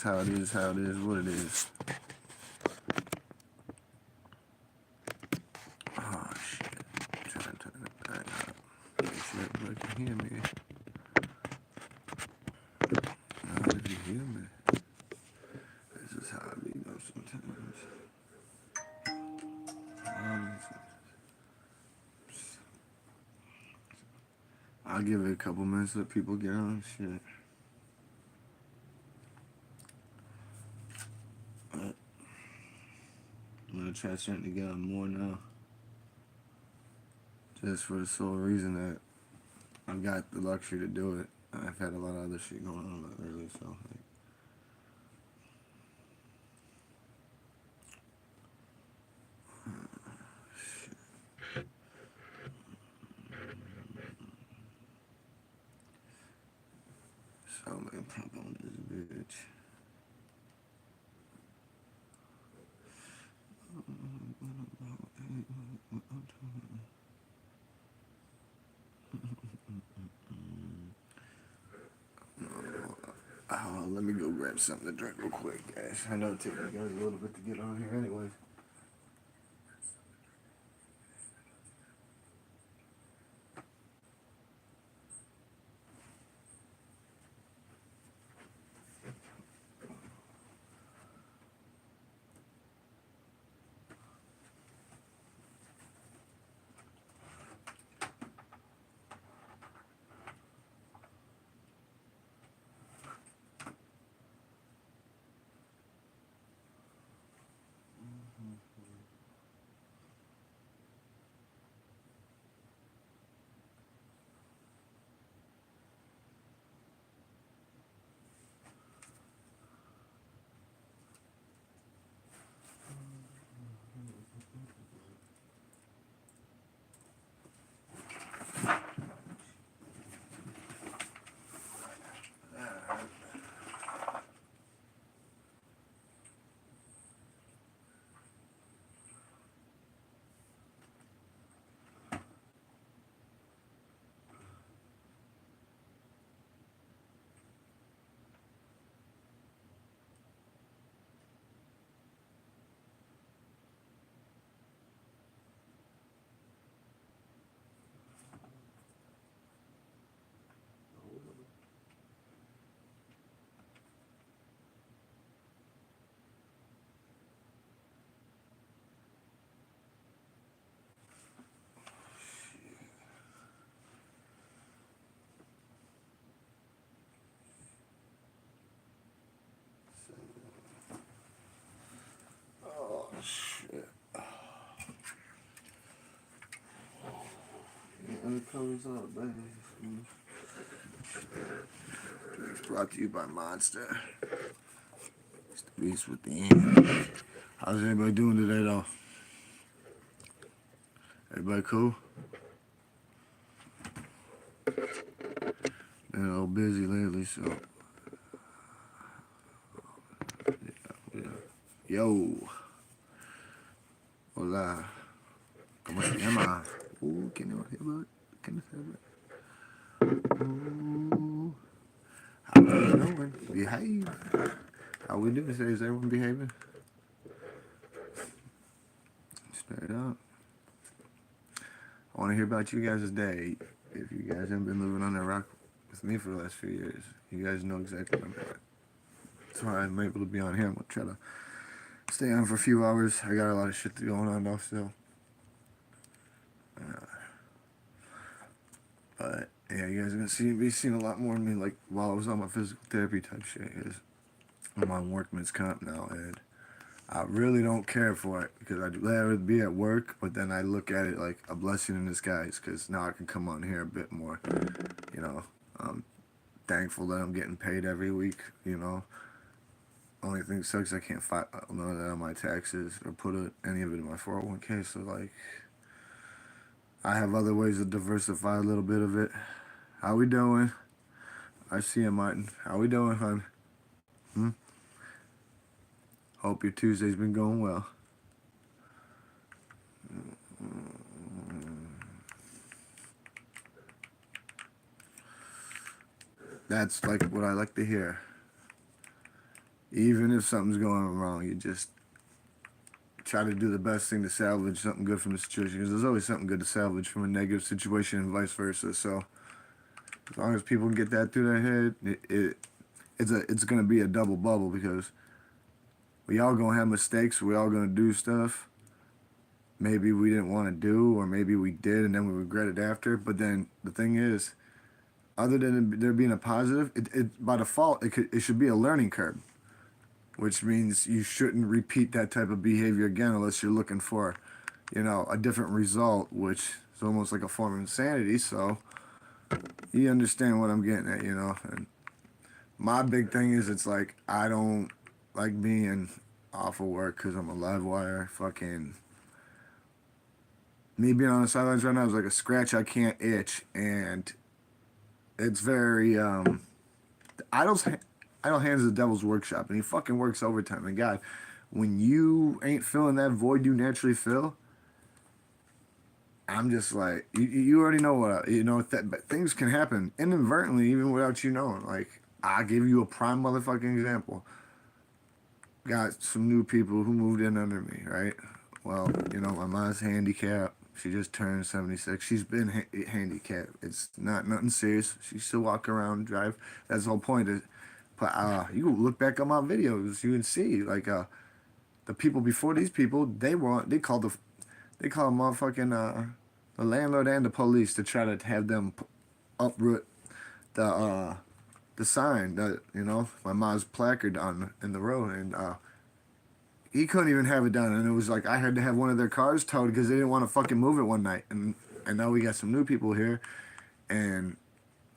how it is, how it is, what it is. Oh shit. I'm trying to turn it back up. Make sure everybody can hear me. Now if you hear me. This is how I be though sometimes. I'll give it a couple minutes so people get on shit. But I'm gonna try starting to get on more now. Just for the sole reason that I've got the luxury to do it. I've had a lot of other shit going on lately, so like, so I'm gonna pop on this bitch. Oh, let me go grab something to drink real quick, guys. I know it takes me guys a little bit to get on here anyways. Oh shit. And it covers up, baby. It's brought to you by Monster. It's the beast within. How's everybody doing today, though? Everybody cool? Been a little busy lately, so. Yeah. Yo. Hola. ¿Cómo se llama? ¿Quién es el? ¿Quién es el? How we doing? Behave. How we doing today? Is everyone behaving? Straight up. I want to hear about you guys' day. If you guys haven't been living on that rock with me for the last few years, you guys know exactly what I'm doing. That's why I'm able to be on here. I'm going to try to stay on for a few hours. I got a lot of shit going on though still. But yeah, you guys are gonna be seeing a lot more of me like while I was on my physical therapy type shit. Cause I'm on workman's comp now, and I really don't care for it because I'd rather be at work. But then I look at it like a blessing in disguise because now I can come on here a bit more. You know, I'm thankful that I'm getting paid every week. You know, only thing sucks I can't file none of that on my taxes or put any of it in my 401k. So like. I have other ways to diversify a little bit of it. How we doing? I see you, Martin. How we doing, hon? Hope your Tuesday's been going well. That's like what I like to hear. Even if something's going wrong, you just try to do the best thing to salvage something good from the situation. Because there's always something good to salvage from a negative situation and vice versa. So as long as people get that through their head, it's gonna be a double bubble because we all gonna have mistakes. We all gonna do stuff maybe we didn't want to do, or maybe we did and then we regret it after. But then the thing is, other than there being a positive, it by default it should be a learning curve, which means you shouldn't repeat that type of behavior again unless you're looking for, a different result, which is almost like a form of insanity. So you understand what I'm getting at, And my big thing is it's like I don't like being off of work because I'm a live wire. Fucking me being on the sidelines right now is like a scratch I can't itch, and it's very idle hands is the devil's workshop, and he fucking works overtime. And God, when you ain't filling that void you naturally fill, I'm just like, you already know but things can happen inadvertently even without you knowing. Like, I give you a prime motherfucking example. Got some new people who moved in under me, right? Well, my mom's handicapped. She just turned 76. She's been handicapped. It's not nothing serious. She still walk around, drive. That's the whole point. But you look back on my videos, you can see like the people before these people, they called motherfucking the landlord and the police to try to have them uproot the sign that my mom's placard on in the road, and he couldn't even have it done, and it was like I had to have one of their cars towed because they didn't want to fucking move it one night, and now we got some new people here, and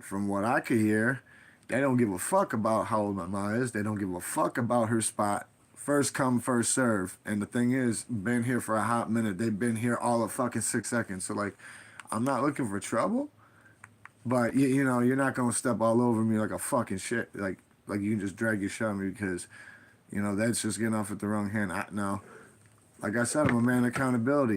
from what I could hear, they don't give a fuck about how old my mom is. They don't give a fuck about her spot. First come, first serve. And the thing is, been here for a hot minute. They've been here all of fucking 6 seconds. So like, I'm not looking for trouble, but you're not gonna step all over me like a fucking shit. Like you can just drag your shit on me because, that's just getting off at the wrong hand. Now, like I said, I'm a man of accountability.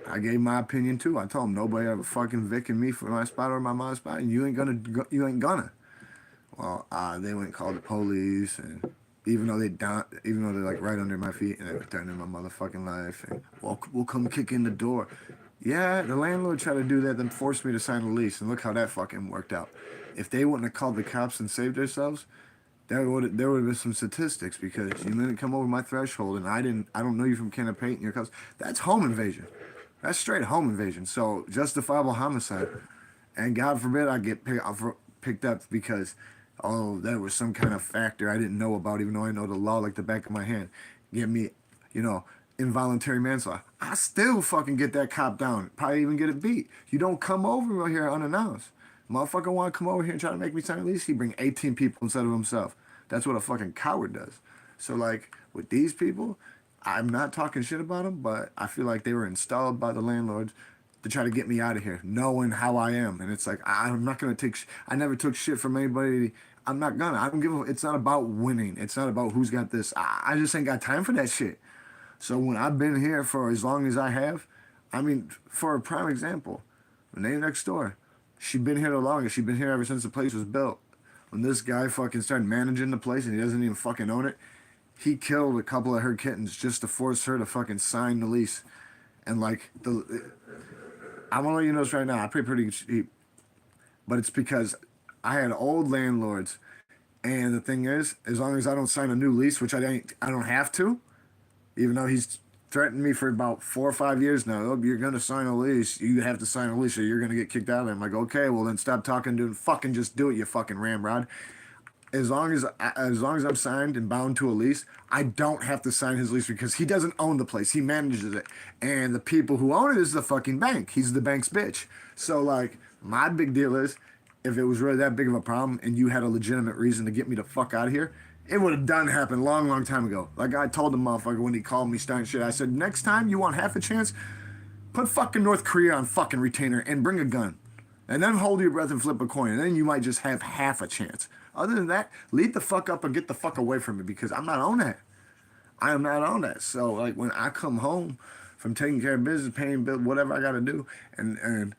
I gave my opinion too. I told him nobody ever fucking vicking me for my spot or my mom's spot, and you ain't gonna. Well, they went and called the police, and even though they're like right under my feet, and they're threatening my motherfucking life, and we'll come kick in the door. Yeah, the landlord tried to do that, then forced me to sign a lease, and look how that fucking worked out. If they wouldn't have called the cops and saved themselves, there would have been some statistics, because you didn't come over my threshold, and I don't know you from can of paint in your house. That's home invasion. That's straight home invasion. So justifiable homicide, and God forbid I get picked up because there was some kind of factor I didn't know about, even though I know the law like the back of my hand. Get me, involuntary manslaughter. I still fucking get that cop down. Probably even get it beat. You don't come over here unannounced. Motherfucker want to come over here and try to make me sign a lease, he bring 18 people instead of himself. That's what a fucking coward does. So like with these people, I'm not talking shit about them, but I feel like they were installed by the landlords to try to get me out of here, knowing how I am. And it's like, I'm not going to I never took shit from anybody. I don't give a, it's not about winning. It's not about who's got this. I just ain't got time for that shit. So when I've been here for as long as I have, for a prime example, the neighbor next door, she been here the longest. She been here ever since the place was built. When this guy fucking started managing the place and he doesn't even fucking own it, he killed a couple of her kittens just to force her to fucking sign the lease. And like, I want to let you know this right now, I pay pretty cheap. But it's because I had old landlords. And the thing is, as long as I don't sign a new lease, which I don't have to, even though he's threatened me for about 4 or 5 years now. Oh, you're going to sign a lease. You have to sign a lease or you're going to get kicked out of it. I'm like, okay, well then stop talking to him. Fucking just do it, you fucking ramrod. As long as I'm signed and bound to a lease, I don't have to sign his lease because he doesn't own the place. He manages it. And the people who own it is the fucking bank. He's the bank's bitch. So, like, my big deal is, if it was really that big of a problem and you had a legitimate reason to get me the fuck out of here, it would have done happen long time ago. Like I told the motherfucker when he called me starting shit, I said, next time you want half a chance, put fucking North Korea on fucking retainer and bring a gun. And then hold your breath and flip a coin. And then you might just have half a chance. Other than that, lead the fuck up and get the fuck away from me because I'm not on that. I am not on that. So like when I come home from taking care of business, paying bills, whatever I got to do, and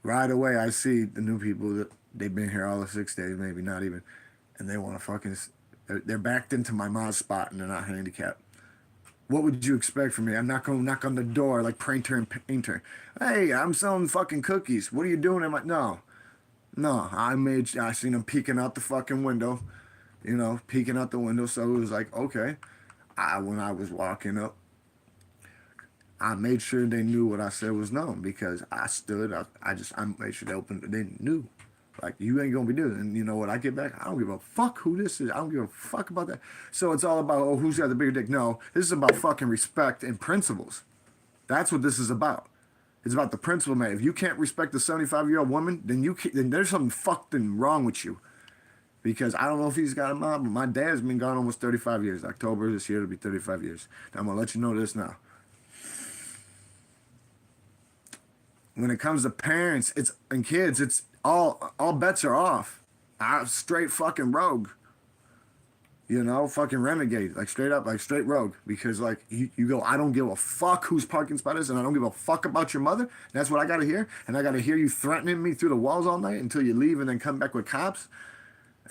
right away I see the new people that they've been here all the 6 days, maybe not even. and they want to fucking, they're backed into my mod spot and they're not handicapped. What would you expect from me? I'm not going to knock on the door like Prainter and Painter. Hey, I'm selling fucking cookies. What are you doing? I'm like, no, no. I seen them peeking out the fucking window, peeking out the window. So it was like, okay. When I was walking up, I made sure they knew what I said was known because I stood. I made sure they knew. Like, you ain't gonna be doing it. And you know what? I get back, I don't give a fuck who this is. I don't give a fuck about that. So it's all about, oh, who's got the bigger dick? No, this is about fucking respect and principles. That's what this is about. It's about the principle, man. If you can't respect a 75-year-old woman, then there's something fucking wrong with you. Because I don't know if he's got a mom, but my dad's been gone almost 35 years. October this year, it'll be 35 years. Now, I'm gonna let you know this now. When it comes to parents, and kids, it's all bets are off. I'm straight fucking rogue. Fucking renegade, like straight up, like straight rogue. Because like you go, I don't give a fuck whose parking spot is, and I don't give a fuck about your mother. That's what I gotta hear, and I gotta hear you threatening me through the walls all night until you leave, and then come back with cops.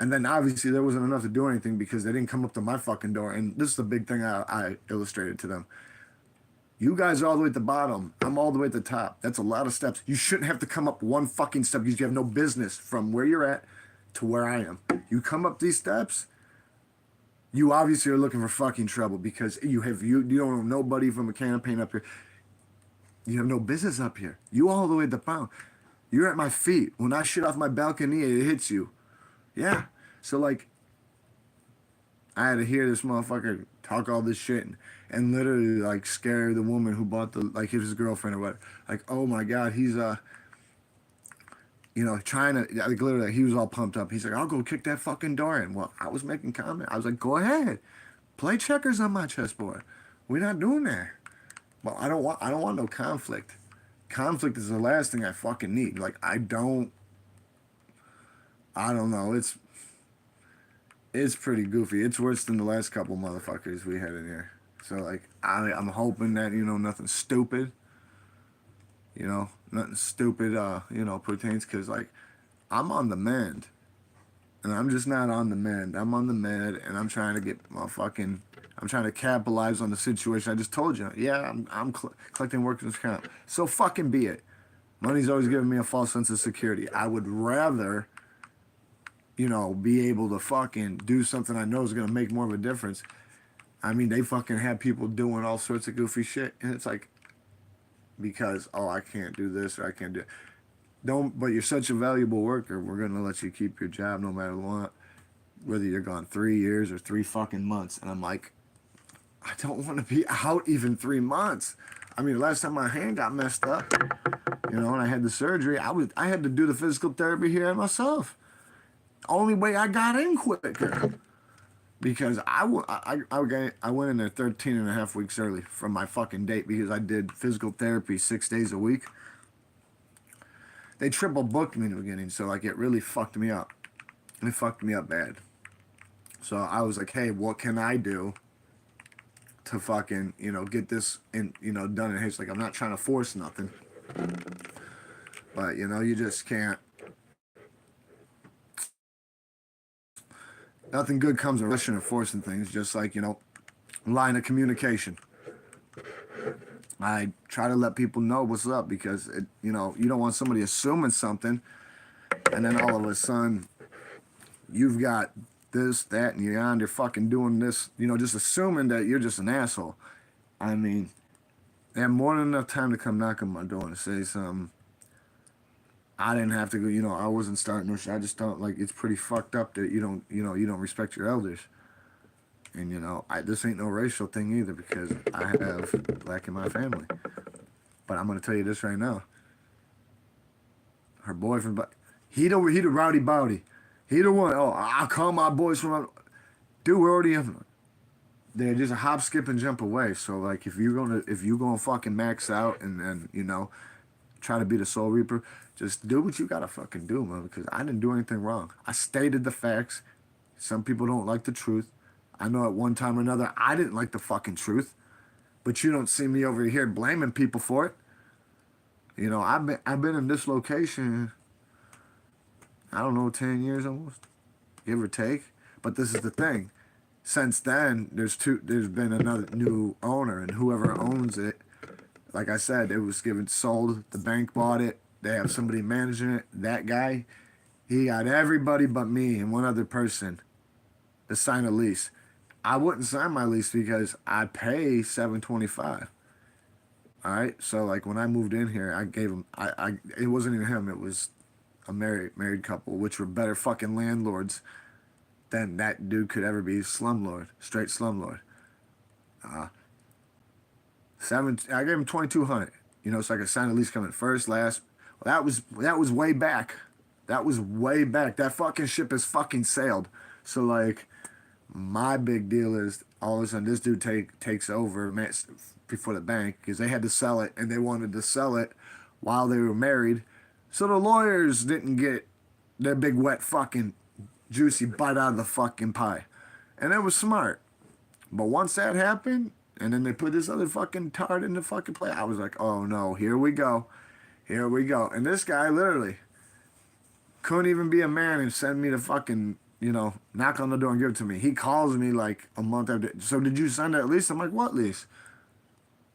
And then obviously there wasn't enough to do anything because they didn't come up to my fucking door. And this is the big thing I illustrated to them. You guys are all the way at the bottom. I'm all the way at the top. That's a lot of steps. You shouldn't have to come up one fucking step because you have no business from where you're at to where I am. You come up these steps, you obviously are looking for fucking trouble because you don't know nobody from a can of paint up here. You have no business up here. You all the way at the bottom. You're at my feet. When I shit off my balcony, it hits you. Yeah. So like, I had to hear this motherfucker talk all this shit and literally like scare the woman who bought like his girlfriend or what. Like, oh my God, he's trying to, like literally he was all pumped up. He's like, I'll go kick that fucking door in. Well, I was making comment. I was like, go ahead. Play checkers on my chessboard. We're not doing that. Well, I don't want no conflict. Conflict is the last thing I fucking need. Like I don't know. It's pretty goofy. It's worse than the last couple motherfuckers we had in here. So like I'm hoping that nothing stupid. Nothing stupid. Pertains because like I'm on the mend, and I'm just not on the mend. I'm on the mend, and I'm trying to get I'm trying to capitalize on the situation. I just told you. Yeah, I'm collecting workers' comp. So fucking be it. Money's always given me a false sense of security. I would rather be able to fucking do something I know is going to make more of a difference. I mean, they fucking have people doing all sorts of goofy shit, and it's like, because, oh, I can't do this or I can't do it. But you're such a valuable worker, we're going to let you keep your job no matter what, whether you're gone 3 years or 3 fucking months. And I'm like, I don't want to be out even 3 months. I mean, the last time my hand got messed up, and I had the surgery, I had to do the physical therapy here myself. Only way I got in quicker. Because I went in there 13 and a half weeks early from my fucking date because I did physical therapy 6 days a week. They triple booked me in the beginning, so like it really fucked me up. It fucked me up bad. So I was like, hey, what can I do to fucking, get this done in haste? Like I'm not trying to force nothing. But you just can't. Nothing good comes of rushing and forcing things, just like, line of communication. I try to let people know what's up because, you don't want somebody assuming something and then all of a sudden you've got this, that, and you're fucking doing this, just assuming that you're just an asshole. I mean, they have more than enough time to come knock on my door and say something. I didn't have to go, I wasn't starting no shit. I just don't, like, it's pretty fucked up that you don't respect your elders. And, this ain't no racial thing either because I have black in my family. But I'm going to tell you this right now. Her boyfriend, he the rowdy bowdy. He the one, oh, I'll call my boys from, dude, we're already, they're just a hop, skip, and jump away. So, like, if you're gonna fucking max out and try to be the soul reaper, just do what you gotta fucking do, man, because I didn't do anything wrong. I stated the facts. Some people don't like the truth. I know at one time or another I didn't like the fucking truth, but you don't see me over here blaming people for it. I've been in this location, I don't know, 10 years almost, give or take. But this is the thing. Since then, there's been another new owner, and whoever owns it, like I said, it was given sold. The bank bought it. They have somebody managing it. That guy, he got everybody but me and one other person to sign a lease. I wouldn't sign my lease because I pay $725. All right, so like when I moved in here, I gave him. It wasn't even him. It was a married couple, which were better fucking landlords than that dude could ever be. Slumlord, straight slumlord. I gave him 2,200. You know, so I could sign a lease coming first, last. Well, that was way back. That was way back. That fucking ship has fucking sailed. So like, my big deal is all of a sudden this dude takes over before the bank because they had to sell it and they wanted to sell it while they were married, so the lawyers didn't get their big wet fucking juicy bite out of the fucking pie, and it was smart. But once that happened, and then they put this other fucking tart in the fucking play, I was like, oh no, here we go. And this guy literally couldn't even be a man and send me the fucking, knock on the door and give it to me. He calls me like a month after. So did you sign that lease? I'm like, what lease?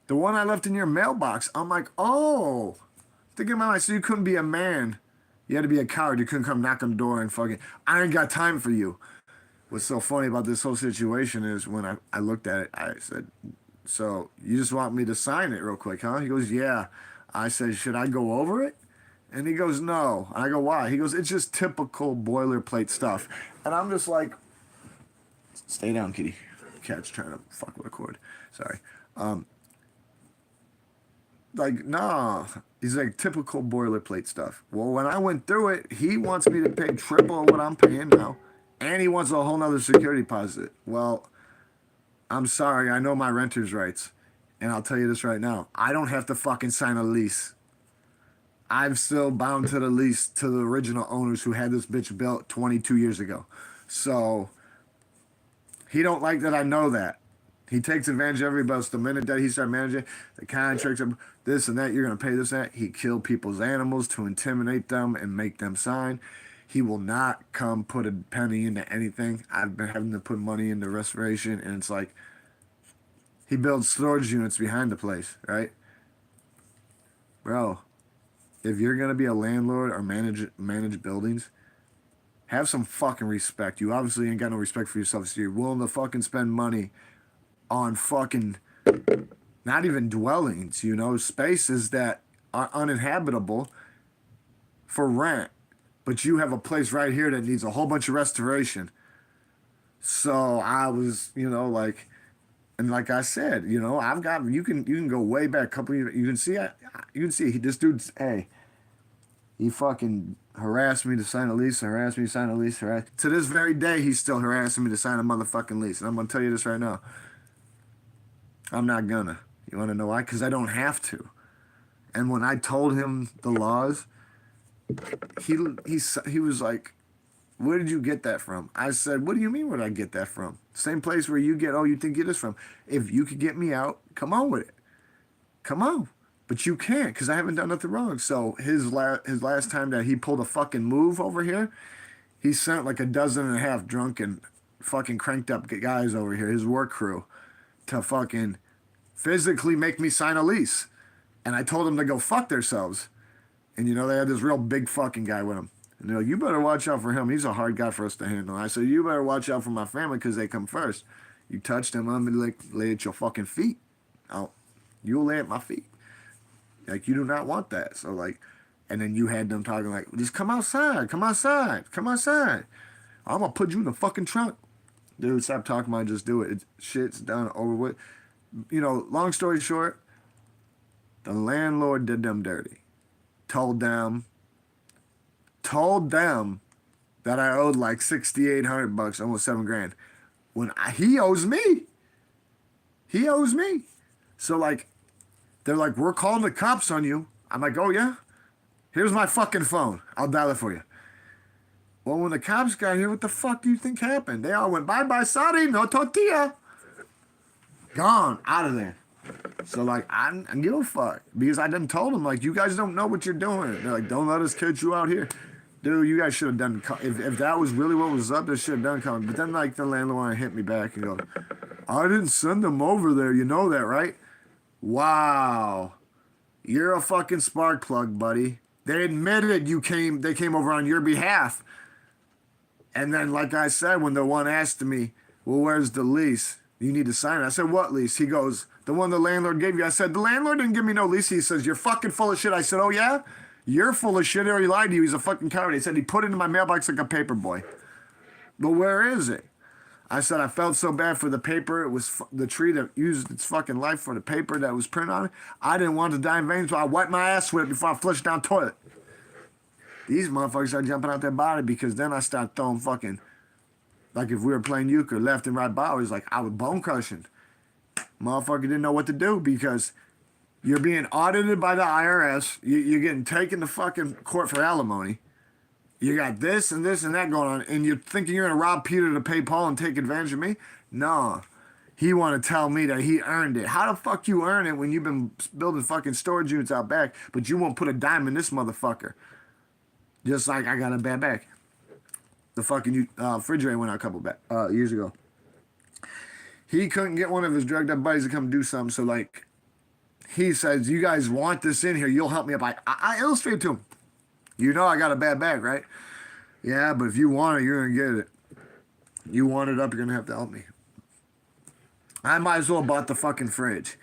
The one I left in your mailbox. I'm like, oh. Thinking about it, so you couldn't be a man. You had to be a coward. You couldn't come knock on the door and fucking, I ain't got time for you. What's so funny about this whole situation is when I looked at it, I said, so you just want me to sign it real quick, huh? He goes, yeah. I said, should I go over it? And he goes, no. And I go, why? He goes, it's just typical boilerplate stuff. And I'm just like, stay down, kitty. Cat's trying to fuck with a cord. Sorry. Like, nah. He's like, typical boilerplate stuff. Well, when I went through it, he wants me to pay triple what I'm paying now. And he wants a whole nother security deposit. Well, I'm sorry. I know my renter's rights. And I'll tell you this right now. I don't have to fucking sign a lease. I'm still bound to the lease to the original owners who had this bitch built 22 years ago. So he don't like that I know that. He takes advantage of everybody else. The minute that he started managing the contracts, this and that, you're going to pay this and that. He killed people's animals to intimidate them and make them sign. He will not come put a penny into anything. I've been having to put money into restoration, and it's like he builds storage units behind the place, right? Bro, if you're going to be a landlord or manage buildings, have some fucking respect. You obviously ain't got no respect for yourself, so you're willing to fucking spend money on fucking, not even dwellings, spaces that are uninhabitable for rent. But you have a place right here that needs a whole bunch of restoration. So I was, like, and like I said, I've got, you can go way back a couple years. You can see this dude's, hey, he fucking harassed me to sign a lease, To this very day, he's still harassing me to sign a motherfucking lease. And I'm going to tell you this right now. I'm not gonna. You want to know why? Because I don't have to. And when I told him the laws, he was like, where did you get that from? I said, what do you mean where did I get that from? Same place where you think get this from. If you could get me out, come on with it. Come on. But you can't because I haven't done nothing wrong. So his last time that he pulled a fucking move over here, he sent like 12 drunken fucking cranked up guys over here, his work crew, to fucking physically make me sign a lease. And I told them to go fuck themselves. And they had this real big fucking guy with him. And they're like, you better watch out for him. He's a hard guy for us to handle. And I said, you better watch out for my family because they come first. You touch them, I'm going to lay at your fucking feet. You'll lay at my feet. Like, you do not want that. So, like, and then you had them talking like, just come outside. I'm going to put you in the fucking trunk. Dude, stop talking about it, just do it. Shit's done, over with. Long story short, the landlord did them dirty. Told them that I owed like $6,800, almost $7,000. He owes me. So like, they're like, we're calling the cops on you. I'm like, oh yeah? Here's my fucking phone. I'll dial it for you. Well, when the cops got here, what the fuck do you think happened? They all went, bye-bye, sorry, no tortilla. Gone, out of there. So, like, I don't give a fuck. Because I done told them, like, you guys don't know what you're doing. They're like, don't let us catch you out here. Dude, you guys should have done, if that was really what was up, they should have done coming. But then, like, the landlord hit me back and go, I didn't send them over there. You know that, right? Wow. You're a fucking spark plug, buddy. They admitted they came over on your behalf. And then, like I said, when the one asked me, well, where's the lease? You need to sign it. I said, what lease? He goes, the one the landlord gave you. I said, the landlord didn't give me no lease. He says, you're fucking full of shit. I said, oh, yeah? You're full of shit or he lied to you. He's a fucking coward. He said he put it in my mailbox like a paper boy. But where is it? I said, I felt so bad for the paper. It was the tree that used its fucking life for the paper that was printed on it. I didn't want to die in vain, so I wiped my ass with it before I flushed down the toilet. These motherfuckers start jumping out their body because then I start throwing fucking, like if we were playing euchre, left and right bowers, like I was bone crushing. Motherfucker didn't know what to do because you're being audited by the IRS. You're getting taken to fucking court for alimony. You got this and that going on, and you're thinking you're going to rob Peter to pay Paul and take advantage of me? No. He want to tell me that he earned it. How the fuck you earn it when you've been building fucking storage units out back, but you won't put a dime in this motherfucker? Just like I got a bad back. The fucking refrigerator went out a couple years ago. He couldn't get one of his drugged up buddies to come do something, so like, he says, you guys want this in here, you'll help me up. I illustrate to him. You know I got a bad back, right? Yeah, but if you want it, you're going to get it. You want it up, you're going to have to help me. I might as well bought the fucking fridge.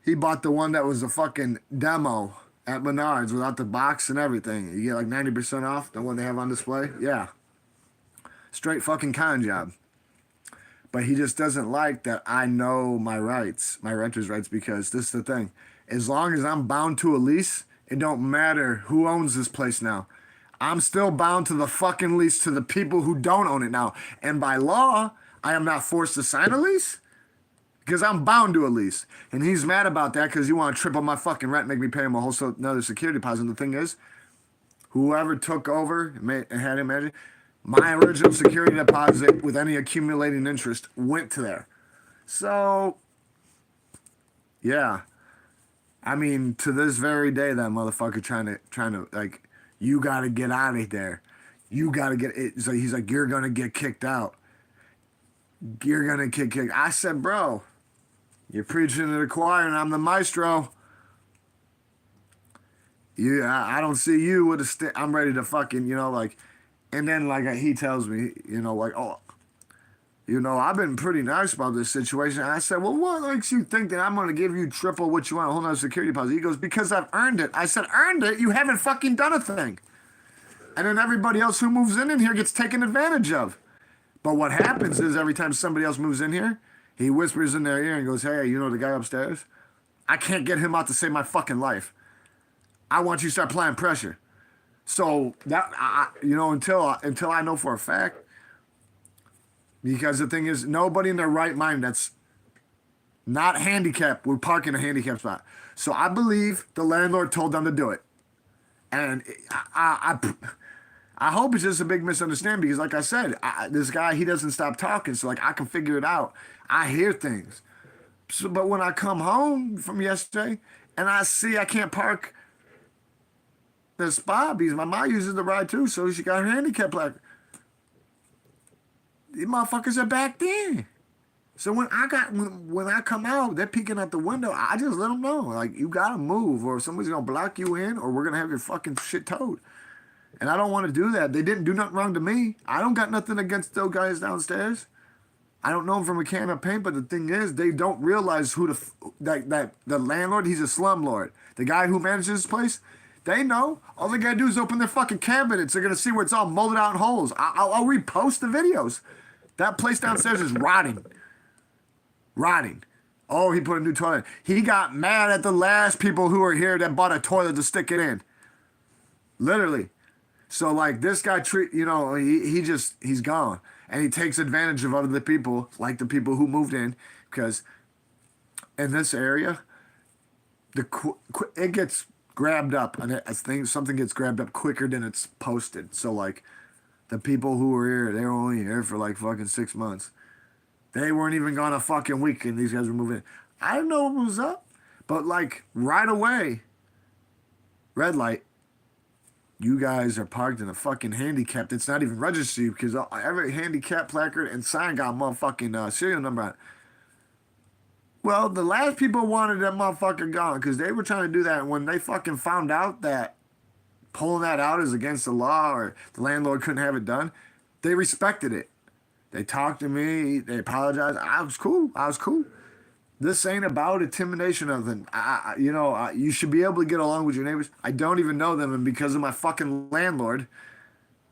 He bought the one that was a fucking demo at Menards without the box and everything. You get like 90% off, the one they have on display. Yeah. Straight fucking con job. But he just doesn't like that I know my rights, my renter's rights, because this is the thing. As long as I'm bound to a lease, it don't matter who owns this place now. I'm still bound to the fucking lease to the people who don't own it now. And by law, I am not forced to sign a lease because I'm bound to a lease. And he's mad about that because you want to triple my fucking rent, make me pay him a whole another security deposit. And the thing is, whoever took over and had him manage, my original security deposit with any accumulating interest went to there. So, yeah. I mean, to this very day, that motherfucker trying to like, you got to get out of there. You got to get it. So he's like, you're going to get kicked out. You're going to get kicked. I said, bro, you're preaching to the choir and I'm the maestro. I don't see you with a stick. I'm ready to fucking, like, and then like he tells me, like, oh, I've been pretty nice about this situation. I said, well, what makes you think that I'm going to give you triple what you want, a whole nother security deposit? He goes, because I've earned it. I said, earned it? You haven't fucking done a thing. And then everybody else who moves in here gets taken advantage of. But what happens is every time somebody else moves in here, he whispers in their ear and goes, hey, the guy upstairs? I can't get him out to save my fucking life. I want you to start applying pressure. So that, until I know for a fact, because the thing is, nobody in their right mind that's not handicapped would park in a handicapped spot. So I believe the landlord told them to do it. And I hope it's just a big misunderstanding because, like I said, this guy, he doesn't stop talking. So, like, I can figure it out. I hear things. So, but when I come home from yesterday and I see I can't park the spot because my mom uses the ride too, so she got her handicap placard. These motherfuckers are back there. So when I come out, they're peeking out the window. I just let them know, like, you gotta move, or somebody's gonna block you in, or we're gonna have your fucking shit towed. And I don't want to do that. They didn't do nothing wrong to me. I don't got nothing against those guys downstairs. I don't know them from a can of paint, but the thing is, they don't realize who the landlord. He's a slumlord. The guy who manages this place. They know. All they gotta do is open their fucking cabinets. They're gonna see where it's all molded out in holes. I'll repost the videos. That place downstairs is rotting. Rotting. Oh, he put a new toilet. He got mad at the last people who were here that bought a toilet to stick it in. Literally. So like this guy he's gone. And he takes advantage of other people, like the people who moved in, because in this area, it gets grabbed up, and something gets grabbed up quicker than it's posted. So like, the people who were here, they were only here for like fucking 6 months. They weren't even gone a fucking week, and these guys were moving in. I didn't know what was up, but like right away, red light. you guys are parked in a fucking handicap that's not even registered because every handicap placard and sign got motherfucking serial number on it. Well, the last people wanted that motherfucker gone because they were trying to do that. And when they fucking found out that pulling that out is against the law or the landlord couldn't have it done, they respected it. They talked to me. They apologized. I was cool. I was cool. This ain't about intimidation of them. You should be able to get along with your neighbors. I don't even know them, and because of my fucking landlord,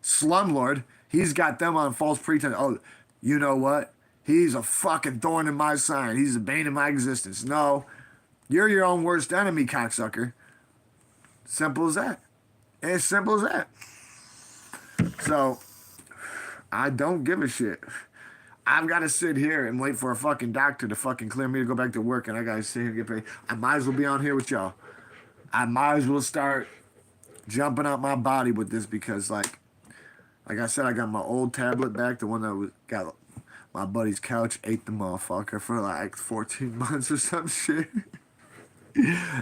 slumlord, he's got them on false pretense. Oh, you know what? He's a fucking thorn in my side. He's a bane in my existence. No, you're your own worst enemy, cocksucker. Simple as that. As simple as that. So, I don't give a shit. I've got to sit here and wait for a fucking doctor to fucking clear me to go back to work, and I got to sit here and get paid. I might as well be on here with y'all. I might as well start jumping out my body with this because, like I said, I got my old tablet back, the one that got my buddy's couch, ate the motherfucker for like 14 months or some shit.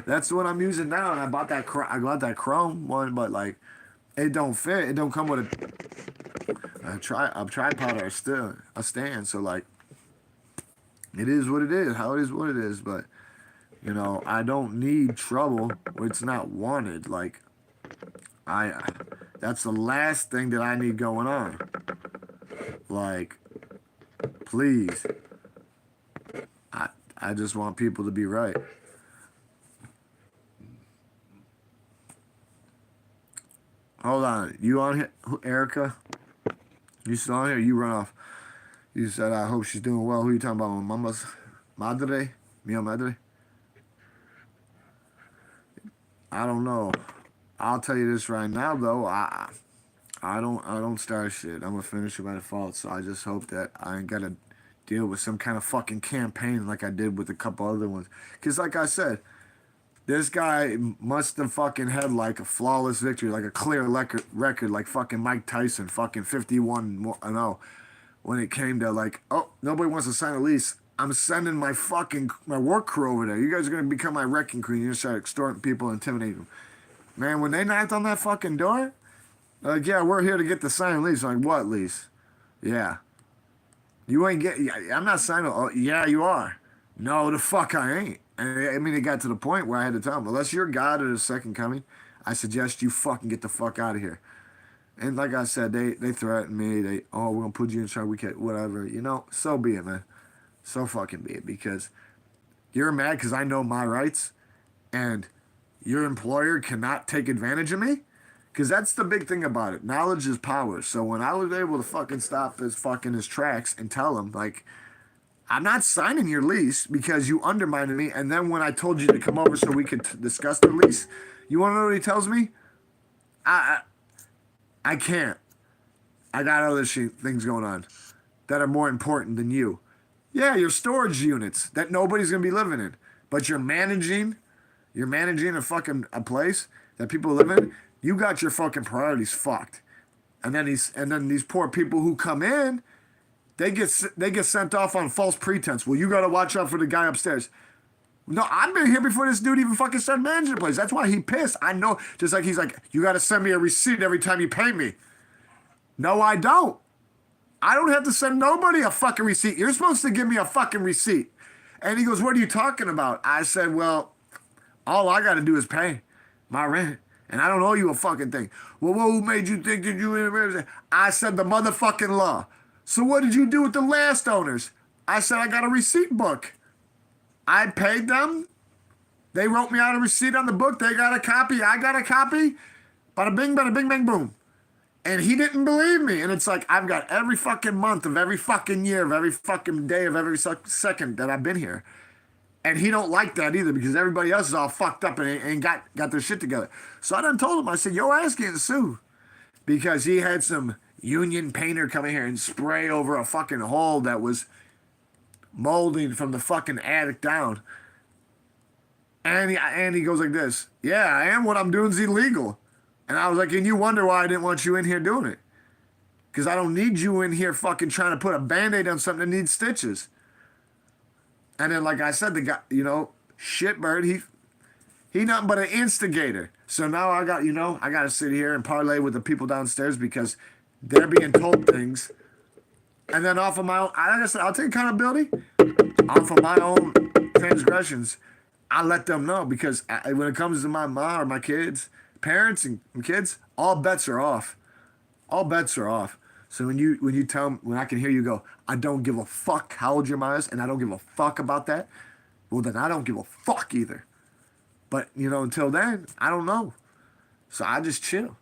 That's what I'm using now, and I got that Chrome one, but like, it don't fit. It don't come with a tripod or a stand. So like, it is what it is. How it is what it is. But I don't need trouble where it's not wanted. Like, that's the last thing that I need going on. Like, please. I just want people to be right. Hold on. You on here, Erica? You still on here? You run off. You said, I hope she's doing well. Who are you talking about? Mama's madre? Mia madre? I don't know. I'll tell you this right now, though. I don't start shit. I'm a finisher by default, so I just hope that I ain't gotta deal with some kind of fucking campaign like I did with a couple other ones. Because like I said, this guy must have fucking had like a flawless victory, like a clear record like fucking Mike Tyson, fucking 51-0. When it came to like, oh, nobody wants to sign a lease. I'm sending my work crew over there. You guys are going to become my wrecking crew. You're going to start extorting people and intimidating them. Man, when they knocked on that fucking door, like, yeah, we're here to get the signed lease. I'm like, what lease? Yeah. You ain't I'm not signing. Oh, yeah, you are. No, the fuck I ain't. And I mean, it got to the point where I had to tell them, unless you're God or the second coming, I suggest you fucking get the fuck out of here. And like I said, they threatened me. We're going to put you in charge. We can't, whatever. So be it, man. So fucking be it. Because you're mad because I know my rights and your employer cannot take advantage of me. Because that's the big thing about it. Knowledge is power. So when I was able to fucking stop his tracks and tell him, like, I'm not signing your lease because you undermined me. And then when I told you to come over so we could discuss the lease, you want to know what he tells me? I can't. I got other things going on that are more important than you. Yeah, your storage units that nobody's going to be living in. But you're managing a place that people live in. You got your fucking priorities fucked. And then these poor people who come in, they get sent off on false pretense. Well, you got to watch out for the guy upstairs. No, I've been here before this dude even fucking started managing the place. That's why he pissed. I know. Just like he's like, you got to send me a receipt every time you pay me. No, I don't. I don't have to send nobody a fucking receipt. You're supposed to give me a fucking receipt. And he goes, what are you talking about? I said, well, all I got to do is pay my rent. And I don't owe you a fucking thing. Well, who made you think that you... I said the motherfucking law. So what did you do with the last owners? I said I got a receipt book. I paid them. They wrote me out a receipt on the book. They got a copy. I got a copy. Bada bing, bang, boom. And he didn't believe me. And it's like, I've got every fucking month of every fucking year of every fucking day of every second that I've been here. And he don't like that either because everybody else is all fucked up and ain't got their shit together. So I done told him, I said, your ass getting sued. Because he had some union painter come in here and spray over a fucking hole that was molding from the fucking attic down. And he goes like this, yeah, I am. What I'm doing is illegal. And I was like, and you wonder why I didn't want you in here doing it. Because I don't need you in here fucking trying to put a Band-Aid on something that needs stitches. And then, like I said, the guy, shitbird, he nothing but an instigator. So now I got, I got to sit here and parlay with the people downstairs because they're being told things. And then off of my own, like I said, I'll take accountability. Off of my own transgressions, I let them know because when it comes to my mom or my kids, parents and kids, all bets are off. All bets are off. So when I can hear you go, I don't give a fuck how old your mom is, and I don't give a fuck about that. Well, then I don't give a fuck either. But until then, I don't know. So I just chill.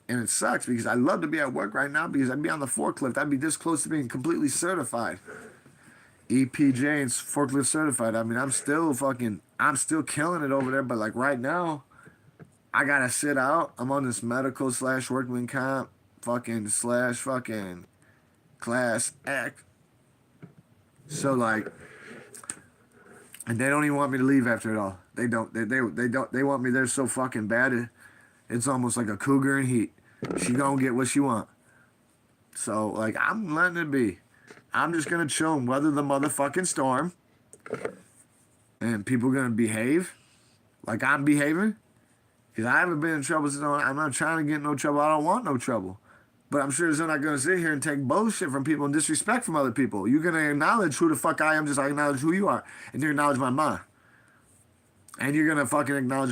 And it sucks because I love to be at work right now because I'd be on the forklift. I'd be this close to being completely certified. EPJ and forklift certified. I mean, I'm still killing it over there. But like right now, I gotta sit out. I'm on this medical / workman comp / class act. So like, and they don't even want me to leave after it all. They don't. They don't. They want me there so fucking bad. It's almost like a cougar in heat. She gonna get what she want. So like, I'm letting it be. I'm just gonna chill and weather the motherfucking storm. And people gonna behave like I'm behaving. Because I haven't been in trouble since I'm not trying to get in no trouble. I don't want no trouble. But I'm sure they're not going to sit here and take bullshit from people and disrespect from other people. You're going to acknowledge who the fuck I am just like I acknowledge who you are. And you acknowledge my mom. And you're going to fucking acknowledge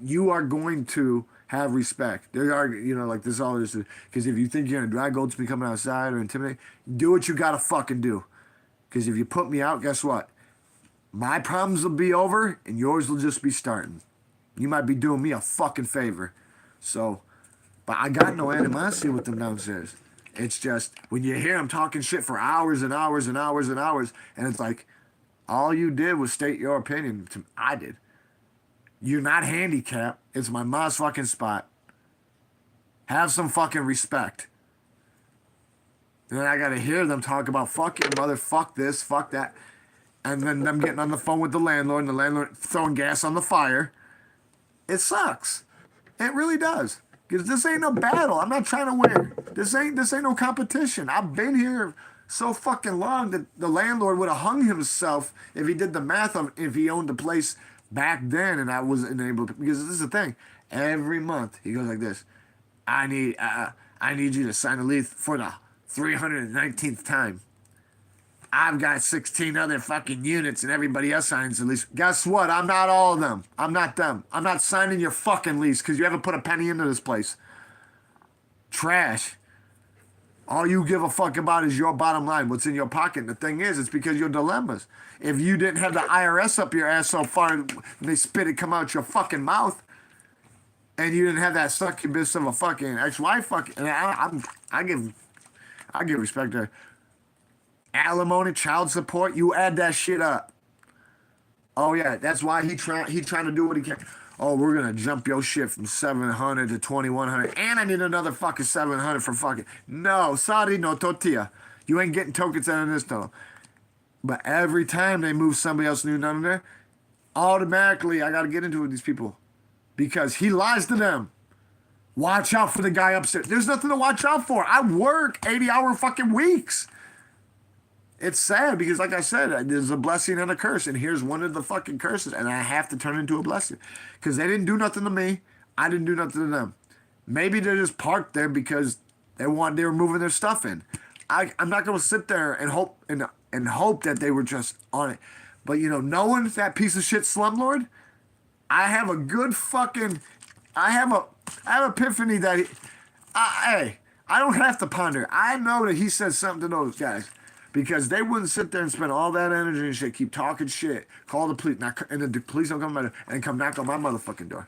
you are going to have respect. There are, like this all is. Because if you think you're going to drag goats me coming outside or intimidate, do what you got to fucking do. Because if you put me out, guess what? My problems will be over and yours will just be starting. You might be doing me a fucking favor. So, but I got no animosity with them downstairs. It's just, when you hear them talking shit for hours and hours and hours and hours, and it's like, all you did was state your opinion. I did. You're not handicapped. It's my mom's fucking spot. Have some fucking respect. And then I gotta hear them talk about fuck your mother, fuck this, fuck that. And then them getting on the phone with the landlord and the landlord throwing gas on the fire. It sucks. It really does. Because this ain't no battle. I'm not trying to win. This ain't no competition. I've been here so fucking long that the landlord would have hung himself if he did the math of if he owned the place back then and I wasn't able to. Because this is the thing. Every month he goes like this. I need you to sign a lease for the 319th time. I've got 16 other fucking units and everybody else signs the lease. Guess what? I'm not all of them. I'm not them. I'm not signing your fucking lease because you haven't put a penny into this place. Trash. All you give a fuck about is your bottom line, what's in your pocket. And the thing is, it's because your dilemmas. If you didn't have the IRS up your ass so far and they spit it come out your fucking mouth, and you didn't have that succubus of a fucking ex-wife and I give respect to her. Alimony, child support, you add that shit up. Oh yeah, that's why he trying to do what he can. Oh, we're gonna jump your shit from 700 to 2100, and I need another fucking 700 for fucking. No, sorry, no tortilla. You ain't getting tokens out of this though. But every time they move somebody else new down there, automatically I gotta get into it with these people because he lies to them. Watch out for the guy upstairs. There's nothing to watch out for. I work 80-hour fucking weeks. It's sad because, like I said, there's a blessing and a curse, and here's one of the fucking curses, and I have to turn it into a blessing because they didn't do nothing to me. I didn't do nothing to them. Maybe they're just parked there because they were moving their stuff in. I'm not gonna sit there and hope that they were just on it. But knowing that piece of shit slumlord, I have a good fucking, I have epiphany that hey, I don't have to ponder. I know that he says something to those guys. Because they wouldn't sit there and spend all that energy and shit, keep talking shit, call the police, and then the police don't come by and come knock on my motherfucking door.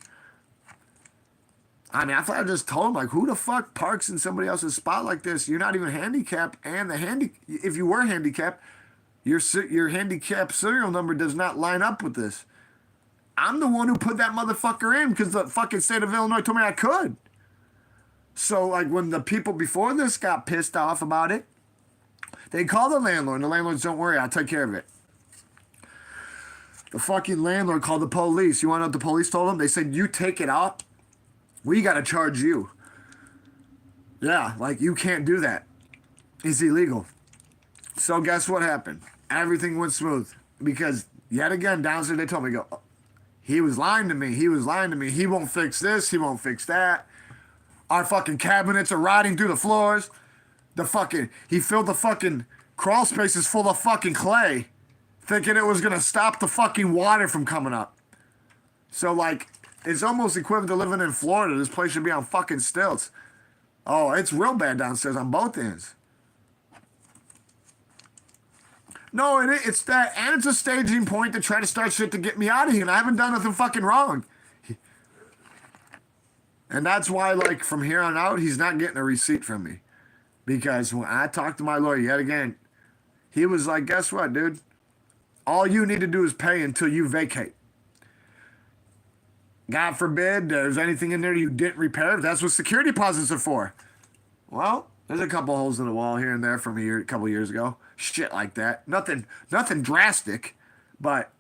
I mean, I thought I just told him, like, who the fuck parks in somebody else's spot like this? You're not even handicapped, and if you were handicapped, your handicapped serial number does not line up with this. I'm the one who put that motherfucker in because the fucking state of Illinois told me I could. So, like, when the people before this got pissed off about it, they call the landlord, and the landlord's, don't worry, I'll take care of it. The fucking landlord called the police. You want to know what the police told him? They said, you take it out, we got to charge you. Yeah, like, you can't do that. It's illegal. So guess what happened? Everything went smooth. Because, yet again, downstairs, they told me, He was lying to me. He was lying to me. He won't fix this. He won't fix that. Our fucking cabinets are rotting through the floors. He filled the fucking crawl spaces full of fucking clay, thinking it was gonna stop the fucking water from coming up. So like, it's almost equivalent to living in Florida. This place should be on fucking stilts. Oh, it's real bad downstairs on both ends. No, it's that, and it's a staging point to try to start shit to get me out of here, and I haven't done nothing fucking wrong. And that's why, like, from here on out, he's not getting a receipt from me. Because when I talked to my lawyer yet again, he was like, guess what, dude? All you need to do is pay until you vacate. God forbid there's anything in there you didn't repair. That's what security deposits are for. Well, there's a couple holes in the wall here and there from a couple years ago. Shit like that. Nothing drastic, but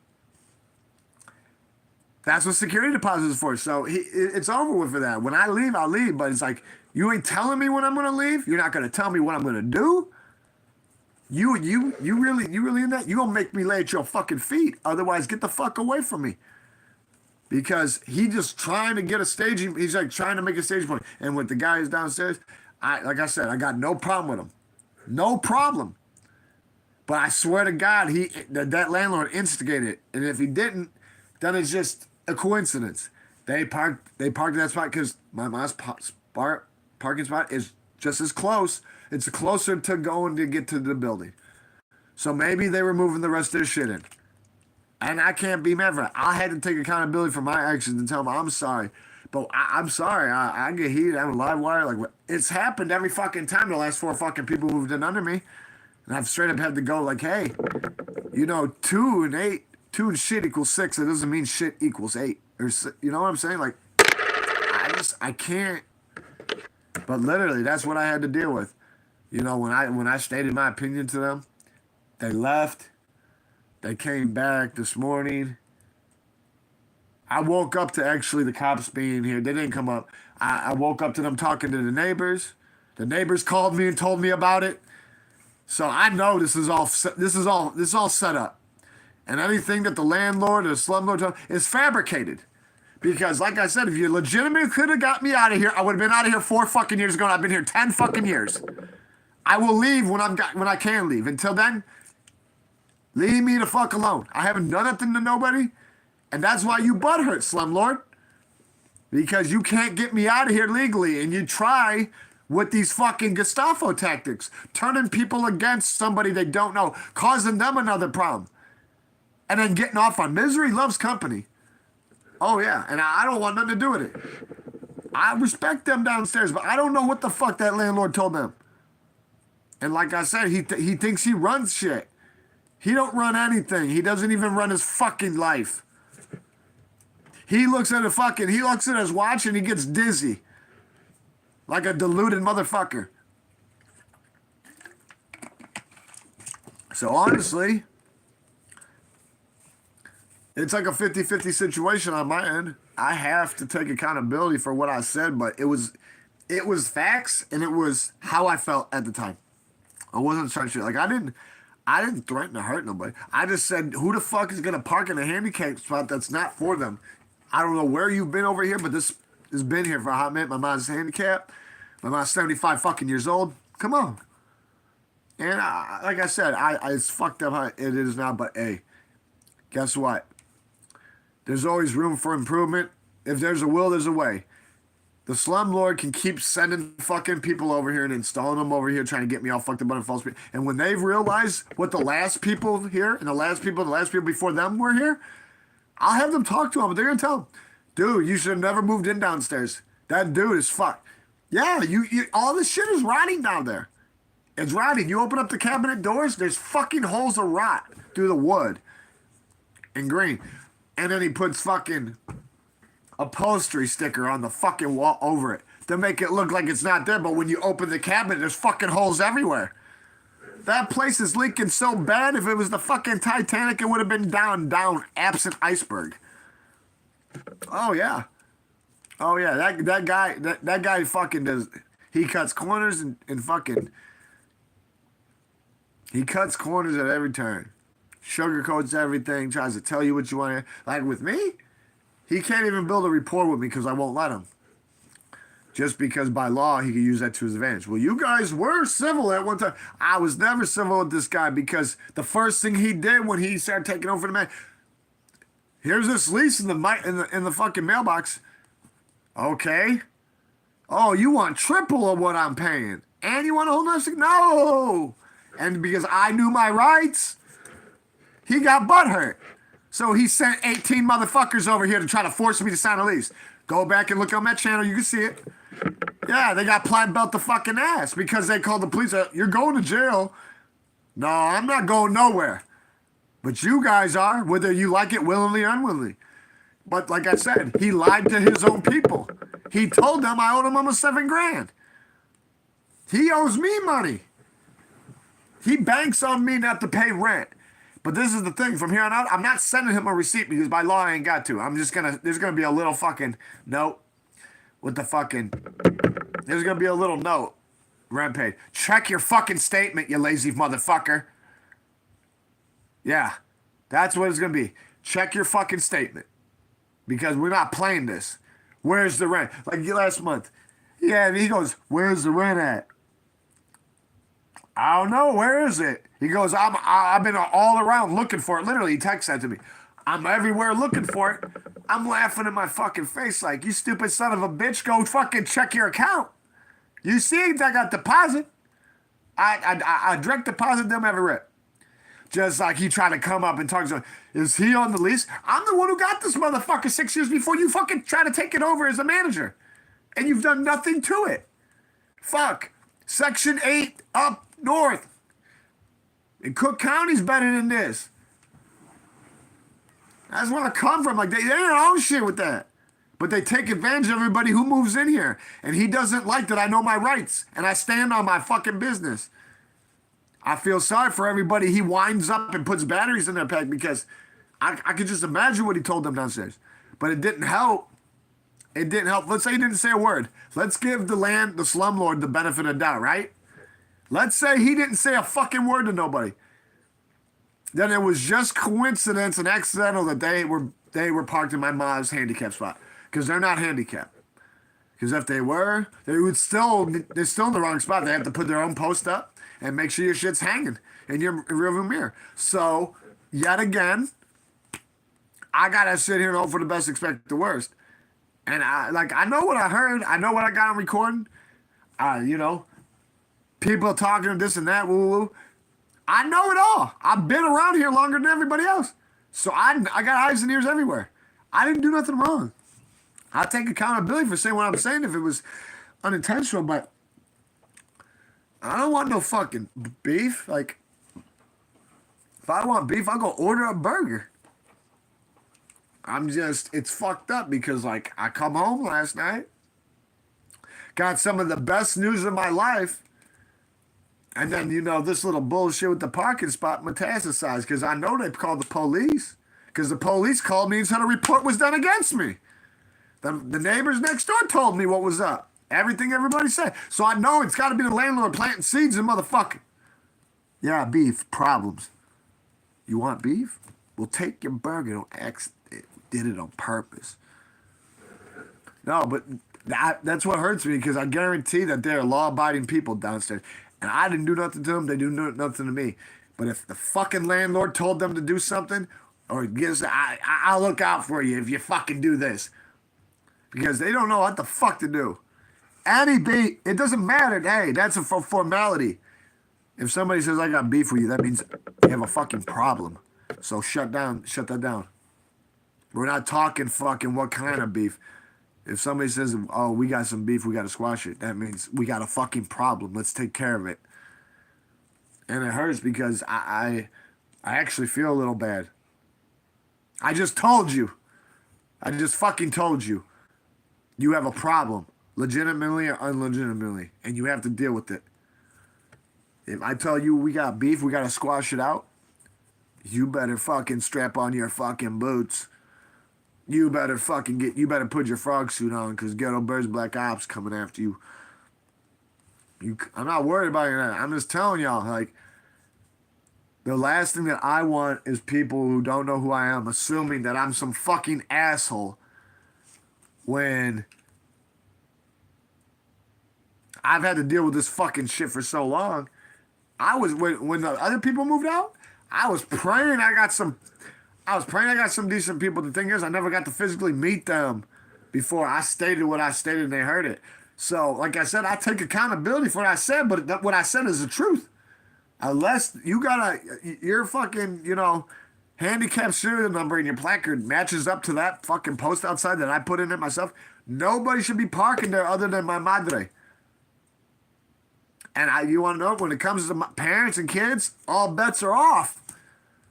that's what security deposits are for. So it's over with for that. When I leave, I'll leave. But it's like, you ain't telling me when I'm gonna leave. You're not gonna tell me what I'm gonna do. You really in that? You gonna make me lay at your fucking feet? Otherwise, get the fuck away from me. Because he just trying to get a staging. He's like trying to make a staging point. And with the guys downstairs, like I said, I got no problem with him. No problem. But I swear to God, that landlord instigated it. And if he didn't, then it's just a coincidence. They parked that spot because my mom's parking spot is just as close. It's closer to going to get to the building. So maybe they were moving the rest of their shit in. And I can't be mad for it. I had to take accountability for my actions and tell them I'm sorry. But I'm sorry. I get heated. I'm a live wire. Like, it's happened every fucking time the last 4 fucking people moved in under me. And I've straight up had to go like, hey, 2 and shit equals 6. It doesn't mean shit equals 8. Or, you know what I'm saying? Like, I can't. But literally, that's what I had to deal with. When I stated my opinion to them, they left. They came back this morning. I woke up to actually the cops being here. They didn't come up. I woke up to them talking to the neighbors. The neighbors called me and told me about it. So I know this is all set up. And anything that the landlord or the slumlord is fabricated. Because like I said, if you legitimately could have got me out of here, I would have been out of here 4 fucking years ago, and I've been here 10 fucking years. I will leave when I can leave. Until then, leave me the fuck alone. I haven't done nothing to nobody. And that's why you butthurt, slumlord. Because you can't get me out of here legally. And you try with these fucking Gestapo tactics. Turning people against somebody they don't know. Causing them another problem. And then getting off on misery loves company. Oh yeah. And I don't want nothing to do with it. I respect them downstairs. But I don't know what the fuck that landlord told them. And like I said, he thinks he runs shit. He don't run anything. He doesn't even run his fucking life. He looks at his watch and he gets dizzy. Like a deluded motherfucker. So honestly, it's like a 50-50 situation on my end. I have to take accountability for what I said, but it was facts and it was how I felt at the time. I wasn't trying to shit. Like I didn't threaten to hurt nobody. I just said, who the fuck is gonna park in a handicap spot that's not for them? I don't know where you've been over here, but this has been here for a hot minute. My mom's handicapped. My mom's 75 fucking years old. Come on. And like I said, it's fucked up how it is now, but hey, guess what? There's always room for improvement. If there's a will, there's a way. The slumlord can keep sending fucking people over here and installing them over here, trying to get me all fucked up on false. And when they've realized what the last people here and the last people before them were here, I'll have them talk to them. But they're gonna tell them, dude, you should have never moved in downstairs. That dude is fucked. Yeah, you all this shit is rotting down there. It's rotting. You open up the cabinet doors, there's fucking holes of rot through the wood and green. And then he puts fucking upholstery sticker on the fucking wall over it to make it look like it's not there, but when you open the cabinet, there's fucking holes everywhere. That place is leaking so bad, if it was the fucking Titanic, it would have been down, absent iceberg. Oh yeah. Oh yeah, that guy fucking does, he cuts corners and fucking, he cuts corners at every turn. Sugarcoats everything, tries to tell you what you want to, like with me, He can't even build a rapport with me because I won't let him. Just because by law he could use that to his advantage. Well, you guys were civil at one time. I was never civil with this guy because the first thing he did when he started taking over the man, here's this lease in the fucking mailbox. Okay. Oh, you want triple of what I'm paying, and you want a whole nother? No. And because I knew my rights, he got butthurt. So he sent 18 motherfuckers over here to try to force me to sign a lease. Go back and look on that channel. You can see it. Yeah, they got plaid belt the fucking ass because they called the police. You're going to jail. No, I'm not going nowhere. But you guys are, whether you like it willingly or unwillingly. But like I said, he lied to his own people. He told them I owed him almost $7,000. He owes me money. He banks on me not to pay rent. But this is the thing. From here on out, I'm not sending him a receipt because by law I ain't got to. I'm just gonna. There's gonna be a little fucking note with the fucking. There's gonna be a little note. Rent paid. Check your fucking statement, you lazy motherfucker. Yeah, that's what it's gonna be. Check your fucking statement because we're not playing this. Where's the rent? Like last month. Yeah, and he goes, "Where's the rent at?" I don't know. Where is it? He goes, I've been all around looking for it. Literally, he texts that to me. I'm everywhere looking for it. I'm laughing in my fucking face like, you stupid son of a bitch. Go fucking check your account. You see, I got deposit. I direct deposit them every rip. Just like he tried to come up and talk to him. Is he on the lease? I'm the one who got this motherfucker 6 years before you fucking try to take it over as a manager. And you've done nothing to it. Fuck. Section 8 up north. And Cook County's better than this. That's where I come from. Like, they don't own shit with that. But they take advantage of everybody who moves in here. And he doesn't like that I know my rights. And I stand on my fucking business. I feel sorry for everybody he winds up and puts batteries in their pack because I could just imagine what he told them downstairs. But it didn't help. It didn't help. Let's say he didn't say a word. Let's give the slumlord the benefit of the doubt, right? Let's say he didn't say a fucking word to nobody. Then it was just coincidence and accidental that they were parked in my mom's handicap spot. Because they're not handicapped. Because if they were, they're still in the wrong spot. They have to put their own post up and make sure your shit's hanging in your rearview mirror. So, yet again, I gotta sit here and hope for the best, expect the worst. And I know what I heard. I know what I got on recording. People talking this and that, woo woo. I know it all. I've been around here longer than everybody else. So I got eyes and ears everywhere. I didn't do nothing wrong. I'll take accountability for saying what I'm saying if it was unintentional, but I don't want no fucking beef. Like, if I want beef, I'll go order a burger. It's fucked up because, like, I come home last night, got some of the best news of my life, and then, this little bullshit with the parking spot metastasized because I know they called the police because the police called me and said a report was done against me. The neighbors next door told me what was up. Everything everybody said. So I know it's got to be the landlord planting seeds in motherfucker. Yeah, beef, problems. You want beef? Well, take your burger. Don't ask. Did it on purpose. No, but that's what hurts me because I guarantee that there are law-abiding people downstairs. And I didn't do nothing to them. They do nothing to me. But if the fucking landlord told them to do something, or I'll look out for you if you fucking do this. Because they don't know what the fuck to do. It doesn't matter. Hey, that's a formality. If somebody says I got beef with you, that means you have a fucking problem. So shut that down. We're not talking fucking what kind of beef. If somebody says, oh, we got some beef, we got to squash it, that means we got a fucking problem. Let's take care of it. And it hurts because I actually feel a little bad. I just told you. I just fucking told you. You have a problem, legitimately or unlegitimately, and you have to deal with it. If I tell you we got beef, we got to squash it out, you better fucking strap on your fucking boots. You better put your frog suit on because Ghetto Birds Black Ops coming after you. I'm not worried about you. I'm just telling y'all, like, the last thing that I want is people who don't know who I am assuming that I'm some fucking asshole when I've had to deal with this fucking shit for so long. When the other people moved out, I was praying I was praying I got some decent people. The thing is, I never got to physically meet them before I stated what I stated and they heard it. So, like I said, I take accountability for what I said, but what I said is the truth. Unless your fucking, handicap serial number in your placard matches up to that fucking post outside that I put in it myself, nobody should be parking there other than my madre. And you want to know, when it comes to parents and kids, all bets are off.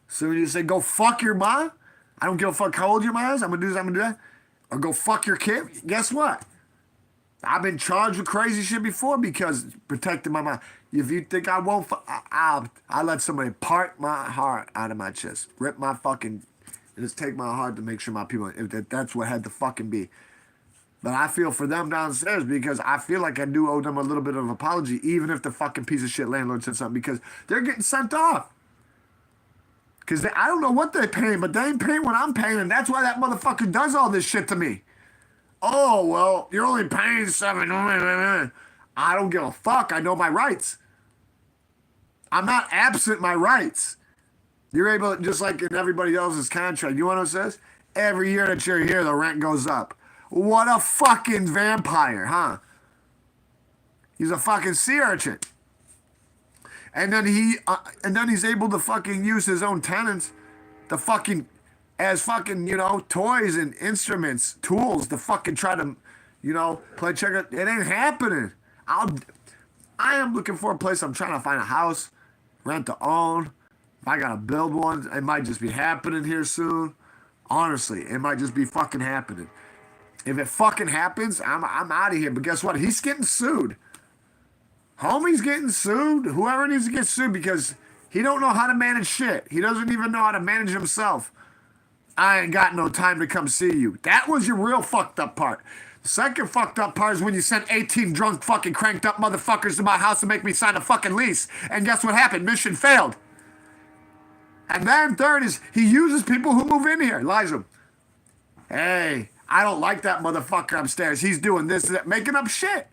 So when you say, go fuck your mom, I don't give a fuck how old your mom is, I'm going to do this, I'm going to do that. Or go fuck your kid, guess what? I've been charged with crazy shit before because protecting my mom. If you think I won't, I'll let somebody part my heart out of my chest. Rip my fucking, and just take my heart to make sure my people, if that's what had to fucking be. But I feel for them downstairs because I feel like I do owe them a little bit of an apology, even if the fucking piece of shit landlord said something, because they're getting sent off. Because I don't know what they're paying, but they ain't paying what I'm paying, and that's why that motherfucker does all this shit to me. Oh, well, you're only paying $7. I don't give a fuck. I know my rights. I'm not absent my rights. You're able, just like in everybody else's contract. You know what it says? Every year that you're here, the rent goes up. What a fucking vampire, huh? He's a fucking sea urchin. And then he's able to fucking use his own tenants to fucking as fucking, toys and instruments, tools to fucking try to, play checker. It ain't happening. I am looking for a place. I'm trying to find a house, rent to own. If I gotta build one, it might just be happening here soon. Honestly, it might just be fucking happening. If it fucking happens, I'm out of here. But guess what? He's getting sued. Homie's getting sued. Whoever needs to get sued because he don't know how to manage shit. He doesn't even know how to manage himself. I ain't got no time to come see you. That was your real fucked up part. The second fucked up part is when you sent 18 drunk fucking cranked up motherfuckers to my house to make me sign a fucking lease. And guess what happened? Mission failed. And then third is he uses people who move in here. Lies them. Hey, I don't like that motherfucker upstairs. He's doing this, that, making up shit.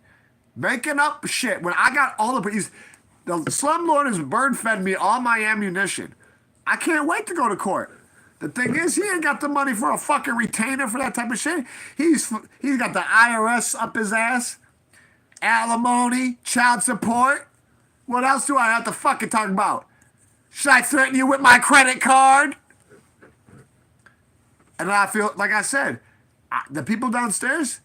Making up shit. When I got all the slumlord has bird fed me all my ammunition. I can't wait to go to court. The thing is, he ain't got the money for a fucking retainer for that type of shit. He's got the IRS up his ass, alimony, child support. What else do I have to fucking talk about? Should I threaten you with my credit card? And I feel, like I said, the people downstairs,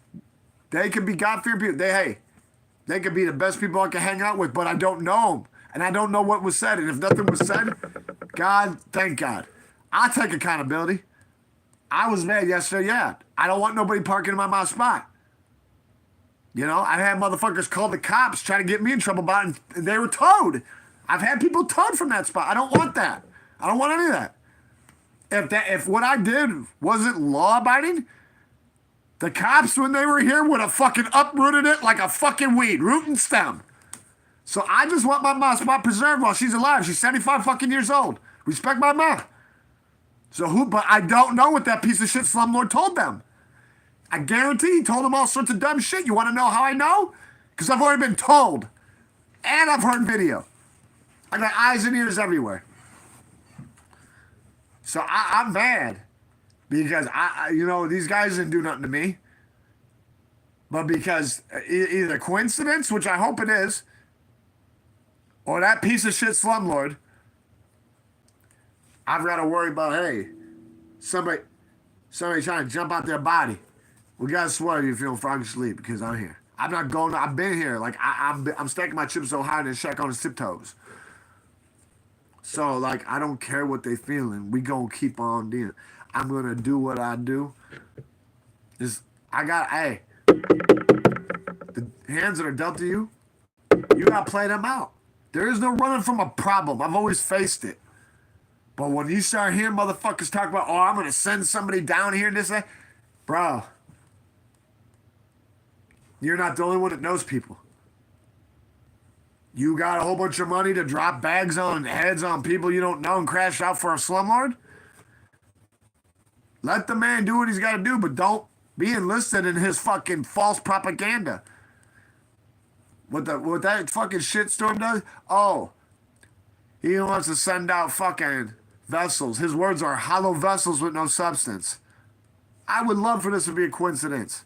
they could be God-fearing people. They could be the best people I can hang out with, but I don't know them. And I don't know what was said. And if nothing was said, God, thank God. I'll take accountability. I was mad yesterday, yeah. I don't want nobody parking in my mom's spot. I had motherfuckers call the cops trying to get me in trouble about it, and they were towed. I've had people towed from that spot. I don't want that. I don't want any of that. If what I did wasn't law-abiding, the cops, when they were here, would have fucking uprooted it like a fucking weed, root and stem. So I just want my mom's spot preserved while she's alive. She's 75 fucking years old. Respect my mom. But I don't know what that piece of shit slumlord told them. I guarantee he told them all sorts of dumb shit. You want to know how I know? Because I've already been told. And I've heard video. I got eyes and ears everywhere. So I'm mad. Because, these guys didn't do nothing to me. But because either coincidence, which I hope it is, or that piece of shit slumlord, I've got to worry about, hey, somebody trying to jump out their body. Well, guess what? You feel froggy sleep because I'm here. I'm not going. I've been here. Like I'm stacking my chips so high and shack on his tiptoes. So like I don't care what they feeling. We gonna keep on doing. I'm gonna do what I do. Hey, the hands that are dealt to you, you gotta play them out. There is no running from a problem. I've always faced it. But when you start hearing motherfuckers talk about, I'm going to send somebody down here and this, that, bro, you're not the only one that knows people. You got a whole bunch of money to drop bags on heads on people you don't know and crash out for a slumlord? Let the man do what he's got to do, but Be enlisted in his fucking false propaganda. What that fucking shitstorm does? Oh, he wants to send out fucking vessels. His words are hollow vessels with no substance. I would love for this to be a coincidence.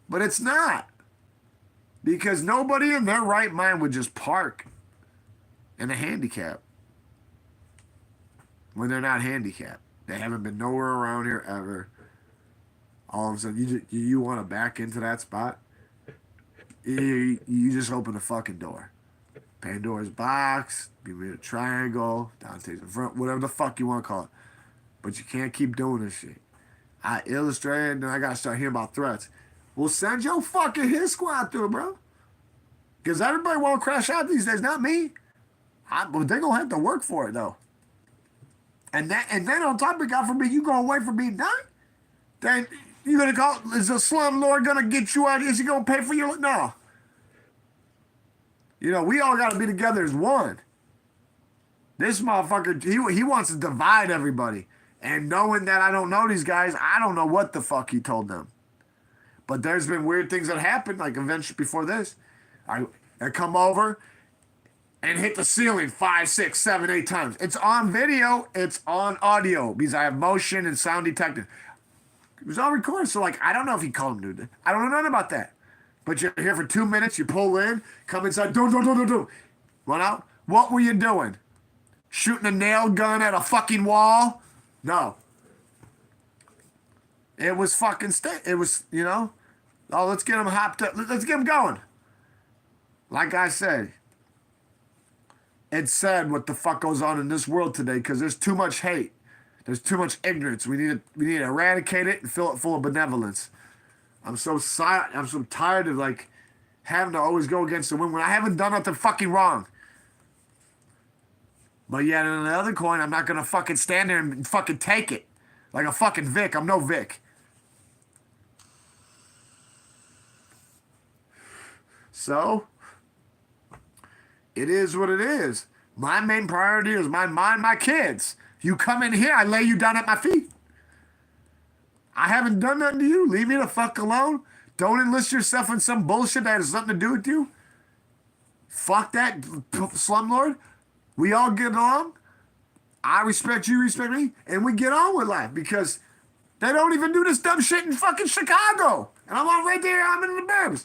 But it's not. Because nobody in their right mind would just park in a handicap when they're not handicapped. They haven't been nowhere around here ever. All of a sudden, you want to back into that spot? You just open the fucking door. Pandora's box, Bermuda Triangle, Dante's in front, whatever the fuck you want to call it. But you can't keep doing this shit. I illustrated, and then I got to start hearing about threats. Well, send your fucking hit squad through, bro. Because everybody want to crash out these days, not me. But they're going to have to work for it, though. And then on top of it, God forbid, you go away from being done? Then you going to call, is the slumlord going to get you out? Is he going to pay for your, no. You know, we all got to be together as one. This motherfucker, he wants to divide everybody. And knowing that I don't know these guys, I don't know what the fuck he told them. But there's been weird things that happened, like eventually before this. I come over and hit the ceiling 5, 6, 7, 8 times. It's on video, it's on audio, because I have motion and sound detected. It was all recorded, so like, I don't know if he called him, dude. I don't know nothing about that. But you're here for 2 minutes, you pull in, come inside, do. Run out. What were you doing? Shooting a nail gun at a fucking wall? No. It was fucking it was, you know, oh, let's get him hopped up. Let's get him going. Like I said, it's sad what the fuck goes on in this world today because there's too much hate. There's too much ignorance. We need to eradicate it and fill it full of benevolence. I'm so tired of like having to always go against the wind when I haven't done nothing fucking wrong. But yet on the other coin, I'm not gonna fucking stand there and fucking take it. Like a fucking Vic. I'm no Vic. So, it is what it is. My main priority is my mind, my kids. You come in here, I lay you down at my feet. I haven't done nothing to you. Leave me the fuck alone. Don't enlist yourself in some bullshit that has nothing to do with you. Fuck that, slumlord. We all get along. I respect you, respect me, and we get on with life because they don't even do this dumb shit in fucking Chicago. And I'm on right there, I'm in the burbs.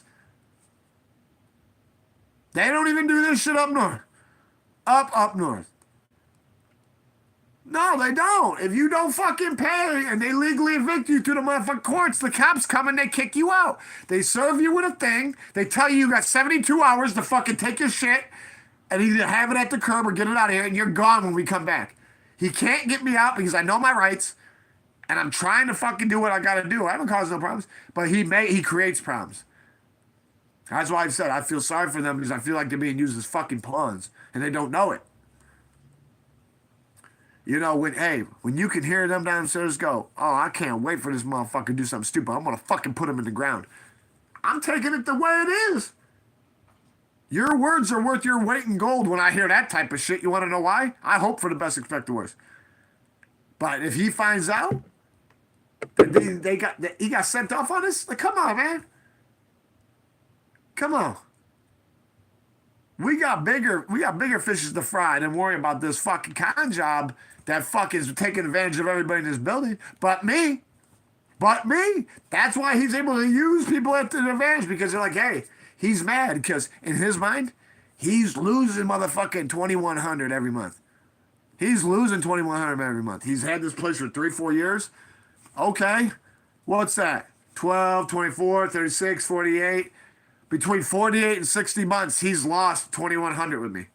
They don't even do this shit up north. Up north. No, they don't. If you don't fucking pay and they legally evict you to the motherfucking courts, the cops come and they kick you out. They serve you with a thing. They tell you got 72 hours to fucking take your shit and either have it at the curb or get it out of here and you're gone when we come back. He can't get me out because I know my rights and I'm trying to fucking do what I gotta do. I haven't caused no problems, but he creates problems. That's why I said I feel sorry for them because I feel like they're being used as fucking pawns and they don't know it. You know, when you can hear them downstairs go, oh, I can't wait for this motherfucker to do something stupid. I'm going to fucking put him in the ground. I'm taking it the way it is. Your words are worth your weight in gold when I hear that type of shit. You want to know why? I hope for the best, expect the worst. But if he finds out that he got sent off on this, like, come on, man. Come on. We got bigger fishes to fry than worry about this fucking con job that fuck is taking advantage of everybody in this building. But me. That's why he's able to use people at the advantage because they're like, hey, he's mad because in his mind, he's losing motherfucking $2,100 every month. He's losing $2,100 every month. He's had this place for 3-4 years. Okay. What's that? 12, 24, 36, 48. Between 48 and 60 months, he's lost $2,100 with me.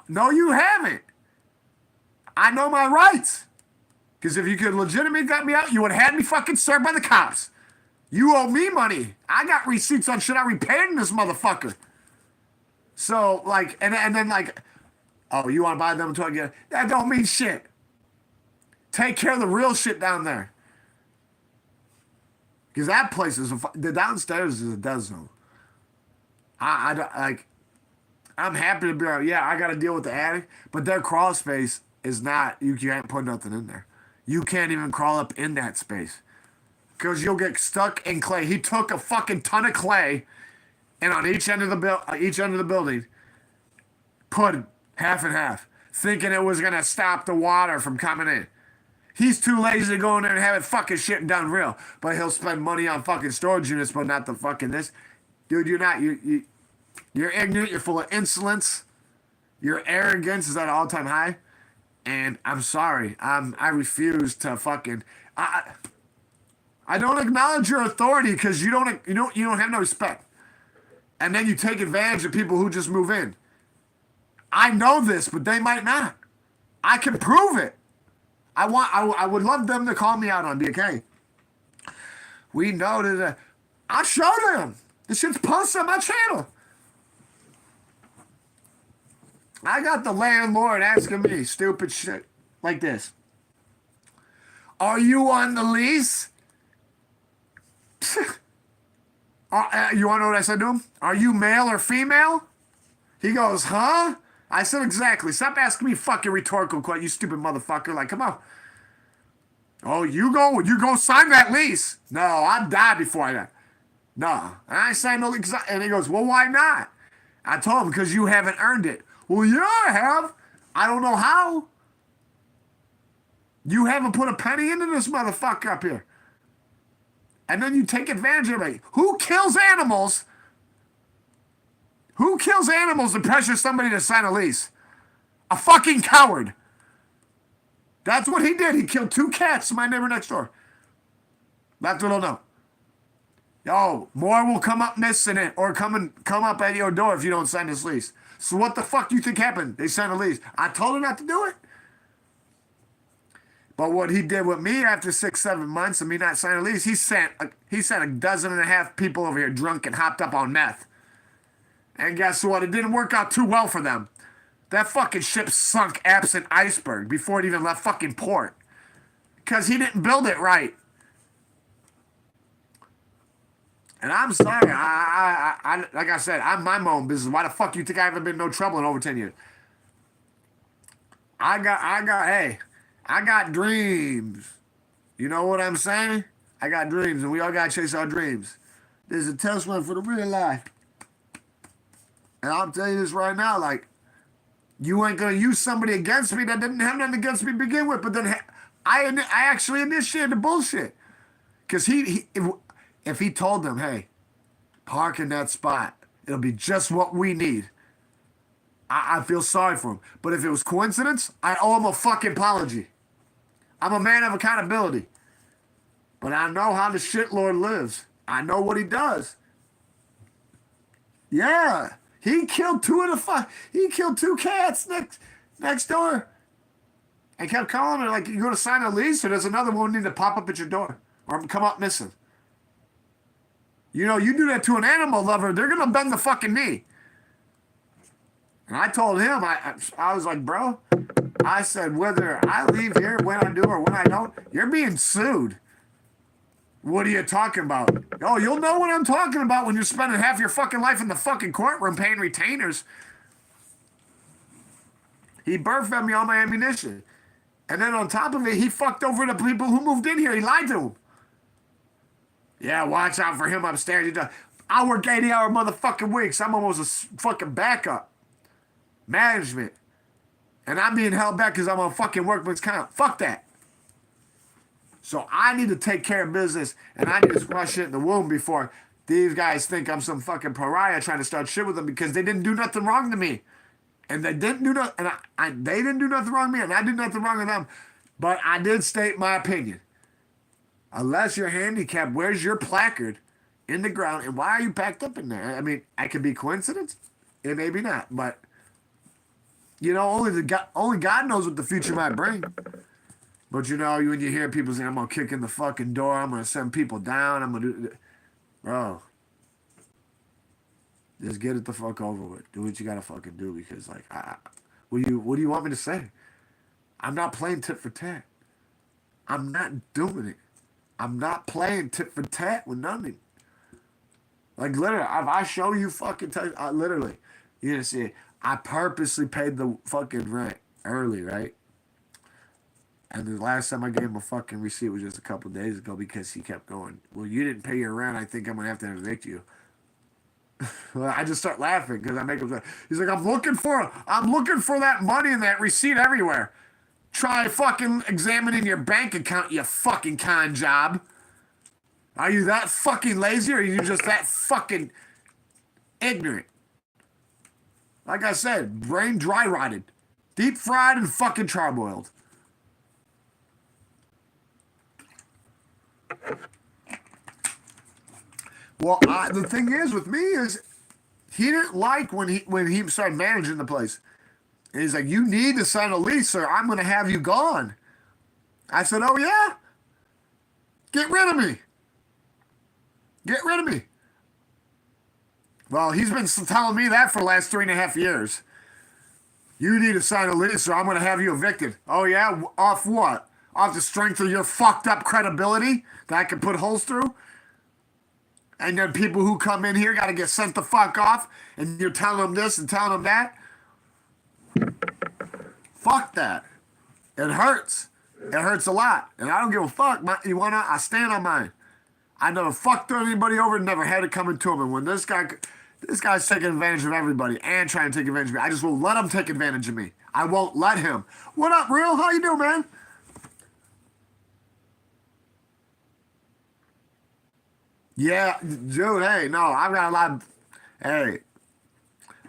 No, you haven't. I know my rights. Because if you could legitimately get me out, you would have had me fucking served by the cops. You owe me money. I got receipts on shit I repaired in this motherfucker. So, like, and then, like, oh, you want to buy them again? That don't mean shit. Take care of the real shit down there. Because that place is, the downstairs is a dead zone. I'm happy to be like, yeah, I got to deal with the attic, but their crawl space is not, you can't put nothing in there. You can't even crawl up in that space. because you'll get stuck in clay. He took a fucking ton of clay, and on each end of the building, put half and half, thinking it was gonna stop the water from coming in. He's too lazy to go in there and have it fucking shit done real. But he'll spend money on fucking storage units, but not the fucking this. Dude, you're not. You're ignorant. You're full of insolence. Your arrogance is at an all-time high. And I'm sorry. I refuse to fucking. I don't acknowledge your authority because you don't have no respect. And then you take advantage of people who just move in. I know this, but they might not. I can prove it. I would love them to call me out on BK. We know that I'll show them. This shit's posted on my channel. I got the landlord asking me stupid shit like this. Are you on the lease? You want to know what I said to him? Are you male or female? He goes, huh? I said, exactly. Stop asking me fucking rhetorical questions, you stupid motherfucker. Like, come on. Oh, you go sign that lease. No, I'd die before I die. No. And I signed no lease. And he goes, well, why not? I told him, because you haven't earned it. Well, yeah, I have. I don't know how. You haven't put a penny into this motherfucker up here. And then you take advantage of it. Who kills animals? Who kills animals to pressure somebody to sign a lease? A fucking coward. That's what he did. He killed 2 cats, my neighbor next door. Left little note. Yo, more will come up missing it or come up at your door if you don't sign this lease. So what the fuck do you think happened? They signed a lease. I told him not to do it. But what he did with me after 6-7 months of me not signing a lease, he sent a dozen and a half people over here drunk and hopped up on meth. And guess what? It didn't work out too well for them. That fucking ship sunk absent iceberg before it even left fucking port. Because he didn't build it right. And I'm sorry. I like I said, I'm my own business. Why the fuck you think I haven't been in no trouble in over 10 years? I got dreams. You know what I'm saying? I got dreams, and we all got to chase our dreams. There's a test run for the real life. And I'll tell you this right now, like, you ain't going to use somebody against me that didn't have nothing against me to begin with, but then I actually initiated the bullshit. Because if he told them, hey, park in that spot, it'll be just what we need, I feel sorry for him. But if it was coincidence, I owe him a fucking apology. I'm a man of accountability. But I know how the shitlord lives. I know what he does. Yeah. He killed 2 cats next door. And kept calling her like, you going to sign a lease or there's another one need to pop up at your door or come up missing. You know, you do that to an animal lover, they're going to bend the fucking knee. And I told him, I was like, bro, I said, whether I leave here when I do or when I don't, you're being sued. What are you talking about? Oh, you'll know what I'm talking about when you're spending half your fucking life in the fucking courtroom paying retainers. He bird-fed me all my ammunition. And then on top of it, he fucked over the people who moved in here. He lied to them. Yeah, watch out for him upstairs. I work 80-hour motherfucking weeks. I'm almost a fucking backup. Management. And I'm being held back because I'm on fucking workman's comp. Fuck that. So I need to take care of business, and I need to squash shit in the womb before these guys think I'm some fucking pariah trying to start shit with them because they didn't do nothing wrong to me. And they didn't do nothing, and they didn't do nothing wrong to me, and I did nothing wrong to them. But I did state my opinion. Unless you're handicapped, where's your placard in the ground, and why are you packed up in there? I mean, it could be coincidence. It may be not, but you know, only God knows what the future might bring. But you know, when you hear people saying, I'm going to kick in the fucking door, I'm going to send people down, I'm going to do... Bro. Just get it the fuck over with. Do what you got to fucking do because, like, what do you want me to say? I'm not playing tit for tat. I'm not doing it. I'm not playing tit for tat with nothing. Like, literally, if I show you fucking... literally, you're going to see it. I purposely paid the fucking rent early, right? And the last time I gave him a fucking receipt was just a couple of days ago because he kept going, well, you didn't pay your rent. I think I'm going to have to evict you. Well, I just start laughing because I make him. He's like, I'm looking for that money and that receipt everywhere. Try fucking examining your bank account, you fucking con job. Are you that fucking lazy or are you just that fucking ignorant? Like I said, brain dry rotted, deep fried and fucking charboiled. Well, the thing is with me is he didn't like when he started managing the place. And he's like, you need to sign a lease or I'm going to have you gone. I said, oh yeah? Get rid of me. Get rid of me. Well, he's been telling me that for the last 3.5 years. You need to sign a lease or I'm going to have you evicted. Oh yeah? Off what? Off the strength of your fucked up credibility that I can put holes through? And then people who come in here got to get sent the fuck off, and you're telling them this and telling them that. Fuck that. It hurts. It hurts a lot. And I don't give a fuck. You wanna? I stand on mine. I never fucked anybody over, never had it coming to him. And when this guy's taking advantage of everybody and trying to take advantage of me, I just won't let him take advantage of me. I won't let him. What up, Real? How you doing, man? Yeah, dude, hey, no, I've got a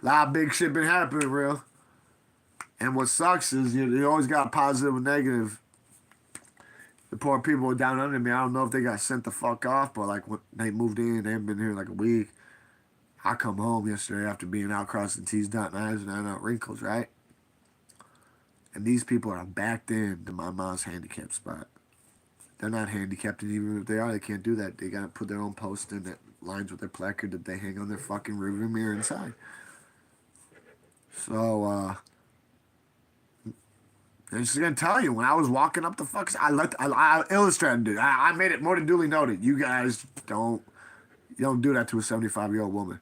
lot of big shit been happening, Real. And what sucks is you always got positive and negative. The poor people are down under me. I don't know if they got sent the fuck off, but like when they moved in, they haven't been here like a week. I come home yesterday after being out crossing T's, dotting I's, and ironing out wrinkles, right? And these people are backed in to my mom's handicap spot. They're not handicapped, and even if they are, they can't do that. They gotta put their own post in that lines with their placard that they hang on their fucking rearview mirror inside. So, I'm just gonna tell you, when I was walking up the fucks, I illustrated it. I made it more than duly noted. You guys you don't do that to a 75-year-old woman.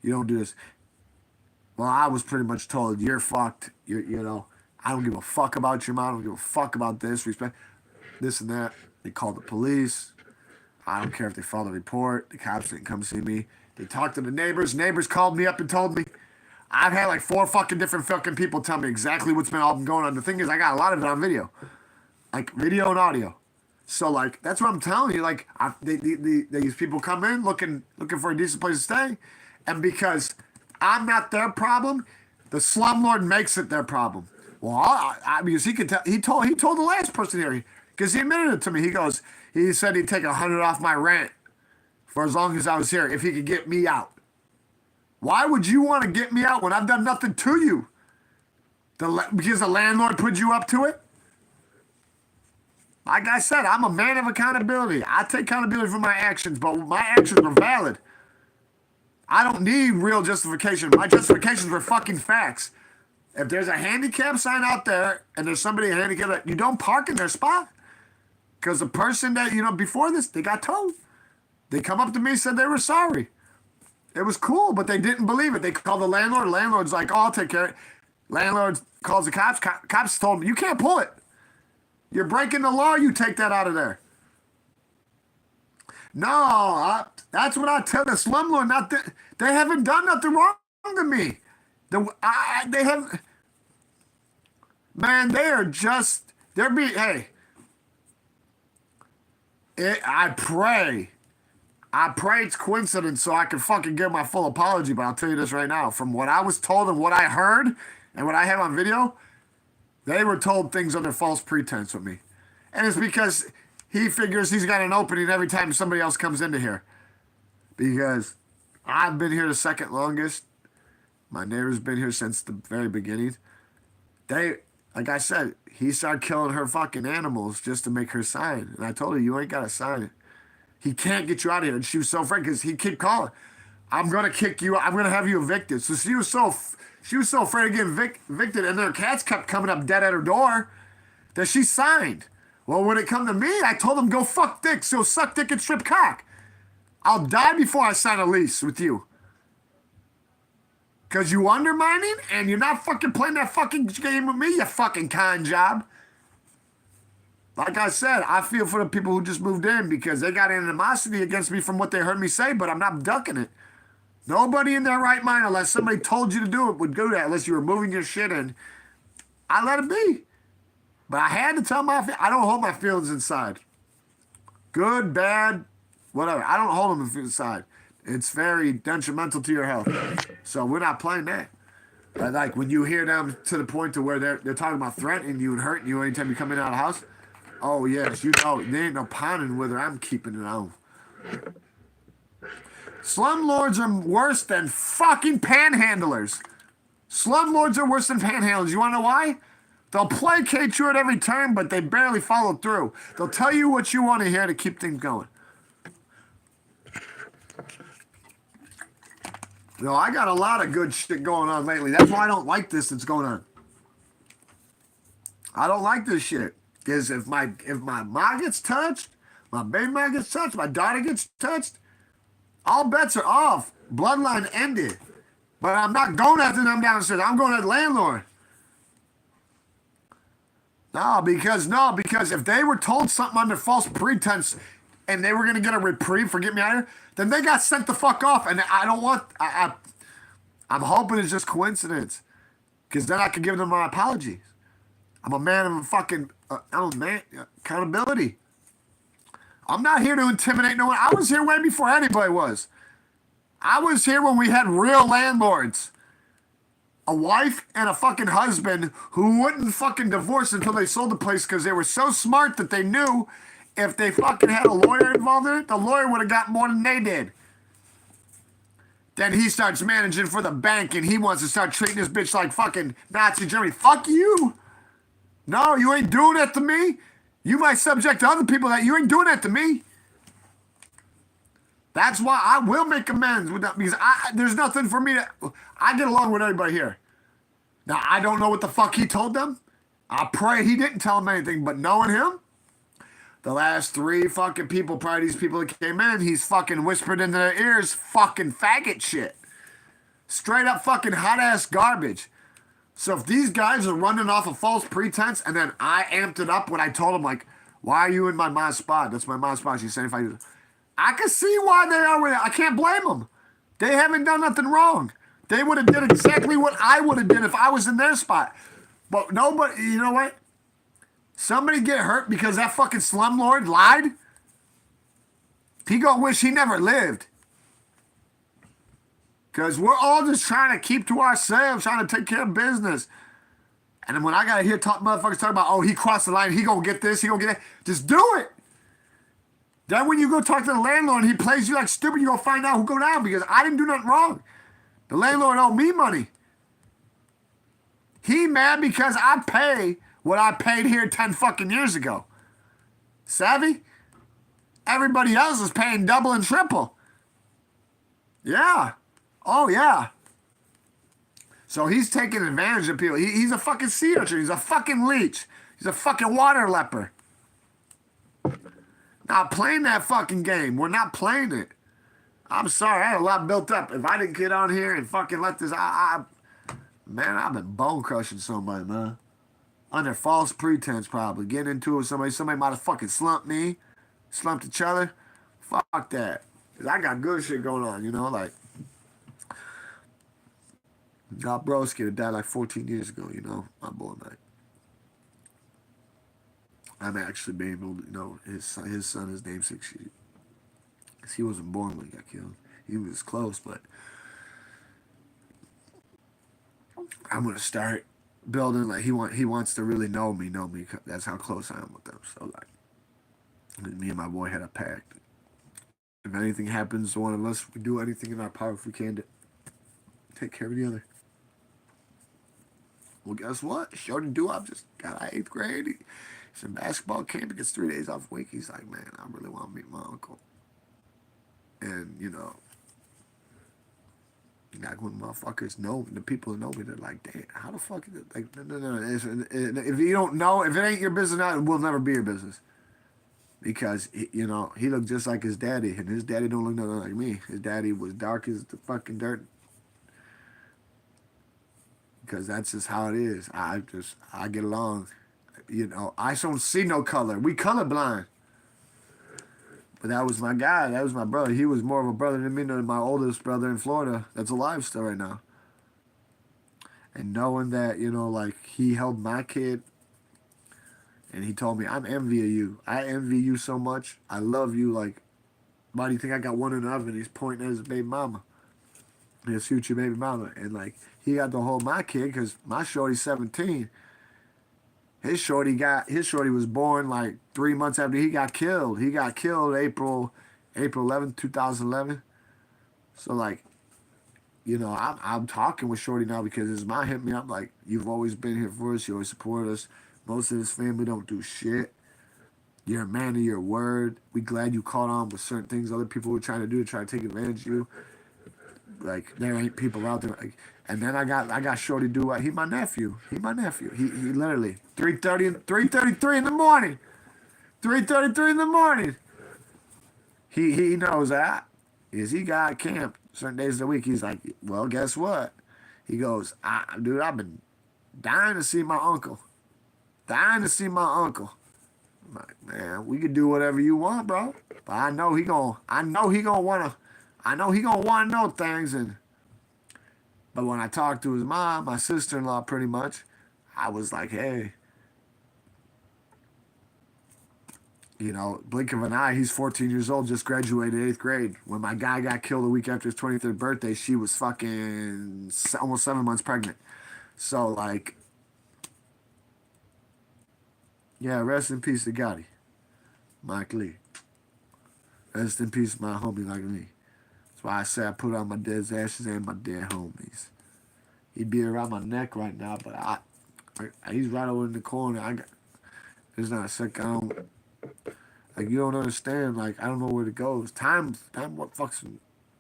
You don't do this. Well, I was pretty much told, you're fucked. I don't give a fuck about your mom. I don't give a fuck about this, respect, this and that. They called the police. I don't care if they filed a report. The cops didn't come see me. They talked to the neighbors. Neighbors called me up and told me. I've had like 4 fucking different fucking people tell me exactly what's been all been going on. The thing is, I got a lot of it on video. Like video and audio. So like, that's what I'm telling you. Like, these people come in looking for a decent place to stay. And because I'm not their problem, the slumlord makes it their problem. Well, because he could tell, he told the last person here, because he admitted it to me. He said he'd take $100 off my rent for as long as I was here if he could get me out. Why would you want to get me out when I've done nothing to you? Because the landlord put you up to it? Like I said, I'm a man of accountability. I take accountability for my actions, but my actions were valid. I don't need real justification. My justifications were fucking facts. If there's a handicap sign out there and there's somebody handicapped, you don't park in their spot. Because the person that, before this, they got towed. They come up to me and said they were sorry. It was cool, but they didn't believe it. They called the landlord. The landlord's like, oh, I'll take care of it. Landlord calls the cops. Cops told him, you can't pull it. You're breaking the law. You take that out of there. No, that's what I tell the slumlord. They haven't done nothing wrong to me. They haven't. Man, hey. I pray it's coincidence so I can fucking give my full apology, but I'll tell you this right now. From what I was told and what I heard and what I have on video, they were told things under false pretense with me. And it's because he figures he's got an opening every time somebody else comes into here. Because I've been here the second longest. My neighbor's been here since the very beginning. Like I said, he started killing her fucking animals just to make her sign. And I told her, you ain't got to sign it. He can't get you out of here. And she was so afraid because he kept calling. I'm going to kick you out. I'm going to have you evicted. So she was so afraid of getting evicted, and their cats kept coming up dead at her door that she signed. Well, when it come to me, I told him, go fuck dick. So suck dick and strip cock. I'll die before I sign a lease with you. Because you undermining and you're not fucking playing that fucking game with me, you fucking con job. Like I said, I feel for the people who just moved in because they got animosity against me from what they heard me say, but I'm not ducking it. Nobody in their right mind, unless somebody told you to do it, would do that unless you were moving your shit in. I let it be. But I had to tell I don't hold my feelings inside. Good, bad, whatever. I don't hold them inside. It's very detrimental to your health. So we're not playing that. But like when you hear them to the point to where they're talking about threatening you and hurting you anytime you come in and out of the house, oh yes, you know, there ain't no pounding with her. I'm keeping it on. Slumlords are worse than fucking panhandlers. Slumlords are worse than panhandlers. You want to know why? They'll placate you at every turn, but they barely follow through. They'll tell you what you want to hear to keep things going. You know, I got a lot of good shit going on lately. That's why I don't like this that's going on. I don't like this shit. Because if my ma gets touched, my baby ma gets touched, my daughter gets touched, all bets are off. Bloodline ended. But I'm not going after them downstairs. I'm going at Landlord. No, because if they were told something under false pretense and they were going to get a reprieve for getting me out of here, then they got sent the fuck off. And I don't want... I'm hoping it's just coincidence. Because then I could give them my apologies. I'm a man of fucking... accountability. I'm not here to intimidate no one. I was here way before anybody was. I was here when we had real landlords. A wife and a fucking husband who wouldn't fucking divorce until they sold the place because they were so smart that they knew if they fucking had a lawyer involved in it, the lawyer would have got more than they did. Then he starts managing for the bank and he wants to start treating this bitch like fucking Nazi Germany. Fuck you. No, you ain't doing that to me. You might subject to other people that you ain't doing that to me. That's why I will make amends with that because there's nothing for me to... I get along with everybody here. Now, I don't know what the fuck he told them. I pray he didn't tell them anything, but knowing him, the last 3 fucking people, probably these people that came in, he's fucking whispered into their ears fucking faggot shit. Straight up fucking hot-ass garbage. So if these guys are running off a false pretense and then I amped it up when I told them, like, why are you in my mom's spot? That's my mom's spot. She's saying if I can see why they are with it. I can't blame them. They haven't done nothing wrong. They would have did exactly what I would have did if I was in their spot. But nobody, you know what? Somebody get hurt because that fucking slumlord lied? He gonna wish he never lived. Because we're all just trying to keep to ourselves, trying to take care of business. And then when I gotta hear motherfuckers talk about, oh, he crossed the line, he gonna get this, he gonna get that. Just do it. Then when you go talk to the landlord and he plays you like stupid, you gonna find out who go down because I didn't do nothing wrong. The landlord owed me money. He mad because I pay what I paid here 10 fucking years ago. Savvy? Everybody else is paying double and triple. Yeah. Oh, yeah. So he's taking advantage of people. He's a fucking sea urchin. He's a fucking leech. He's a fucking water leper. Not playing that fucking game. We're not playing it. I'm sorry. I had a lot built up. If I didn't get on here and fucking let this... Man, I've been bone crushing somebody, man. Under false pretense, probably. Getting into it with somebody. Somebody might have fucking slumped me. Slumped each other. Fuck that. Because I got good shit going on, you know? Like... Got broski that died like 14 years ago, you know? My boy, man. I'm actually being able to, you know, his son is named 6 years. Because he wasn't born when he got killed. He was close, but I'm going to start building, like, he wants to really know me. That's how close I am with them. So, like, me and my boy had a pact. If anything happens to one of us, we do anything in our power if we can to take care of the other. Well, guess what? Shorty Doo-Wop just got out of 8th grade. He's in basketball camp. He gets 3 days off a week. He's like, man, I really want to meet my uncle. And, you know, like when motherfuckers know, the people who know me, they're like, damn, how the fuck is it? Like, no. If you don't know, if it ain't your business now, it will never be your business. Because, you know, he looked just like his daddy. And his daddy don't look nothing like me. His daddy was dark as the fucking dirt. Because that's just how it is. I get along. You know, I don't see no color. We colorblind. But that was my guy. That was my brother. He was more of a brother than me than my oldest brother in Florida that's alive still right now. And knowing that, you know, like he held my kid and he told me, I'm envy of you. I envy you so much. I love you. Like, why do you think I got one in the oven? He's pointing at his baby mama, his future baby mama. And like, he got to hold my kid because my shorty's 17. His shorty was born like 3 months after he got killed. He got killed April 11th, 2011. So like, you know, I'm talking with Shorty now because his mom hit me up like, you've always been here for us. You always support us. Most of his family don't do shit. You're a man of your word. We glad you caught on with certain things other people were trying to do to try to take advantage of you. Like there ain't people out there. Like, and then I got Shorty do what? He my nephew. He my nephew. He literally 3:33 in the morning. 3:33 in the morning. He knows that. Is he got camp certain days of the week. He's like, well, guess what? He goes, dude, I've been dying to see my uncle. Dying to see my uncle. I'm like, man, we could do whatever you want, bro. But I know he gonna wanna know things. And but when I talked to his mom, my sister-in-law, pretty much, I was like, hey, you know, blink of an eye, he's 14 years old, just graduated 8th grade. When my guy got killed a week after his 23rd birthday, she was fucking almost 7 months pregnant. So, like, yeah, rest in peace to Gotti, Mike Lee. Rest in peace, my homie like me. That's why I say I put on my dead ashes and my dead homies. He'd be around my neck right now, but he's right over in the corner. There's not a second. Like, you don't understand. Like, I don't know where to go. Time what fucks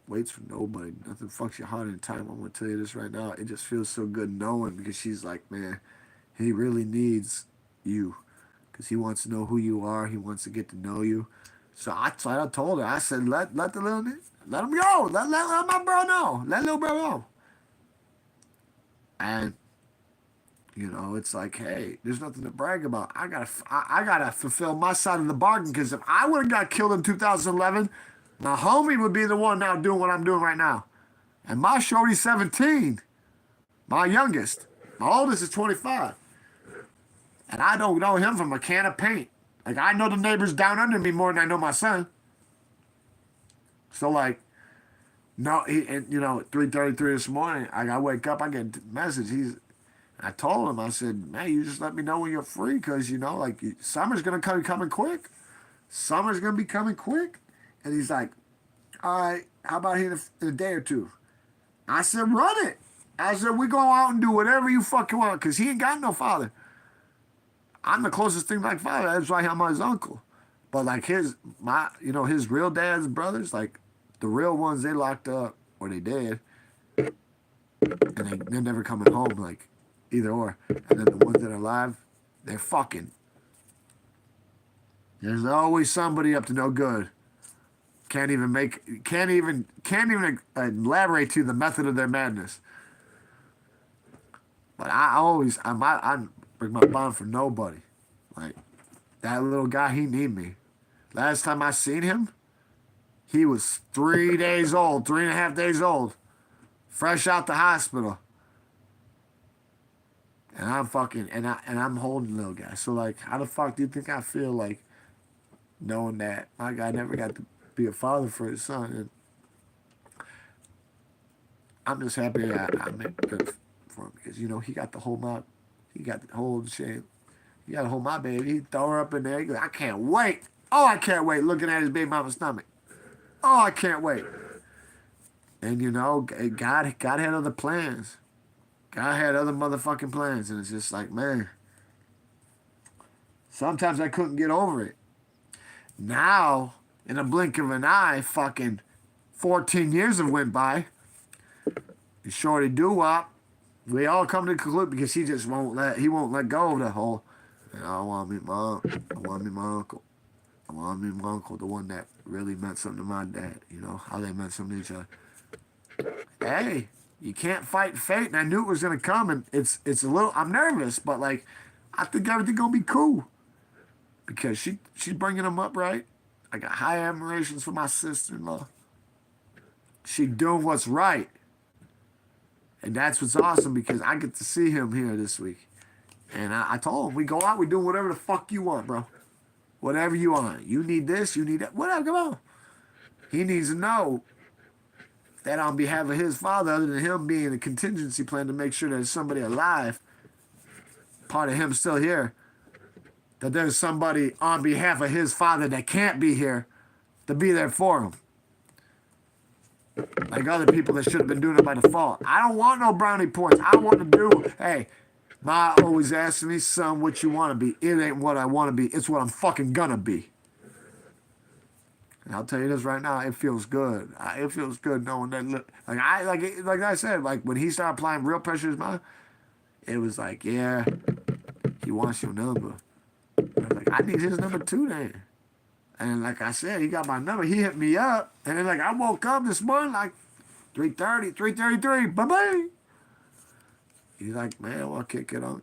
waits for nobody. Nothing fucks you harder than time. I'm gonna tell you this right now. It just feels so good knowing because she's like, man, he really needs you because he wants to know who you are. He wants to get to know you. So I told her. I said, let the little let him go. Let my bro know. Let little bro know. And you know, it's like, hey, there's nothing to brag about. I gotta fulfill my side of the bargain because if I would have got killed in 2011, my homie would be the one now doing what I'm doing right now. And my shorty's 17, my youngest. My oldest is 25, and I don't know him from a can of paint. Like I know the neighbors down under me more than I know my son. So like, no, and you know, 3:33 this morning, I wake up, I get a message. I told him, I said, man, you just let me know when you're free because, you know, like, summer's going to coming quick. Summer's going to be coming quick. And he's like, all right, how about here in a day or two? I said, run it. I said, we go out and do whatever you fucking want because he ain't got no father. I'm the closest thing like father. That's why I'm his uncle. But, like, his real dad's brothers, like, the real ones, they locked up or they dead. And they're never coming home, like, either or. And then the ones that are alive, they're fucking. There's always somebody up to no good. Can't even elaborate to the method of their madness. But I break my bond for nobody. Like, that little guy, he need me. Last time I seen him, he was 3 days old, 3.5 days old. Fresh out the hospital. And I'm fucking, and I'm holding little guy. So like, how the fuck do you think I feel like knowing that my guy never got to be a father for his son? And I'm just happy that I made good for him because, you know, he got to hold shit. He got to hold my baby. He throw her up in there. He goes, I can't wait. Oh, I can't wait looking at his baby mama's stomach. Oh, I can't wait. And, you know, God had other plans. God had other motherfucking plans. And it's just like, man, sometimes I couldn't get over it. Now, in a blink of an eye, fucking 14 years have went by. And Shorty doo-wop. We all come to the conclusion because he won't let go of the whole, you know, I want to meet my uncle. I want to meet my uncle, the one that really meant something to my dad. You know, how they meant something to each other. Hey, you can't fight fate, and I knew it was going to come, and it's a little, I'm nervous, but like, I think everything gonna be cool because she's bringing him up right. I got high admirations for my sister-in-law. She doing what's right, and that's what's awesome because I get to see him here this week. And I told him we go out, we doing whatever the fuck you want, bro. Whatever you want. You need this, you need that. Whatever, come on. He needs to know that on behalf of his father, other than him being a contingency plan to make sure there's somebody alive, part of him still here, that there's somebody on behalf of his father that can't be here to be there for him. Like other people that should have been doing it by default. I don't want no brownie points. I want to do, hey, Ma always asks me, son, what you want to be. It ain't what I want to be. It's what I'm fucking gonna be. And I'll tell you this right now, it feels good. It feels good knowing that. Like I said, like when he started applying real pressure to his mind, it was like, yeah, he wants your number. I was like, I need his number too, then. And like I said, he got my number. He hit me up, and then like I woke up this morning like 3:30, 3:33, bye bye. He's like, man, I want to kick it on.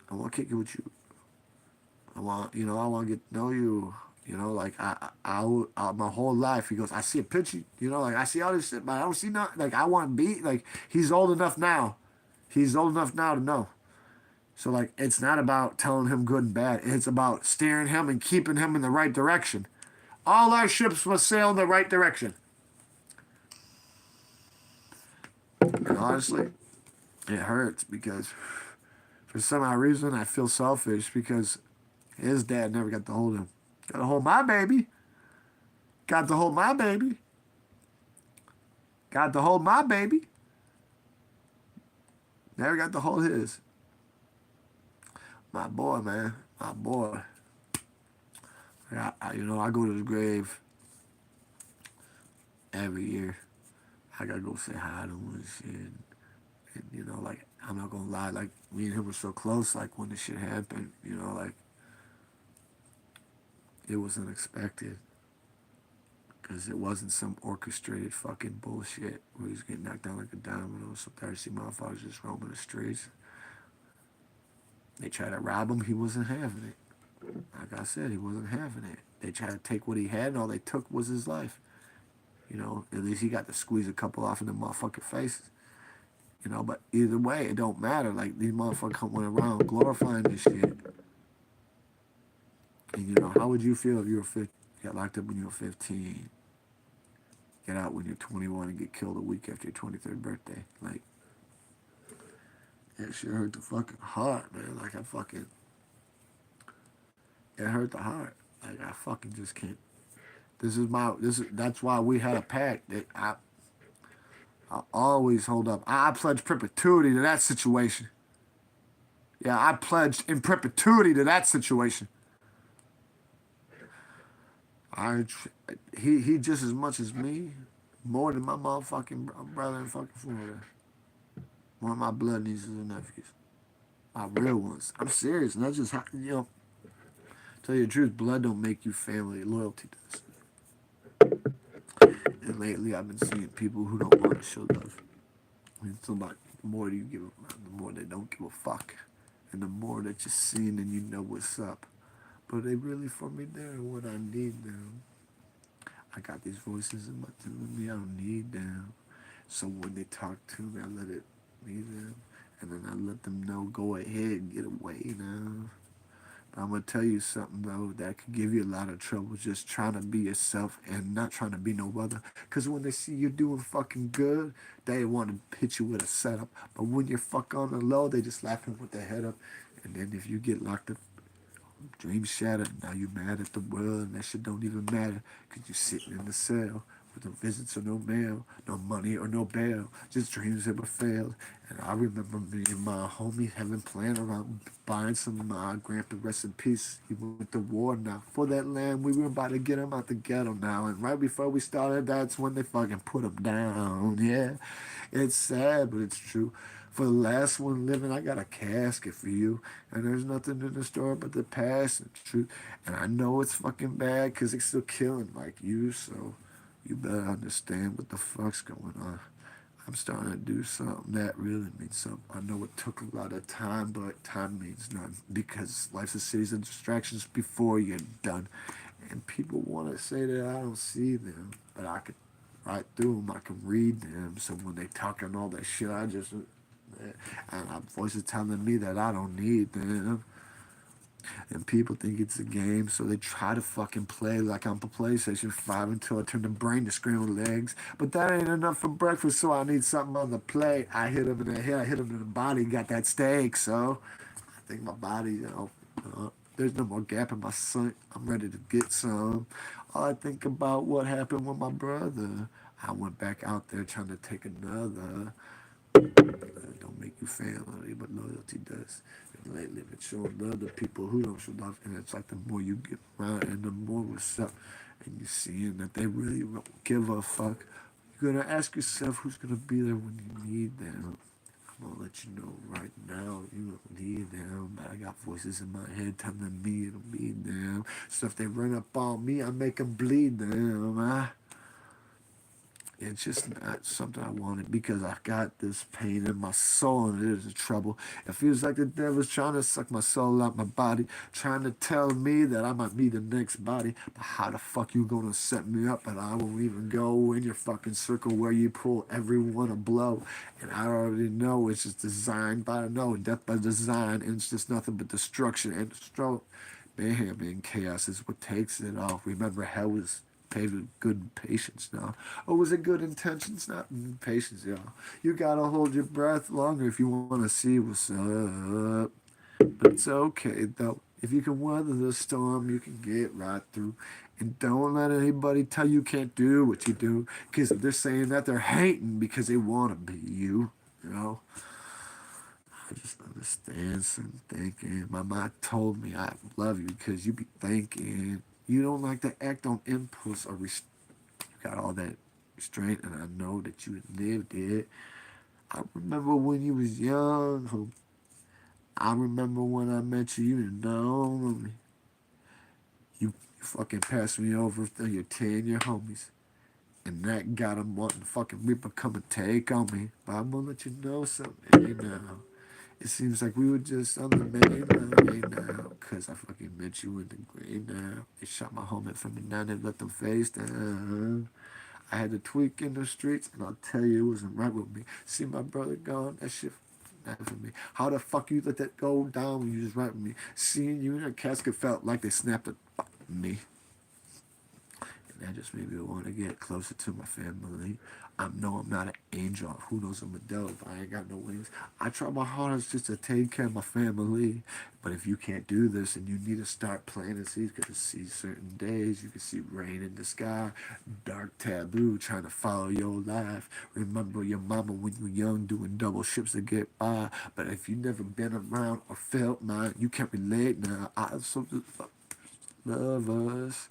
I want to kick it with you. I want to get to know you. Like my whole life. He goes, I see a picture. Like I see all this shit, but I don't see nothing. Like I want to be like. He's old enough now. He's old enough now to know. So like, it's not about telling him good and bad. It's about steering him and keeping him in the right direction. All our ships must sail in the right direction. And honestly, it hurts because for some odd reason I feel selfish because his dad never got to hold him. Got to hold my baby. Got to hold my baby. Got to hold my baby. Never got to hold his. My boy, man. My boy. I go to the grave every year. I gotta go say hi to him and shit. And like, I'm not gonna lie, like, me and him were so close, like, when this shit happened, like, it was unexpected. Because it wasn't some orchestrated fucking bullshit where he's getting knocked down like a domino. Some thirsty motherfuckers just roaming the streets. They tried to rob him, he wasn't having it. Like I said, he wasn't having it. They tried to take what he had, and all they took was his life. At least he got to squeeze a couple off in the motherfucking faces. But either way, it don't matter. Like, these motherfuckers went around glorifying this shit. And, how would you feel if you were got locked up when you were 15, get out when you're 21, and get killed a week after your 23rd birthday? Like, that shit hurt the fucking heart, man. Like, it hurt the heart. Like, I fucking just can't. That's why we had a pact that I always hold up. I pledge perpetuity to that situation. Yeah, I pledged in perpetuity to that situation. He just as much as me, more than my motherfucking brother in fucking Florida. One of my blood nieces and nephews. My real ones. I'm serious. And that's just how, tell you the truth, blood don't make you family. Loyalty does. And lately I've been seeing people who don't want to show love. It's about the more you give the more they don't give a fuck. And the more that you're seeing and you know what's up. But they really for me there when I need them. I got these voices in my telling me I don't need them. So when they talk to me, I let it be them. And then I let them know, go ahead, get away now. But I'm going to tell you something, though, that could give you a lot of trouble just trying to be yourself and not trying to be no other. Because when they see you doing fucking good, they want to hit you with a setup. But when you're fuck on the low, they just laughing with their head up. And then if you get locked up, dreams shattered, now you mad at the world, and that shit don't even matter. Because you're sitting in the cell with no visits or no mail, no money or no bail, just dreams that were failed. And I remember me and my homies having planned around buying some of my grandpa, rest in peace. He went to war now. For that land, we were about to get him out the ghetto now. And right before we started, that's when they fucking put him down. Yeah, it's sad, but it's true. For the last one living, I got a casket for you. And there's nothing in the store but the past and truth. And I know it's fucking bad because it's still killing like you, so you better understand what the fuck's going on. I'm starting to do something that really means something. I know it took a lot of time, but time means none because life's a series of distractions before you're done. And people want to say that I don't see them, but I can write through them, I can read them. So when they talking all that shit, I just, and I voices telling me that I don't need them. And people think it's a game, so they try to fucking play like I'm a PlayStation 5 until I turn the brain to scrambled eggs. But that ain't enough for breakfast, so I need something on the plate. I hit him in the head, I hit him in the body, got that steak, so I think my body, there's no more gap in my sink. I'm ready to get some. All I think about what happened with my brother. I went back out there trying to take another. Don't make you family, but loyalty does. And lately, been showing love to people who don't show love, and it's like the more you get around, and the more what's up, and you're seeing that they really don't give a fuck. You're gonna ask yourself who's gonna be there when you need them. I'm gonna let you know right now, you don't need them, but I got voices in my head telling me you don't need them. So if they run up on me, I make them bleed them. It's just not something I wanted because I got this pain in my soul and it is a trouble. It feels like the devil's trying to suck my soul out my body, trying to tell me that I might be the next body. But how the fuck you gonna set me up and I won't even go in your fucking circle where you pull everyone a blow? And I already know it's just designed by no death by design, and it's just nothing but destruction and stroke. Mayhem and chaos is what takes it off. Remember, hell was paved with good patience now. Or was it good intentions? Not patience, y'all. You gotta hold your breath longer if you wanna see what's up. But it's okay, though. If you can weather the storm, you can get right through. And don't let anybody tell you can't do what you do. Because they're saying that they're hating because they wanna be you. You know? I just understand some thinking. My mind told me I love you because you be thinking. You don't like to act on impulse or you got all that restraint, and I know that you lived it. I remember when you was young. I remember when I met you. You didn't know me. You fucking passed me over to your 10-year homies. And that got them wanting to fucking Reaper come and take on me. But I'm gonna let you know something, hey now. It seems like we were just on the main line now. Cause I fucking met you in the green now. They shot my homie from the 9 and let them face down. I had to tweak in the streets, and I'll tell you, it wasn't right with me. See my brother gone, that shit not for me. How the fuck you let that go down when you just right with me? Seeing you in a casket felt like they snapped a me. And that just made me want to get closer to my family. I know I'm not an angel. Who knows I'm a dove? I ain't got no wings. I try my hardest just to take care of my family. But if you can't do this and you need to start planting seeds, because see certain days you can see rain in the sky, dark taboo trying to follow your life. Remember your mama when you were young doing double ships to get by. But if you never been around or felt mine, you can't relate now. I so love us.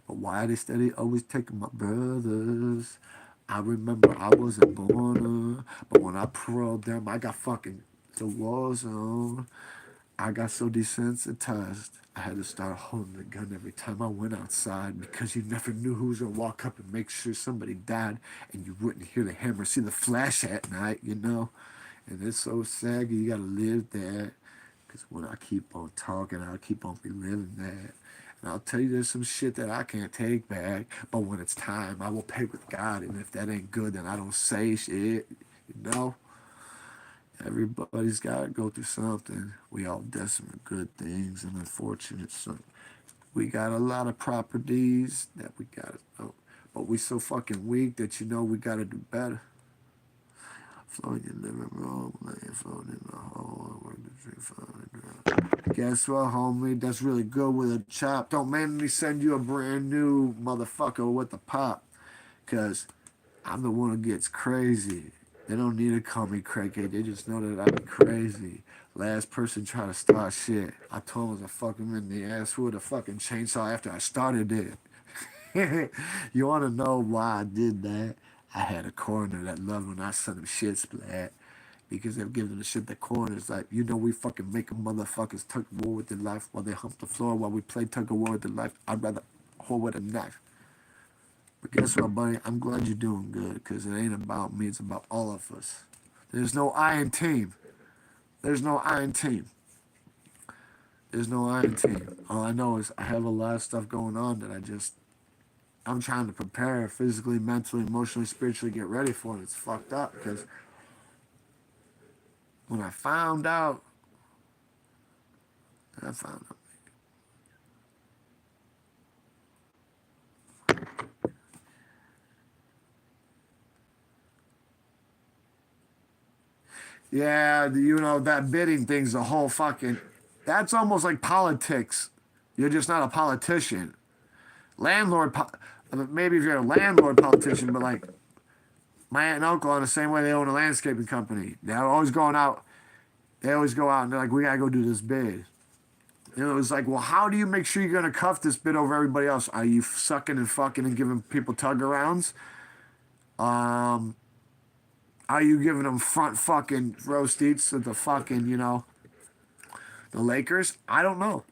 But why they steady always taking my brothers? I remember I wasn't born, but when I paroled them, I got fucking the war zone. I got so desensitized. I had to start holding the gun every time I went outside because you never knew who was gonna walk up and make sure somebody died, and you wouldn't hear the hammer, see the flash at night. And it's so sad. You gotta live that. Because when I keep on talking, I'll keep on reliving that. And I'll tell you there's some shit that I can't take back. But when it's time, I will pay with God. And if that ain't good, then I don't say shit. You know? Everybody's got to go through something. We all done some good things and unfortunate some. We got a lot of properties that we got to know. But we so fucking weak that we got to do better. Flow in your living room, laying floating in the hole, work the tree, floating girl. Guess what, homie? That's really good with a chop. Don't make me send you a brand new motherfucker with the pop. Cause I'm the one who gets crazy. They don't need to call me crackhead. They just know that I be crazy. Last person try to start shit. I told him I was a fucking in the ass with a fucking chainsaw after I started it. You want to know why I did that? I had a coroner that loved when I sent him shit splat. Because they've given the shit that coroners like, we fucking make motherfuckers tug of war with their life while they hump the floor while we play tug of war with their life. I'd rather hold with a knife. But guess what, buddy? I'm glad you're doing good because it ain't about me. It's about all of us. There's no I in team. There's no I in team. There's no I in team. All I know is I have a lot of stuff going on that I'm trying to prepare physically, mentally, emotionally, spiritually, get ready for it. It's fucked up because when I found out, I found out. Yeah, that bidding thing's a whole fucking. That's almost like politics. You're just not a politician. Landlord, maybe if you're a landlord politician, but like my aunt and uncle, on the same way they own a landscaping company. They're always going out. They always go out and they're like, we gotta go do this bid. It was like, well, how do you make sure you're gonna cuff this bid over everybody else? Are you sucking and fucking and giving people tug arounds? Um, are you giving them front fucking row seats to the fucking, the Lakers? I don't know.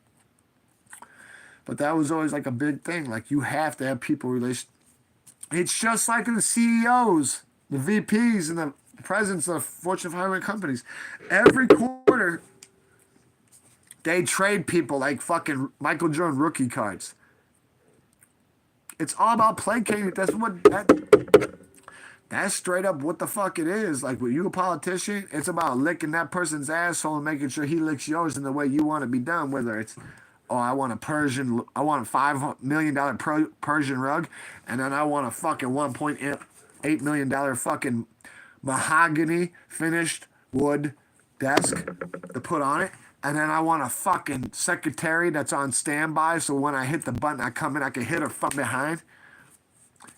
But that was always like a big thing. Like you have to have people relation. It's just like the CEOs, the VPs, and the presidents of Fortune 500 companies. Every quarter, they trade people like fucking Michael Jordan rookie cards. It's all about placating. That's straight up what the fuck it is. Like when you a politician, it's about licking that person's asshole and making sure he licks yours in the way you want to be done. Whether it's, oh, I want a $5 million Persian rug, and then I want a fucking $1.8 million fucking mahogany finished wood desk to put on it. And then I want a fucking secretary that's on standby, so when I hit the button, I come in, I can hit her from behind.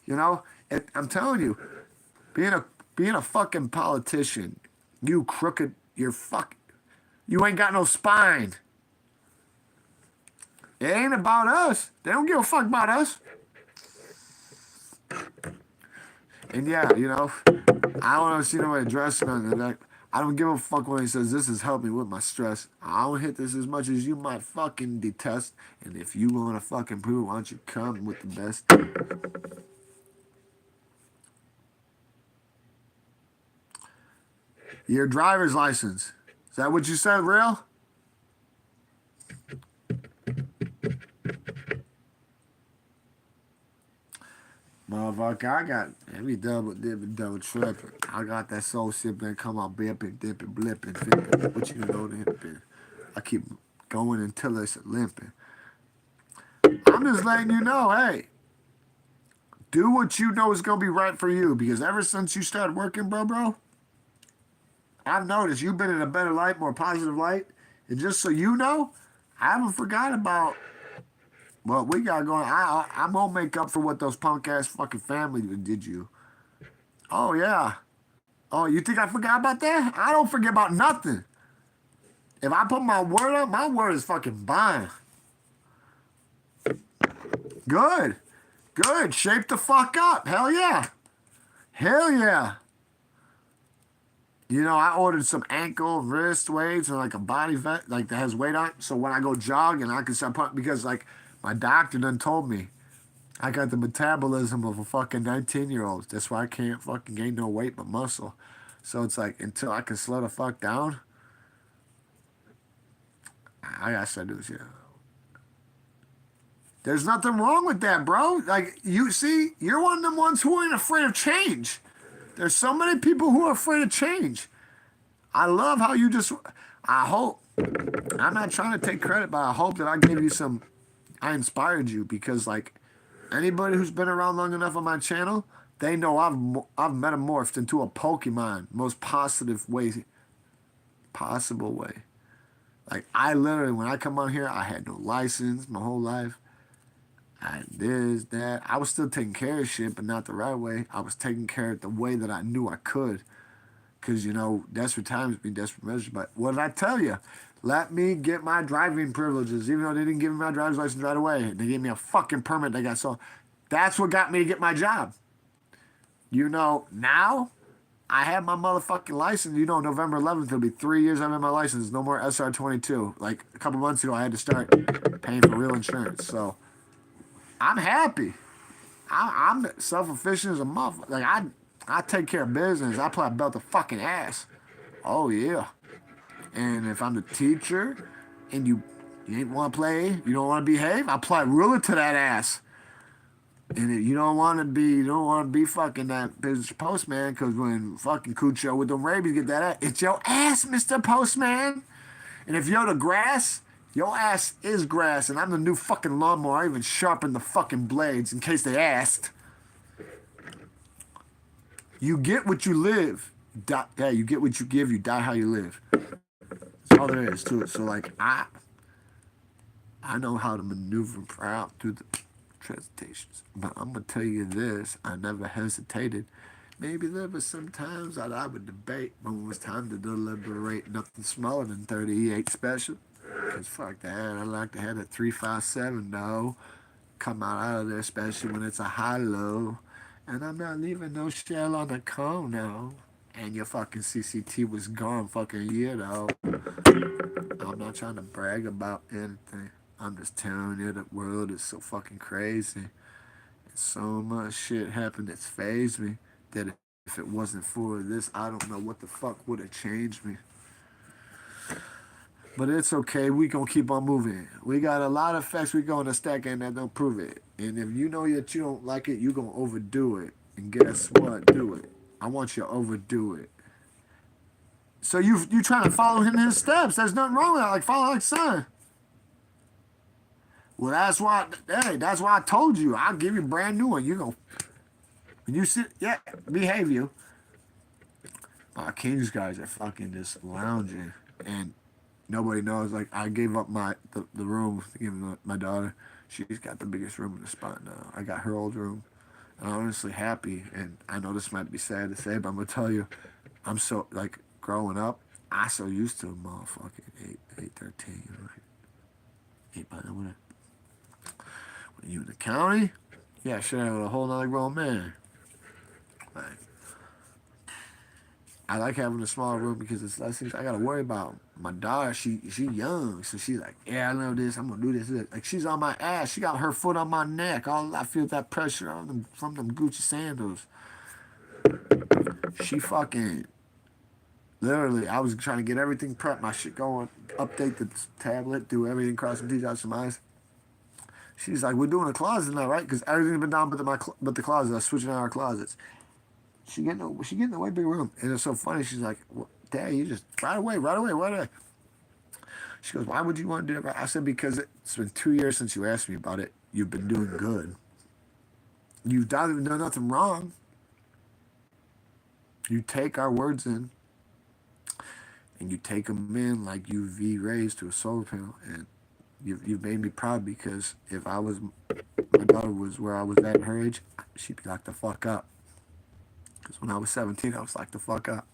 I'm telling you, being a fucking politician, you crooked, you ain't got no spine. It ain't about us. They don't give a fuck about us. And yeah, I don't ever see nobody dressing on that. I don't give a fuck when he says this has helped me with my stress. I don't hit this as much as you might fucking detest. And if you want to fucking prove it, why don't you come with the best? Your driver's license. Is that what you said, real? Motherfucker, I got every double tripping. I got that soul sipping, come on, bipping, dipping, blipping, fipping. What you know to hipping. I keep going until it's limping. I'm just letting you know, hey, do what you know is gonna be right for you. Because ever since you started working, bro, I've noticed you've been in a better light, more positive light. And just so you know, I haven't forgot about what we got going. I'm gonna make up for what those punk ass fucking family did you. Oh yeah. Oh, you think I forgot about that? I don't forget about nothing. If I put my word up, my word is fucking bond. Good. Good. Shape the fuck up. Hell yeah. Hell yeah. I ordered some ankle, wrist weights, and like a body vet, like that has weight on it. So when I go jogging, I can start putting, because like my doctor done told me I got the metabolism of a fucking 19-year-old. That's why I can't fucking gain no weight but muscle. So it's like until I can slow the fuck down, I gotta start doing shit. There's nothing wrong with that, bro. Like you see, you're one of them ones who ain't afraid of change. There's so many people who are afraid of change. I love how you just. I hope. I'm not trying to take credit, but I hope that I gave you some. I inspired you because like anybody who's been around long enough on my channel, they know I've metamorphed into a Pokemon, most positive way, possible way. Like I literally, when I come on here, I had no license my whole life. I had this, that. I was still taking care of shit, but not the right way. I was taking care of it the way that I knew I could. Because, desperate times be desperate measures. But what did I tell you? Let me get my driving privileges, even though they didn't give me my driver's license right away. They gave me a fucking permit they got. So that's what got me to get my job. Now I have my motherfucking license. November 11th, it'll be 3 years I've had my license. No more SR22. Like a couple months ago, I had to start paying for real insurance. So I'm happy. I'm self-efficient as a motherfucker. Like I take care of business. I play belt the fucking ass. Oh yeah. And if I'm the teacher, and you ain't want to play, you don't want to behave, I apply ruler to that ass. And if you don't want to be fucking that business postman, because when fucking Cucho with them rabies get that ass, it's your ass, Mr. Postman. And if you're the grass, your ass is grass, and I'm the new fucking lawnmower. I even sharpened the fucking blades in case they asked. You get what you live. Yeah, you get what you give. You die how you live. That's all there is to it. So like I know how to maneuver out through the transitations. But I'm gonna tell you this: I never hesitated. Maybe there was some times that I would debate, but when it was time to deliberate, nothing smaller than 38 special. Cause fuck that, I like to have a 357 though. Come out of there, especially when it's a high low. And I'm not leaving no shell on the cone now. And your fucking CCT was gone fucking a year though. I'm not trying to brag about anything. I'm just telling you the world is so fucking crazy. And so much shit happened that's phased me that if it wasn't for this, I don't know what the fuck would have changed me. But it's okay. We gonna keep on moving. We got a lot of facts we gonna stack in that don't prove it. And if you know that you don't like it, you gonna overdo it. And guess what? Do it. I want you to overdo it. So you trying to follow him in his steps. There's nothing wrong with that. Like follow like son. Well, that's why I told you. I'll give you a brand new one. You gonna when you sit, yeah, behave you. My Kings guys are fucking just lounging, and nobody knows. Like I gave up the room to give my daughter. She's got the biggest room in the spot now. I got her old room. And I'm honestly happy. And I know this might be sad to say, but I'm gonna tell you, I'm so like growing up. I so used to motherfucking 813. Right? 8 by the way. When you in the county, yeah, shit out with a whole nother grown man. Like, I like having a small room because it's less things I gotta worry about. My daughter, she young, so she's like, yeah, I know this. I'm gonna do this. Like she's on my ass. She got her foot on my neck. All I feel that pressure on them from them Gucci sandals. She fucking literally. I was trying to get everything prepped, my shit going, update the tablet, do everything, cross some T's, out some I's. She's like, we're doing a closet now, right? Because everything's been down but the closet. I was switching out our closets. She getting a way big room, and it's so funny. She's like, well, "Dad, you just right away, right away, right away." She goes, "Why would you want to do that?" I said, "Because it's been 2 years since you asked me about it. You've been doing good. You've done nothing wrong. You take our words in, and you take them in like UV rays to a solar panel, and you've made me proud because if my daughter was where I was at her age, she'd be locked the fuck up. Because when I was 17, I was locked the fuck up.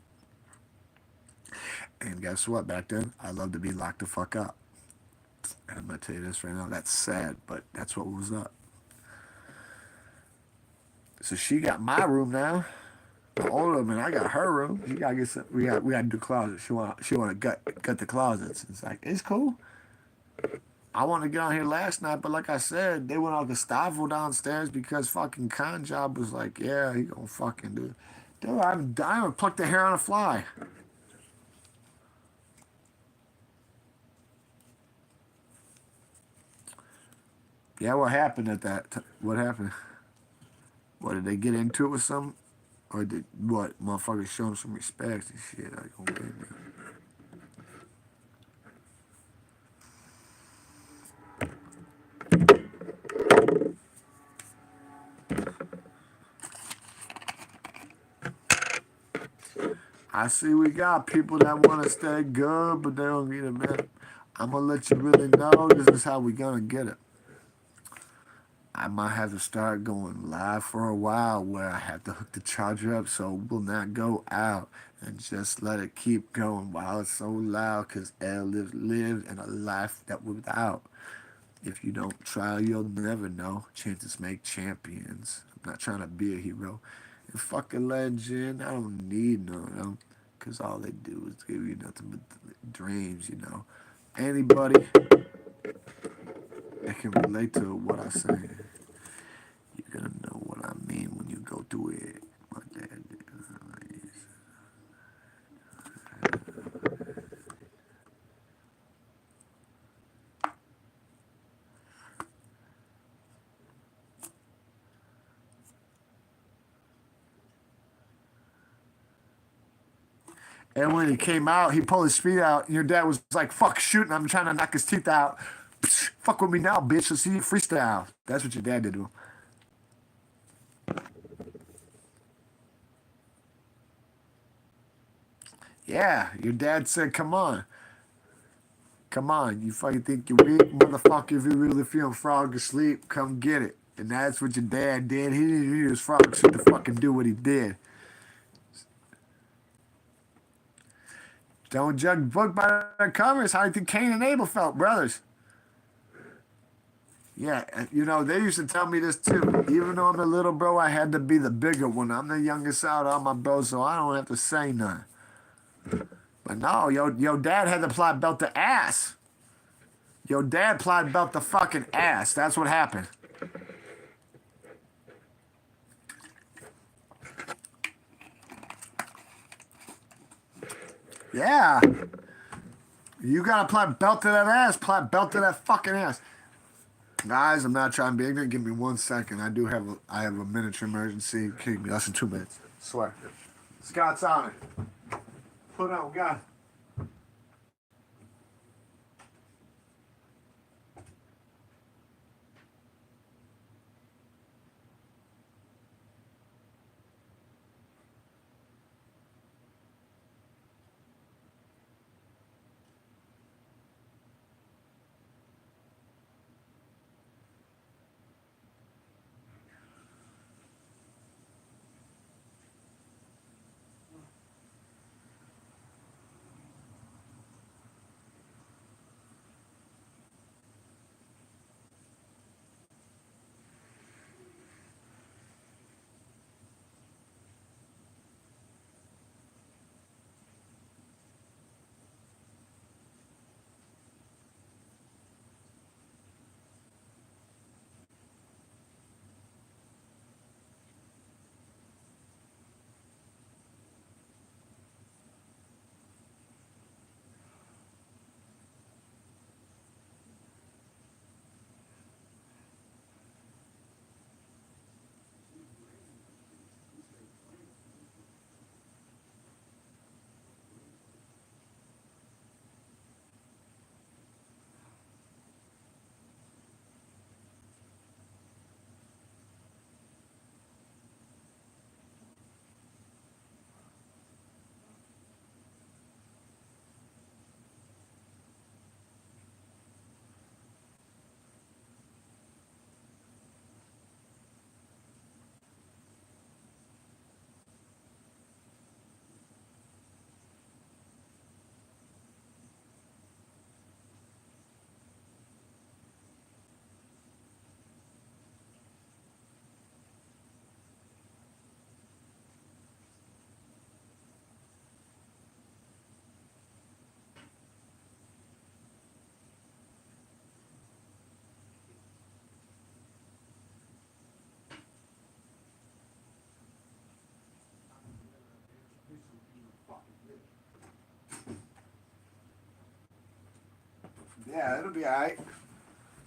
And guess what? Back then, I loved to be locked the fuck up. And I'm gonna tell you this right now. That's sad, but that's what was up. So she got my room now. The older man, I got her room. She gotta get some, we got to do closets. She wanna gut the closets. It's like it's cool. I want to get on here last night, but like I said, they went out Gustavo downstairs because fucking con job was like, yeah, he gonna fucking do it. Dude, I'm dying to pluck the hair on a fly. Yeah, what happened at that? What happened? What did they get into it with some, or did what motherfuckers show them some respect and shit? Like, okay, man. I see we got people that want to stay good, but they don't get it, man. I'm gonna let you really know this is how we gonna get it. I might have to start going live for a while where I have to hook the charger up so it will not go out and just let it keep going while it's so loud because L lives in a life that without. If you don't try, you'll never know. Chances make champions. I'm not trying to be a hero. And fuck a legend, I don't need none of them because all they do is give you nothing but dreams, you know. Anybody that can relate to what I say, you're gonna know what do it. My dad did. And when he came out, he pulled his feet out, and your dad was like, fuck shooting, I'm trying to knock his teeth out. Psh, fuck with me now, bitch. Let's see you freestyle. That's what your dad did to him. Yeah, your dad said, come on. Come on. You fucking think you're weak, motherfucker. If you really feeling frog asleep, come get it. And that's what your dad did. He didn't need his frog suit to fucking do what he did. Don't judge a book by their covers. How do you think Cain and Abel felt, brothers? Yeah, you know, they used to tell me this too. Even though I'm the little bro, I had to be the bigger one. I'm the youngest out of all my bros, so I don't have to say nothing. But no, yo dad had to apply belt to ass. Yo dad applied belt to fucking ass. That's what happened. Yeah. You gotta apply belt to that ass. Apply belt to that fucking ass. Guys, I'm not trying to be ignorant. Give me 1 second. I have a miniature emergency. Kick me less than 2 minutes. Swear. Scott's on it. Put on, God. Yeah, it'll be alright.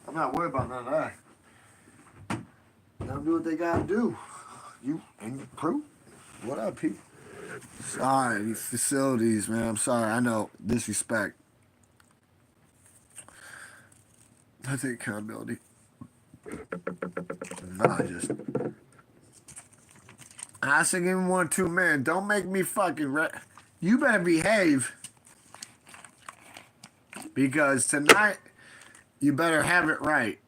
I'm not worried about none of that. Let them do what they gotta do. You and your crew. What up, people? Sorry, these facilities, man. I'm sorry. I know disrespect. I take accountability. Nah, I say give me 1 or 2 men. Don't make me fucking You better behave because tonight you better have it right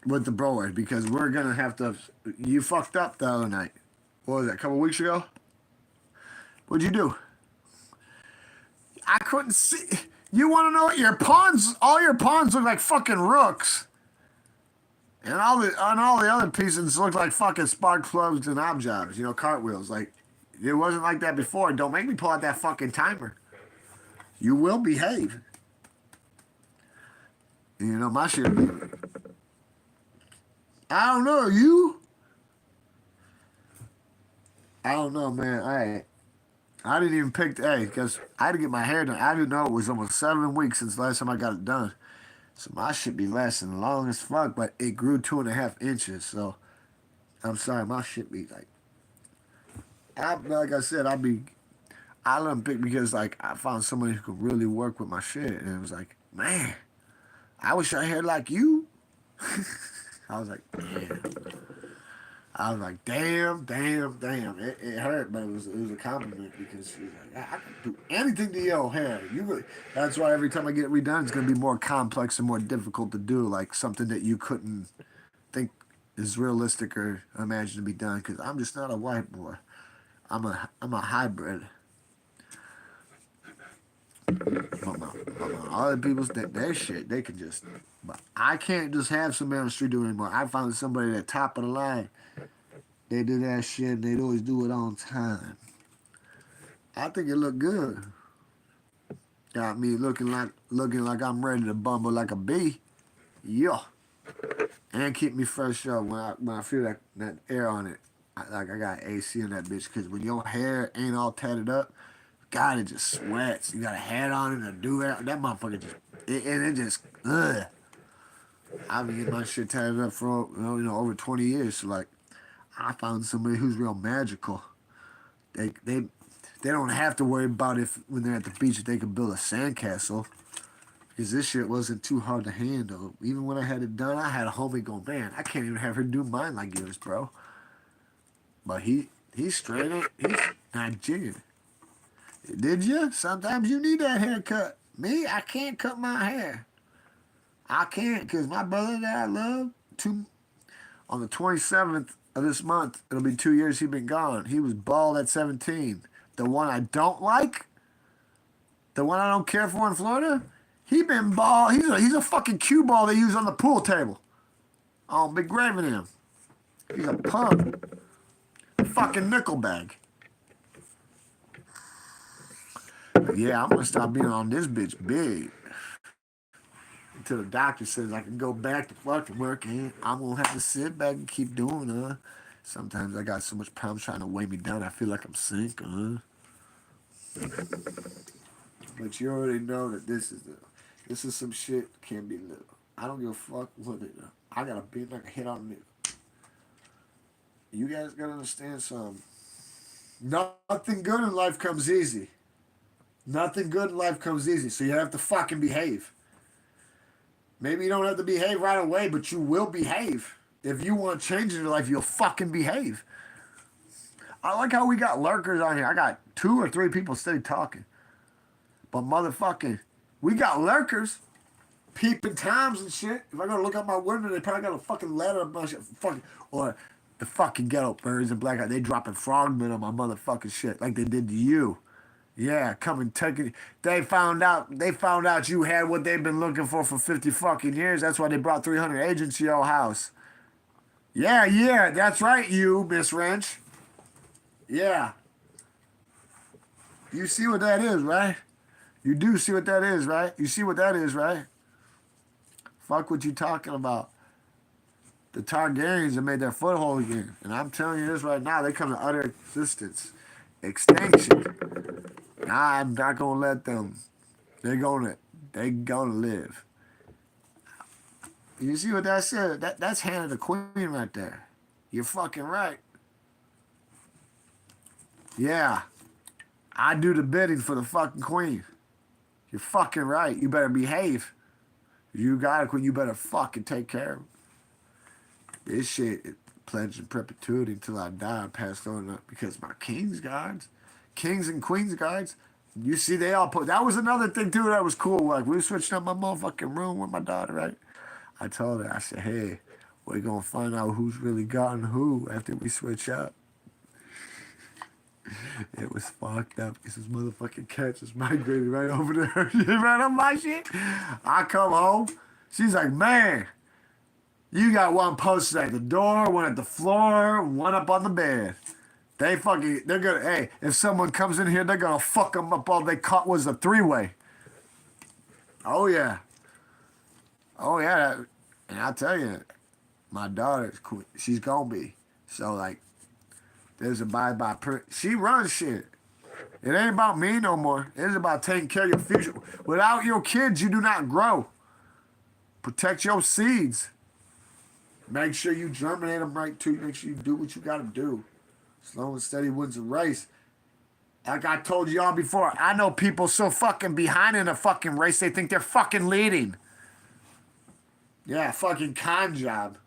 with the broers because we're gonna have to. You fucked up the other night. What was that? A couple weeks ago? What'd you do? I couldn't see. You want to know what your pawns? All your pawns look like fucking rooks, and all the other pieces look like fucking spark plugs and knob jobs. You know, cartwheels. Like it wasn't like that before. Don't make me pull out that fucking timer. You will behave. You know my shit. I don't know you. I don't know, man. I didn't even pick. Hey, because I had to get my hair done. I didn't know it was almost 7 weeks since the last time I got it done. So my shit be lasting long as fuck, but it grew 2.5 inches. So I'm sorry, my shit be like I said, I let them pick because like I found somebody who could really work with my shit, and it was like, man, I wish I had like you. I was like, damn. I was like, damn, damn, damn. It hurt, but it was a compliment because she was like, I can do anything to your hair. You really. That's why every time I get it redone, it's gonna be more complex and more difficult to do, like something that you couldn't think is realistic or imagine to be done. Because I'm just not a white boy. I'm a hybrid. But my other people's their shit, they can just. But I can't just have somebody on the street do it anymore. I found somebody at top of the line. They do that shit and they'd always do it on time. I think it looked good. Got me looking like I'm ready to bumble like a bee. Yeah. And keep me fresh up when I feel that air on it. Like I got AC in that bitch because when your hair ain't all tatted up, God, it just sweats. You got a hat on it, a do that motherfucker just and it just ugh. I've been getting my shit tatted up for over 20 years. So like I found somebody who's real magical. They don't have to worry about if when they're at the beach if they can build a sandcastle. Because this shit wasn't too hard to handle. Even when I had it done, I had a homie go, man, I can't even have her do mine like yours, bro. But he's straight up, he's Nigerian. Did you? Sometimes you need that haircut. Me, I can't cut my hair. I can't because my brother that I love, on the 27th of this month, it'll be 2 years he been gone. He was bald at 17. The one I don't like, the one I don't care for in Florida, he been bald. He's a fucking cue ball they use on the pool table. Oh, big grave in him. He's a punk. Fucking nickel bag. Yeah, I'm gonna stop being on this bitch big. Until the doctor says I can go back to fucking working. I'm gonna have to sit back and keep doing Sometimes I got so much problems trying to weigh me down. I feel like I'm sinking. But you already know that this is some shit can't be little. I don't give a fuck what it is. I gotta beat like a hit on it. You guys gotta understand something. Nothing good in life comes easy. Nothing good in life comes easy. So you have to fucking behave. Maybe you don't have to behave right away, but you will behave. If you want change in your life, you'll fucking behave. I like how we got lurkers on here. I got 2 or 3 people steady talking. But motherfucking, we got lurkers, peeping times and shit. If I go to look out my window, they probably got a fucking ladder, a bunch of fucking, or the fucking ghetto birds and black eyes. They dropping frogmen on my motherfucking shit like they did to you. Yeah, come and take it. They found out you had what they've been looking for 50 fucking years. That's why they brought 300 agents to your house. Yeah, that's right, you, Miss Wrench. Yeah. You see what that is, right? You do see what that is, right? You see what that is, right? Fuck what you talking about. The Targaryens have made their foothold again. And I'm telling you this right now, they come to utter existence. Extinction. I'm not gonna let them. They gonna live. You see what that said? That's Hannah the Queen right there. You're fucking right. Yeah. I do the bidding for the fucking queen. You're fucking right. You better behave. You got a queen. You better fucking take care of it. This shit is pledged in perpetuity until I die. I passed on up because my kings and queens guards. You see, they all put. That was another thing too that was cool. Like we switched up my motherfucking room with my daughter, right? I told her, I said, hey, we're gonna find out who's really gotten who after we switch up. It was fucked up because this motherfucking cat just migrated right over there. She ran up my shit. I come home. She's like, man, you got one posted at the door, one at the floor, one up on the bed. They're gonna, hey, if someone comes in here, they're gonna fuck them up. All they caught was a 3-way. Oh, yeah. Oh, yeah. And I'll tell you, my daughter's queen. She's gonna be. So, like, There's abide by she runs shit. It ain't about me no more. It is about taking care of your future. Without your kids, you do not grow. Protect your seeds. Make sure you germinate them right too. Make sure you do what you gotta do. Slow and steady wins the race. Like I told y'all before, I know people so fucking behind in a fucking race, they think they're fucking leading. Yeah, fucking con job.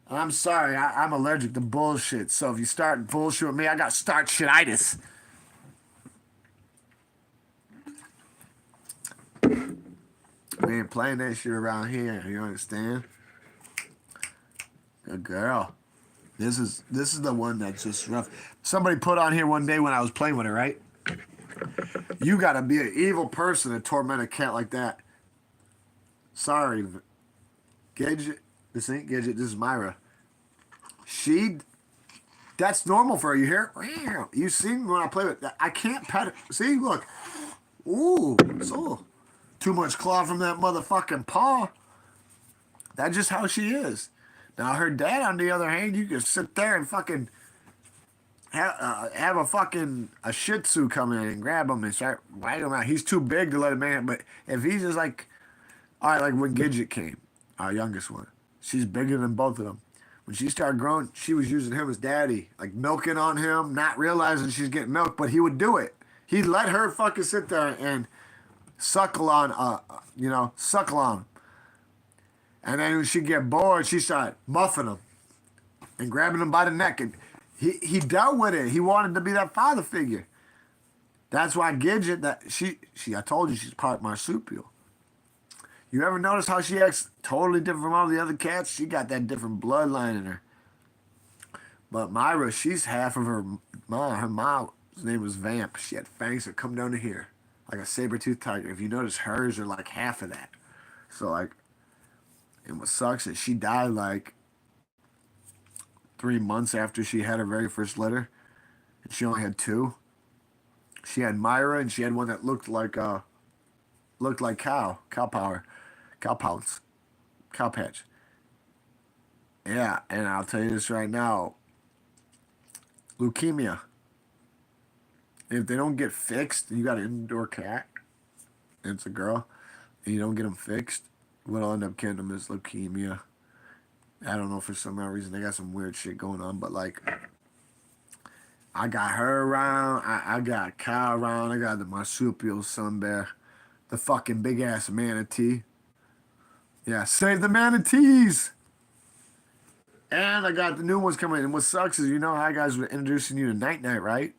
I'm sorry, I'm allergic to bullshit. So if you start bullshit with me, I got start shititis. We ain't playing that shit around here. You understand? Good girl. This is the one that's just rough. Somebody put on here one day when I was playing with her, right? You gotta be an evil person to torment a cat like that. Sorry, Gidget. This ain't Gidget. This is Myra. That's normal for her. You hear? You see when I play with that? I can't pet it. See, look. Ooh, so too much claw from that motherfucking paw. That's just how she is. Now her dad, on the other hand, you can sit there and fucking have a Shih Tzu come in and grab him and start whacking him out. He's too big to let him in, but if he's just like, all right, like when Gidget came, our youngest one, she's bigger than both of them. When she started growing, she was using him as daddy, like milking on him, not realizing she's getting milk, but he would do it. He'd let her fucking sit there and suckle on, suckle on him. And then when she'd get bored, she started muffing him and grabbing him by the neck. And he dealt with it. He wanted to be that father figure. That's why Gidget, I told you she's part marsupial. You ever notice how she acts totally different from all the other cats? She got that different bloodline in her. But Myra, she's half of her mom. Her mom's name was Vamp. She had fangs that come down to here, like a saber-toothed tiger. If you notice, hers are like half of that. So like, and what sucks is she died like 3 months after she had her very first litter, and she only had two. She had Myra, and she had one that looked like cow patch. Yeah, and I'll tell you this right now, leukemia. If they don't get fixed, you got an indoor cat, and it's a girl, and you don't get them fixed, what'll end up killing them is leukemia. I don't know, for some odd reason they got some weird shit going on, but like, I got her around, I got cow around, I got the marsupial sun bear, the fucking big ass manatee. Yeah, save the manatees. And I got the new ones coming in. And what sucks is, you know how guys were introducing you to Night Night, right?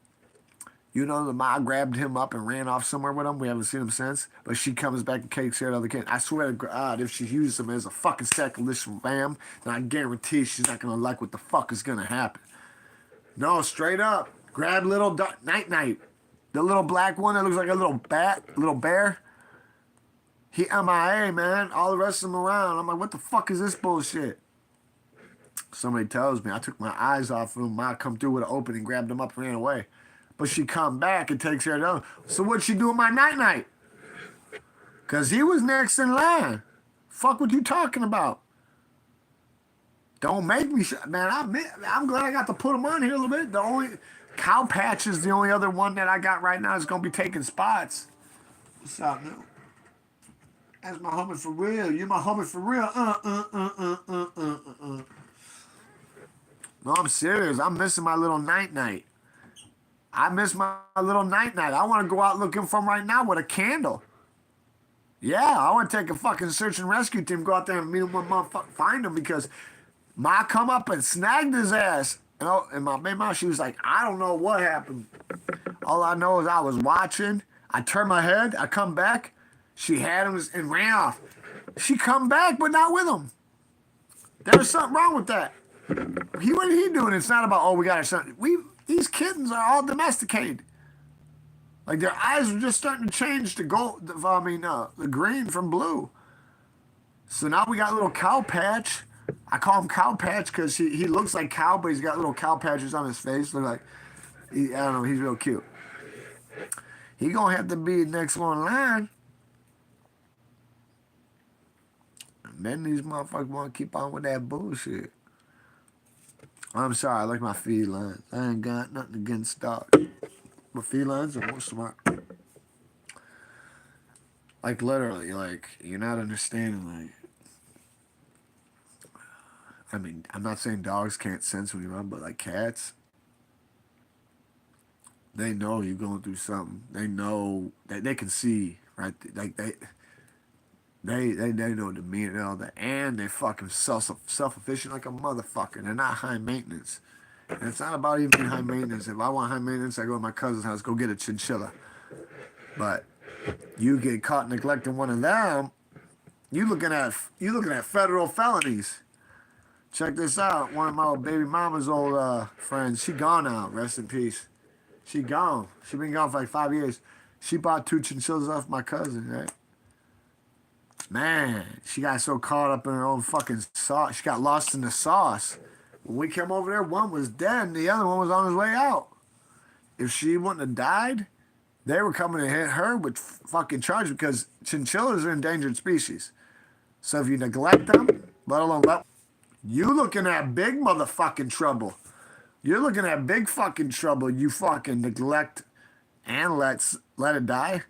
You know the ma grabbed him up and ran off somewhere with him. We haven't seen him since. But she comes back and takes care of the other kid. I swear to God, if she uses him as a fucking sacrificial lamb, then I guarantee she's not going to like what the fuck is going to happen. No, straight up. Grab little Night Night. The little black one that looks like a little little bear. He MIA, man. All the rest of them around. I'm like, what the fuck is this bullshit? Somebody tells me. I took my eyes off of him. Ma come through with an opening, grabbed him up and ran away. But she come back and takes care of the other. So what'd she do with my Night Night? Because he was next in line. Fuck what you talking about? Don't make me... Man, I'm glad I got to put him on here a little bit. The only... Cow Patch is the only other one that I got right now that's going to be taking spots. What's up, man? That's my homie for real. You my homie for real. No, I'm serious. I'm missing my little Night Night. I miss my little Night Night. I want to go out looking for him right now with a candle. Yeah, I want to take a fucking search and rescue team, go out there and meet him with motherfucker, find him, because Ma come up and snagged his ass. And my baby mom, she was like, I don't know what happened. All I know is I was watching. I turned my head. I come back. She had him and ran off. She come back, but not with him. There was something wrong with that. What is he doing? It's not about, oh, we got our son. These kittens are all domesticated. Like, their eyes are just starting to change to gold. The green from blue. So now we got a little Cow Patch. I call him Cow Patch because he looks like cow, but he's got little cow patches on his face. Look like, I don't know, he's real cute. He gonna have to be next one in line. And then these motherfuckers want to keep on with that bullshit. I'm sorry, I like my felines. I ain't got nothing against dogs. But felines are more smart. Like, literally, like, you're not understanding, like, I mean, I'm not saying dogs can't sense when you run, but, like, cats, they know you're going through something. They know that they can see, right? Like, they know the meaning and all that. And they fucking self-efficient like a motherfucker. They're not high maintenance. And it's not about even high maintenance. If I want high maintenance, I go to my cousin's house, go get a chinchilla. But you get caught neglecting one of them, you looking at federal felonies. Check this out. One of my baby mama's old friends, she gone now. Rest in peace. She gone. She been gone for like 5 years. She bought 2 chinchillas off my cousin, right? Man, she got so caught up in her own fucking sauce. She got lost in the sauce. When we came over there, one was dead and the other one was on his way out. If she wouldn't have died, they were coming to hit her with fucking charge because chinchillas are endangered species. So if you neglect them, let alone you looking at big motherfucking trouble. You're looking at big fucking trouble. You fucking neglect and let it die.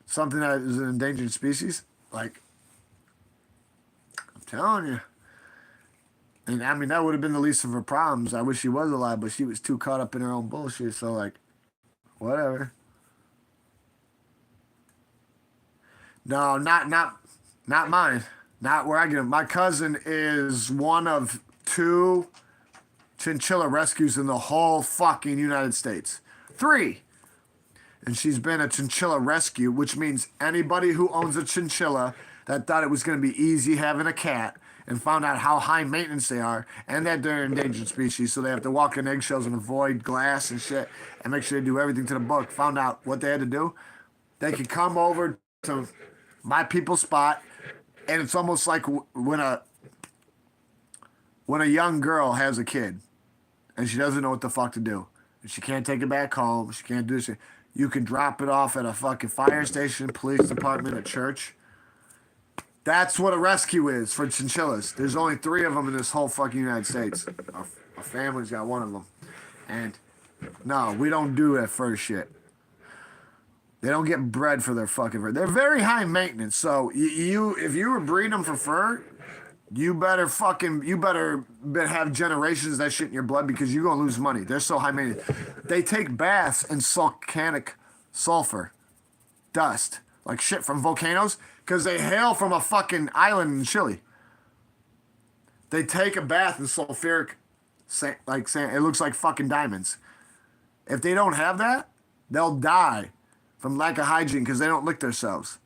Something that is an endangered species. Like, I'm telling you. And I mean, that would have been the least of her problems. I wish she was alive, but she was too caught up in her own bullshit. So, like, whatever. No, not mine. Not where I get them. My cousin is one of 2 chinchilla rescues in the whole fucking United States. 3. And she's been a chinchilla rescue, which means anybody who owns a chinchilla that thought it was going to be easy having a cat and found out how high maintenance they are and that they're endangered species, so they have to walk in eggshells and avoid glass and shit and make sure they do everything to the book. Found out what they had to do. They could come over to my people's spot, and it's almost like when a young girl has a kid and she doesn't know what the fuck to do. And she can't take it back home. She can't do shit. You can drop it off at a fucking fire station, police department, a church. That's what a rescue is for chinchillas. There's only 3 of them in this whole fucking United States. Our family's got one of them. And no, we don't do that first shit. They don't get bred for their fucking fur. They're very high maintenance. So if you were breeding them for fur, you better have generations of that shit in your blood because you're gonna lose money. They're so high maintenance. They take baths in volcanic sulfur dust, like shit from volcanoes, because they hail from a fucking island in Chile. They take a bath in sulfuric, like sand. It looks like fucking diamonds. If they don't have that, they'll die from lack of hygiene because they don't lick themselves.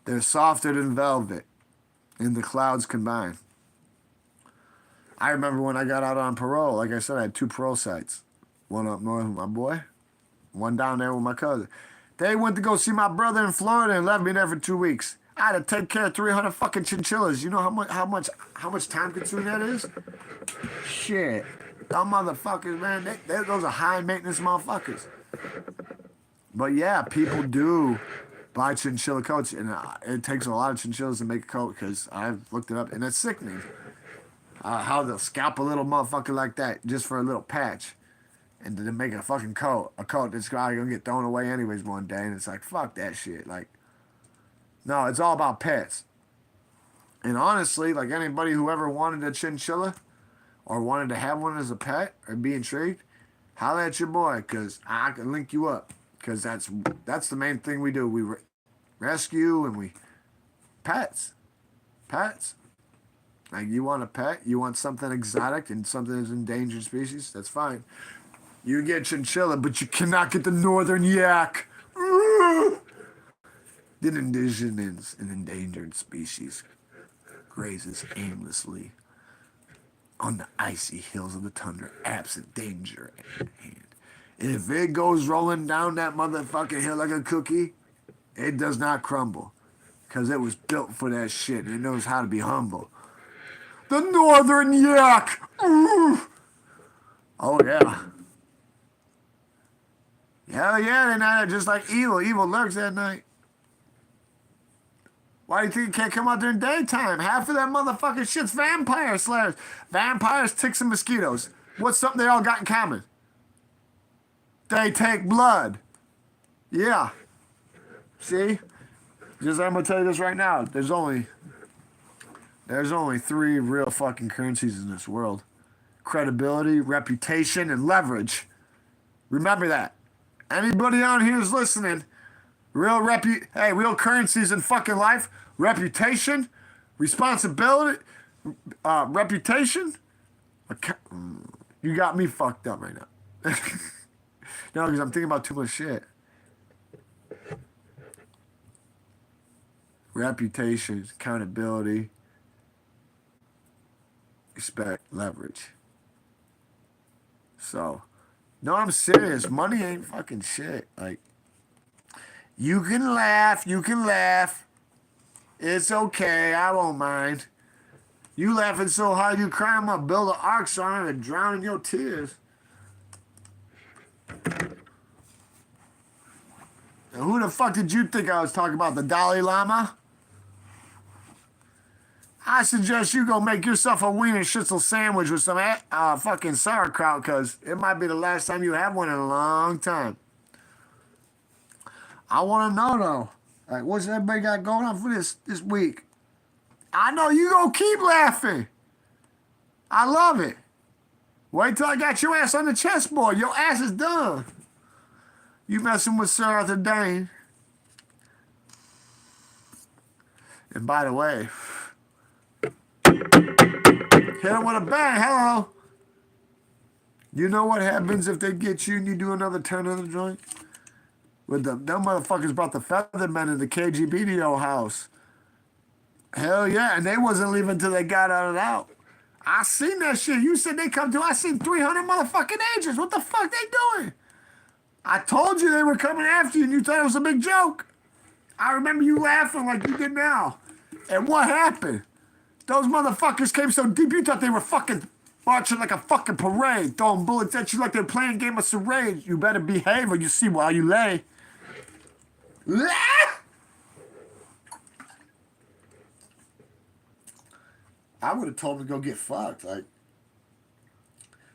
They're softer than velvet. And the clouds combine. I remember when I got out on parole, like I said, I had 2 parole sites. One up north with my boy, one down there with my cousin. They went to go see my brother in Florida and left me there for 2 weeks. I had to take care of 300 fucking chinchillas. You know how much time consuming that is? Shit. Them motherfuckers, man, those are high maintenance motherfuckers. But yeah, people do buy chinchilla coats, and it takes a lot of chinchillas to make a coat because I've looked it up, and it's sickening how they'll scalp a little motherfucker like that just for a little patch, and then make a fucking coat, that's probably gonna get thrown away anyways one day, and it's like, fuck that shit. Like, no, it's all about pets. And honestly, like anybody who ever wanted a chinchilla or wanted to have one as a pet or be intrigued, holla at your boy because I can link you up. Because that's the main thing we do. We rescue and we pets. Like, you want a pet, you want something exotic and something that's endangered species, that's fine. You get chinchilla, but you cannot get the northern yak. The indigenous and endangered species grazes aimlessly on the icy hills of the tundra, absent danger at hand. If it goes rolling down that motherfucking hill like a cookie, it does not crumble. Because it was built for that shit. And it knows how to be humble. The northern yak! Ooh. Oh, yeah. Hell yeah, they night just like evil. Evil lurks at night. Why do you think you can't come out during daytime? Half of that motherfucking shit's vampire slayers. Vampires, ticks, and mosquitoes. What's something they all got in common? They take blood. Yeah. See? Just I'm gonna tell you this right now. There's only 3 real fucking currencies in this world. Credibility, reputation, and leverage. Remember that. Anybody on here is listening. Real currencies in fucking life. Reputation, responsibility, reputation. You got me fucked up right now. No, because I'm thinking about too much shit. Reputation, accountability, respect, leverage. So, no, I'm serious. Money ain't fucking shit. Like, you can laugh. It's okay. I won't mind. You laughing so hard you cry, I'm gonna build an ark so I'm gonna drown in your tears. And who the fuck did you think I was talking about? The Dalai Lama? I suggest you go make yourself a wiener schnitzel sandwich with some fucking sauerkraut, because it might be the last time you have one in a long time. I want to know, though, like, what's everybody got going on for this week? I know you gonna keep laughing. I love it. Wait till I got your ass on the chessboard. Your ass is done. You messing with Sir Arthur Dane. And by the way, hit him with a bang. Hello. You know what happens if they get you and you do another turn of the joint? Them motherfuckers brought the Feathermen in the KGBDO house. Hell yeah, and they wasn't leaving till they got out. I seen that shit. You said they come to. I seen 300 motherfucking agents. What the fuck they doing? I told you they were coming after you and you thought it was a big joke. I remember you laughing like you did now. And what happened? Those motherfuckers came so deep you thought they were fucking marching like a fucking parade, throwing bullets at you like they're playing a game of charades. You better behave or you see while you lay. I would have told him to go get fucked. Like,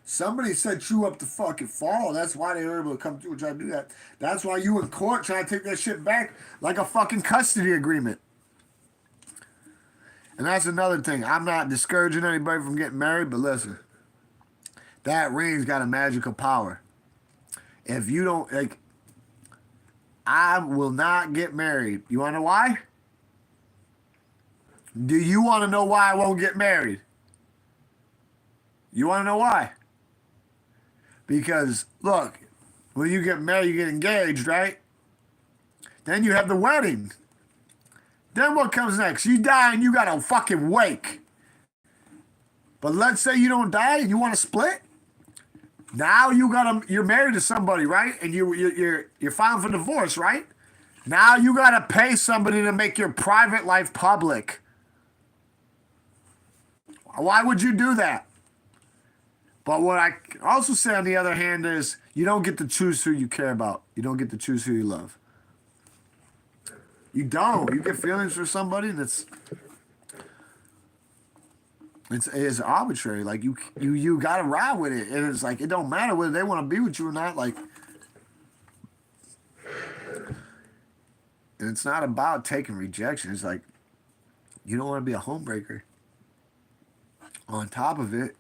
somebody set you up to fucking fall. That's why they were able to come through and try to do that. That's why you in court trying to take that shit back like a fucking custody agreement. And that's another thing. I'm not discouraging anybody from getting married, but listen, that ring's got a magical power. If you don't, like, I will not get married. You want to know why? Do you want to know why I won't get married? You want to know why? Because, look, when you get married, you get engaged, right? Then you have the wedding. Then what comes next? You die and you got to fucking wake. But let's say you don't die and you want to split. Now you're married to somebody, right? And you're filing for divorce, right? Now you got to pay somebody to make your private life public. Why would you do that? But what I also say on the other hand is you don't get to choose who you care about. You don't get to choose who you love. You don't. You get feelings for somebody and it's arbitrary. Like you gotta ride with it. And it's like it don't matter whether they want to be with you or not. Like, and it's not about taking rejection. It's like you don't want to be a homebreaker. On top of it,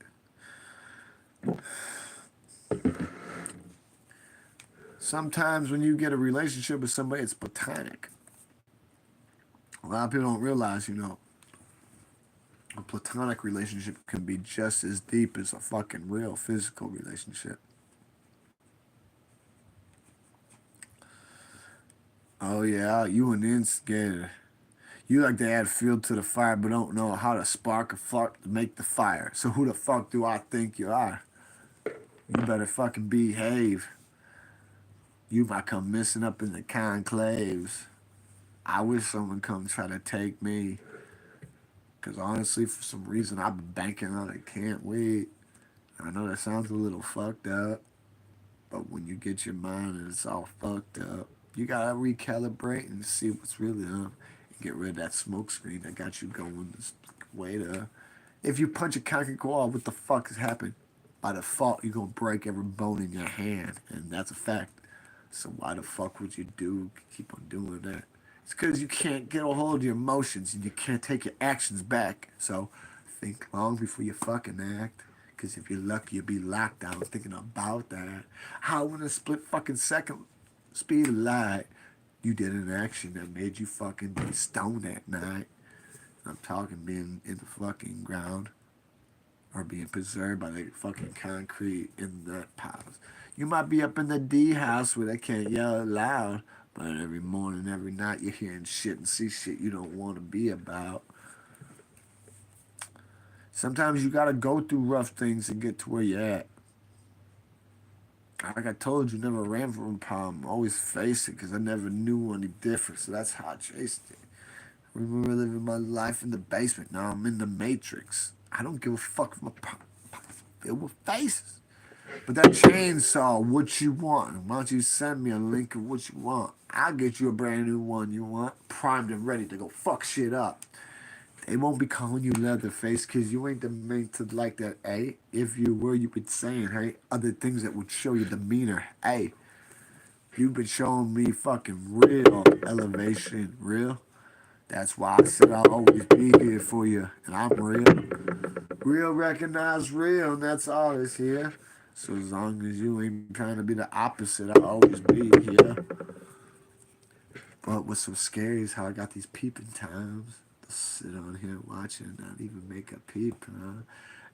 sometimes when you get a relationship with somebody, it's platonic. A lot of people don't realize, a platonic relationship can be just as deep as a fucking real physical relationship. Oh yeah, you an instigator. You like to add fuel to the fire, but don't know how to spark a fuck to make the fire. So who the fuck do I think you are? You better fucking behave. You might come missing up in the conclaves. I wish someone come try to take me. Because honestly, for some reason, I've been banking on it. Can't wait. I know that sounds a little fucked up. But when you get your mind and it's all fucked up, you gotta recalibrate and see what's really up. Get rid of that smoke screen that got you going this way to. If you punch a concrete wall, what the fuck has happened? By default, you're gonna break every bone in your hand, and that's a fact. So why the fuck would you keep on doing that? It's because you can't get a hold of your emotions and you can't take your actions back. So think long before you fucking act. Because if you're lucky, you'll be locked down thinking about that. How in a split fucking second speed of light, you did an action that made you fucking be stoned that night. I'm talking being in the fucking ground or being preserved by the fucking concrete in the piles. You might be up in the D house where they can't yell out loud, but every morning, every night, you're hearing shit and see shit you don't want to be about. Sometimes you gotta go through rough things to get to where you're at. Like I told you, never ran from a problem. Always faced it because I never knew any different. So that's how I chased it. I remember living my life in the basement. Now I'm in the matrix. I don't give a fuck if my problem filled with faces. But that chainsaw, what you want? Why don't you send me a link of what you want? I'll get you a brand new one you want, primed and ready to go fuck shit up. They won't be calling you Leatherface because you ain't the mate to like that, hey? If you were, you would be saying, hey, other things that would show your demeanor. Hey, you've been showing me fucking real elevation, real. That's why I said I'll always be here for you, and I'm real. Real recognize real, and that's all that's here. So as long as you ain't trying to be the opposite, I'll always be here. But what's so scary is how I got these peeping times. To sit on here watching and not even make a peep, huh?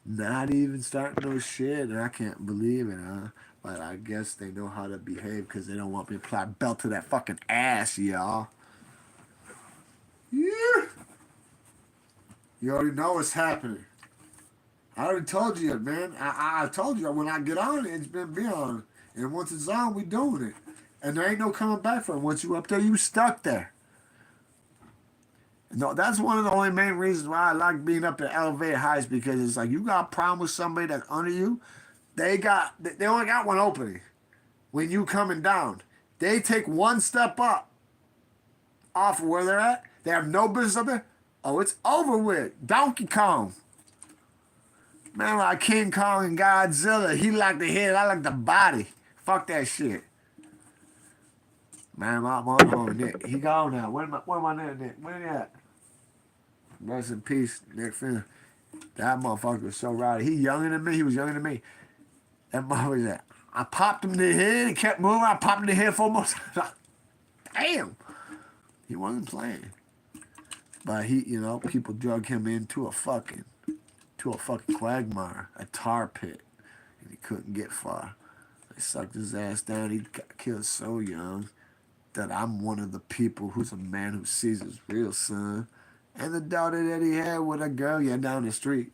Not even starting no shit, and I can't believe it, huh? But I guess they know how to behave because they don't want me to apply a belt to that fucking ass, y'all. Yeah. You already know what's happening. I already told you, man. I told you when I get on it, it's been on. And once it's on, we doing it. And there ain't no coming back from it. Once you up there, you stuck there. No, that's one of the only main reasons why I like being up at elevated heights because it's like you got a problem with somebody that's under you. They only got one opening. When you coming down, they take one step up off of where they're at. They have no business up there. Oh, it's over with. Donkey Kong. Man, like King Kong and Godzilla. He like the head, I like the body. Fuck that shit. Man, my mom, Nick, he gone now. Where my Nick? Where he at? Rest in peace, Nick Finner. That motherfucker was so rowdy. He younger than me. He was younger than me. That motherfucker that. I popped him in the head and kept moving. I popped him in the head for almost. Damn. He wasn't playing. But he, people drug him into a fucking quagmire, a tar pit, and he couldn't get far. They sucked his ass down. He got killed so young that I'm one of the people who's a man who sees his real son. And the daughter that he had with a girl down the street.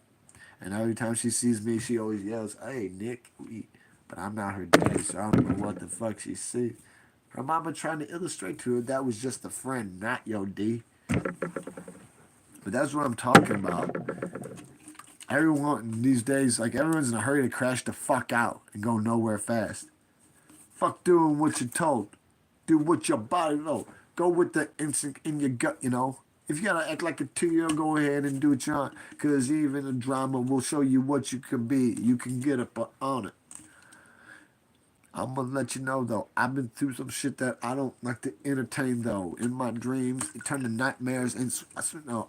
And every time she sees me, she always yells, hey, Nick. But I'm not her daddy, so I don't know what the fuck she sees. Her mama trying to illustrate to her that was just a friend, not your D. But that's what I'm talking about. Everyone these days, like everyone's in a hurry to crash the fuck out and go nowhere fast. Fuck doing what you're told. Do what your body knows. Go with the instinct in your gut, If you gotta act like a 2-year-old, go ahead and do what you want. Because even the drama will show you what you can be. You can get up on it. I'm gonna let you know, though, I've been through some shit that I don't like to entertain, though. In my dreams, it turned to nightmares. And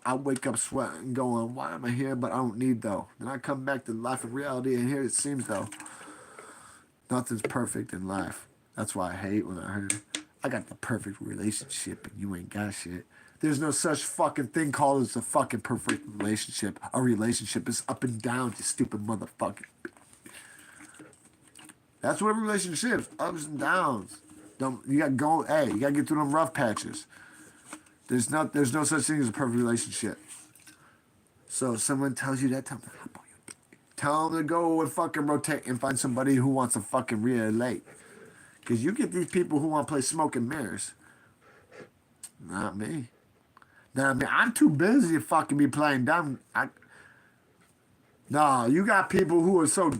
I wake up sweating, going, why am I here? But I don't need, though. Then I come back to life and reality, and here it seems, though, nothing's perfect in life. That's why I hate when I heard it. I got the perfect relationship, and you ain't got shit. There's no such fucking thing called as a fucking perfect relationship. A relationship is up and down, you stupid motherfucker. That's what relationships, ups and downs. You gotta get through them rough patches. There's no such thing as a perfect relationship. So if someone tells you that, tell them to go and fucking rotate and find somebody who wants to fucking relate. Because you get these people who want to play smoke and mirrors. Not me. I'm too busy to fucking be playing dumb. No, you got people who are so...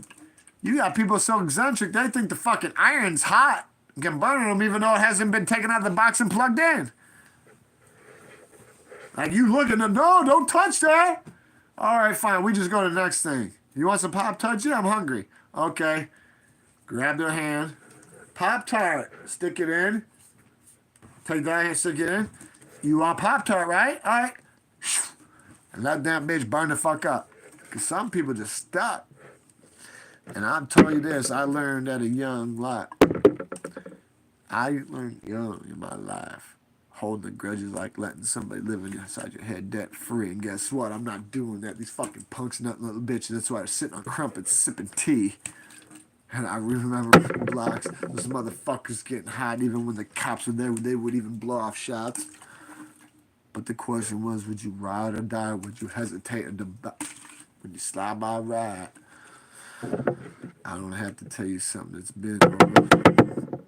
You got people so eccentric, they think the fucking iron's hot and can burn them even though it hasn't been taken out of the box and plugged in. Like you looking at, no, don't touch that. All right, fine. We just go to the next thing. You want some Pop-Tarts? Yeah, I'm hungry. Okay. Grab their hand. Pop-Tart. Stick it in. Take that and stick it in. You want Pop-Tart, right? All right. And let that bitch burn the fuck up. Because some people just stuck. And I'm telling you this, I learned at a young lot. I learned young in my life. Holding grudges like letting somebody live inside your head debt free. And guess what? I'm not doing that. These fucking punks, nut little bitches. That's why they're sitting on crumpets, sipping tea. And I remember blocks, those motherfuckers getting hot even when the cops were there. They would even blow off shots. But the question was, would you ride or die? Would you hesitate or when you slide by ride? I don't have to tell you something that's been over.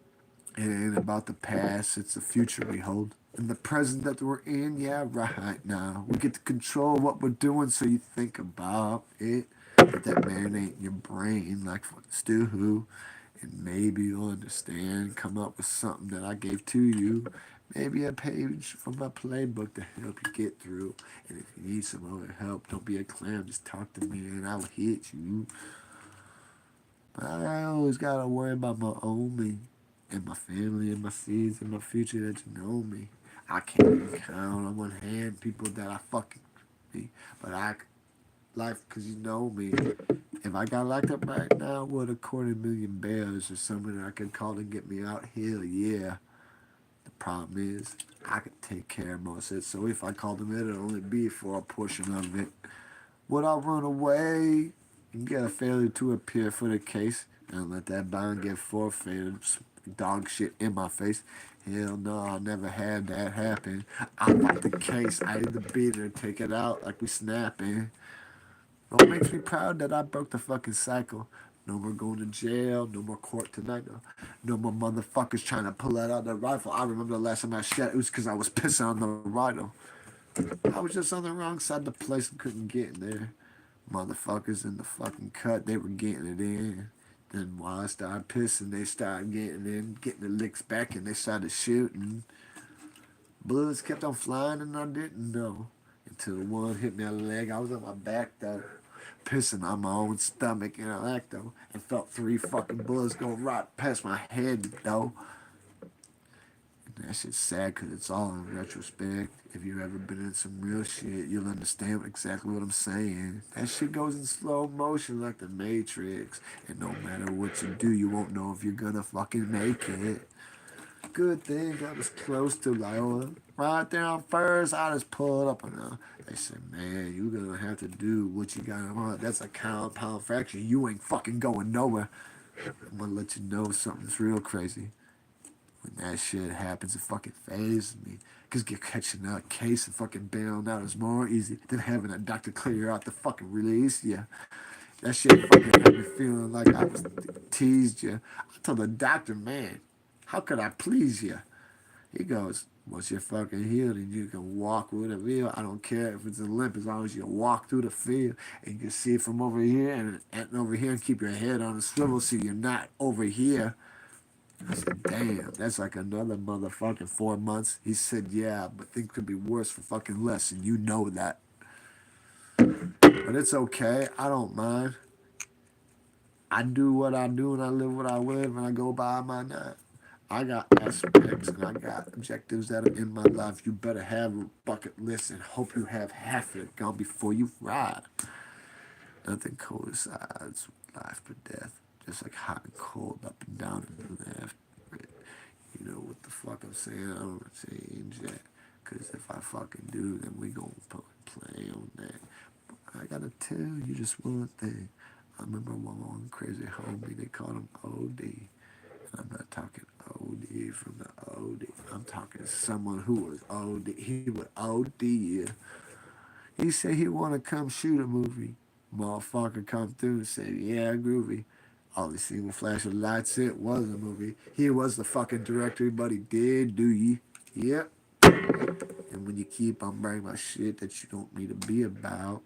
It ain't about the past, it's the future we hold. And the present that we're in, yeah, right now. We get to control what we're doing, so you think about it. Let that marinate in your brain like stew. And maybe you'll understand, come up with something that I gave to you. Maybe a page from my playbook to help you get through. And if you need some other help, don't be a clown, just talk to me and I'll hit you. But I always gotta worry about my own me. And my family and my seeds and my future that you know me. I can't even count on one hand people that I fucking me. But I life because you know me. If I got locked up right now with a $250,000 bails or something that I could call to get me out, hell yeah. The problem is I could take care of most of it. So if I called them in, it'd only be for a portion of it. Would I run away and get a failure to appear for the case and let that bond get forfeited? Dog shit in my face. Hell no, I never had that happen. I fought the case. I either beat it or take it out like we snapping. What makes me proud that I broke the fucking cycle. No more going to jail. No more court tonight. No more motherfuckers trying to pull that out the rifle. I remember the last time I shot it was because I was pissing on the rifle. I was just on the wrong side of the place and couldn't get in there. Motherfuckers in the fucking cut, they were getting it in. Then while I started pissing, they started getting in, getting the licks back, and they started shooting. Bullets kept on flying, and I didn't know. Until one hit me on the leg. I was on my back, though, pissing on my own stomach, and all that, though. And felt 3 fucking bullets go right past my head, though. And that shit's sad, because it's all in retrospect. If you've ever been in some real shit, you'll understand exactly what I'm saying. That shit goes in slow motion like the Matrix. And no matter what you do, you won't know if you're gonna fucking make it. Good thing I was close to Loyola. Right there on first, I just pulled up and they said, man, you gonna have to do what you got on. That's a compound fracture. You ain't fucking going nowhere. I'm gonna let you know something's real crazy. When that shit happens, it fucking phases me. Because catching a case and fucking bailing out is more easy than having a doctor clear out the fucking release. Yeah. That shit fucking had me feeling like I was teased you. I told the doctor, man, how could I please you? He goes, once you're fucking healed and you can walk with a wheel, I don't care if it's a limp as long as you walk through the field and you can see it from over here and over here and keep your head on a swivel so you're not over here. I said, damn, that's like another motherfucking 4 months. He said, yeah, but things could be worse for fucking less, and you know that. But it's okay. I don't mind. I do what I do, and I live what I live, and I go by my night. I got aspects, and I got objectives that are in my life. You better have a bucket list and hope you have half of it gone before you ride. Nothing coincides with life or death. Just like hot and cold, up and down and left. You know what the fuck I'm saying? I don't change that. Because if I fucking do, then we gon' play on that. But I gotta tell you just one thing. I remember one crazy homie, they called him OD. And I'm not talking OD from the OD. I'm talking someone who was OD. He would OD you. He said he wanna come shoot a movie. Motherfucker come through and said, yeah, groovy. All he seen with flash of lights, it was a movie. He was the fucking director, but he did do ye. Yep. And when you keep on bragging about shit that you don't need to be about,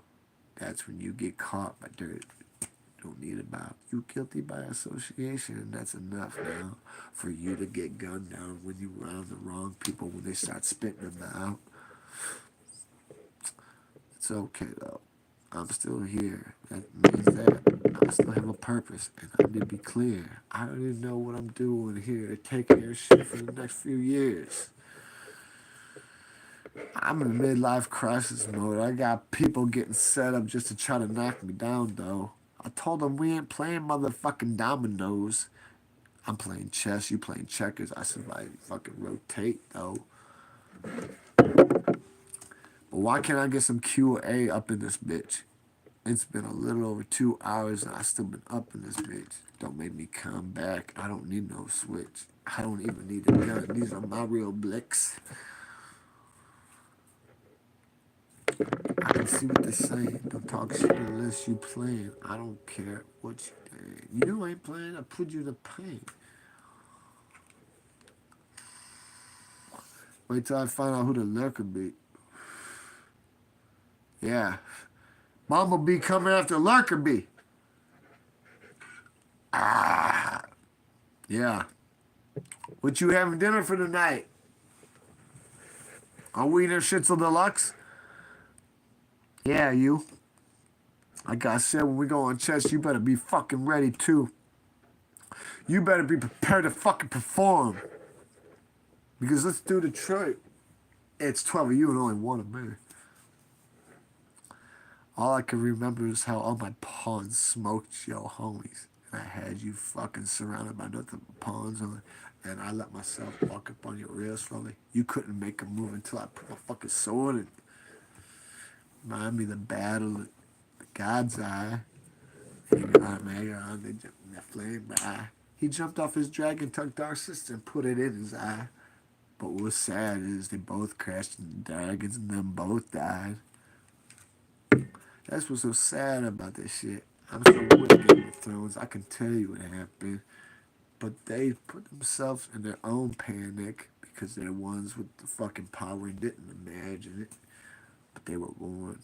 that's when you get caught by dirt you don't need about. You guilty by association, and that's enough now for you to get gunned down when you round the wrong people when they start spitting them out. It's okay though. I'm still here. That means that I still have a purpose. And I need to be clear. I don't even know what I'm doing here, taking your shit for the next few years. I'm in midlife crisis mode. I got people getting set up just to try to knock me down, though. I told them we ain't playing motherfucking dominoes. I'm playing chess, you playing checkers. I said, like, fucking rotate, though. But why can't I get some QA up in this bitch? It's been a little over 2 hours and I still been up in this bitch. Don't make me come back. I don't need no switch. I don't even need a gun. These are my real blicks. I can see what they're saying. Don't talk shit unless you playing. I don't care what you think. You ain't playing. I put you to pain. Wait till I find out who the lurker be. Yeah. Bumblebee coming after lurker be. Ah. Yeah. What you having dinner for tonight? Are we Wiener Schnitzel Deluxe? Yeah, you. Like I said, when we go on chess, you better be fucking ready too. You better be prepared to fucking perform. Because let's do Detroit. It's 12 of you and only one of me. All I can remember is how all my pawns smoked your homies. And I had you fucking surrounded by nothing but pawns on it. And I let myself walk up on your rails slowly. You couldn't make a move until I put my fucking sword in. Remind me the battle at the God's Eye. Aegon, they jumped in that flame by. He jumped off his dragon, took Dark Sister, and put it in his eye. But what's sad is they both crashed into dragons and them both died. That's what's so sad about this shit. I'm so with Game of Thrones, I can tell you what happened. But they put themselves in their own panic because they're the ones with the fucking power and didn't imagine it. But they were warned.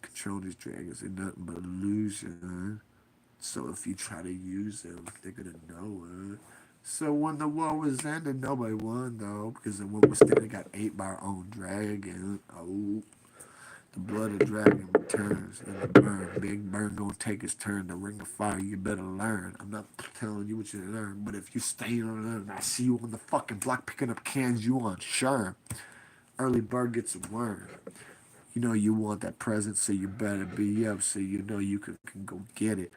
Control these dragons, they're nothing but illusion. So if you try to use them, they're gonna know it. So when the war was ended, nobody won though, because the war was still got ate by our own dragon. Oh, the blood of dragon returns in the burn. Big Burn gonna take his turn. The ring of fire, you better learn. I'm not telling you what you learn, but if you stay on it and I see you on the fucking block picking up cans, you on sure. Early bird gets a worm. You know you want that present, so you better be up so you know you can go get it.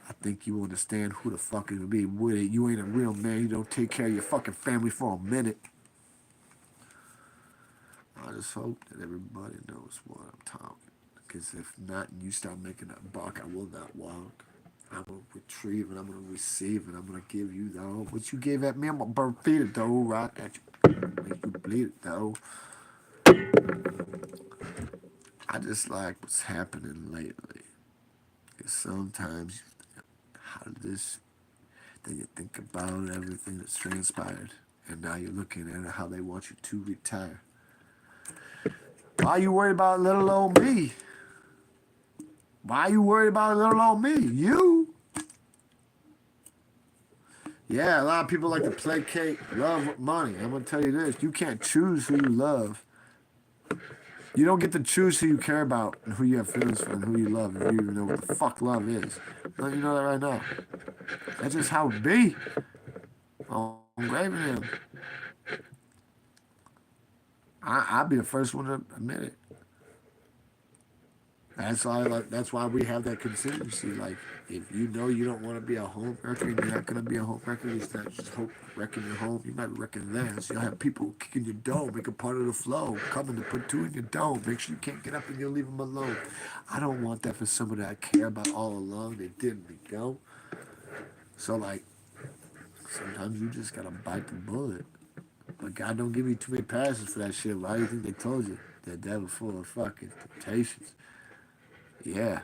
I think you understand who the fuck is be with it. You ain't a real man. You don't take care of your fucking family for a minute. I just hope that everybody knows what I'm talking. Because if not, and you start making that bark, I will not walk. I'm going to retrieve and I'm going to receive and I'm going to give you, though. What you gave at me, I'm going to feed it, though. Right at you. Make you bleed it, though. I just like what's happening lately. Because sometimes, how did this, then you think about everything that's transpired. And now you're looking at how they want you to retire. Why are you worried about little old me? Why are you worried about little old me? You? Yeah, a lot of people like to placate love with money. I'm going to tell you this. You can't choose who you love. You don't get to choose who you care about and who you have feelings for and who you love if you even know what the fuck love is. Don't you know that right now? That's just how it be. I'm graving him. I'll be the first one to admit it. That's why we have that contingency. Like, if you know you don't want to be a home wrecker and you're not gonna be a home wrecker, it's not just wrecking your home. You might be wrecking theirs. You'll have people kicking your door, make a part of the flow, coming to put two in your dome. Make sure you can't get up and you'll leave them alone. I don't want that for somebody I care about all along. They didn't go. So like, sometimes you just gotta bite the bullet. But God don't give you too many passes for that shit. Why do you think they told you? The devil full of fucking temptations. Yeah.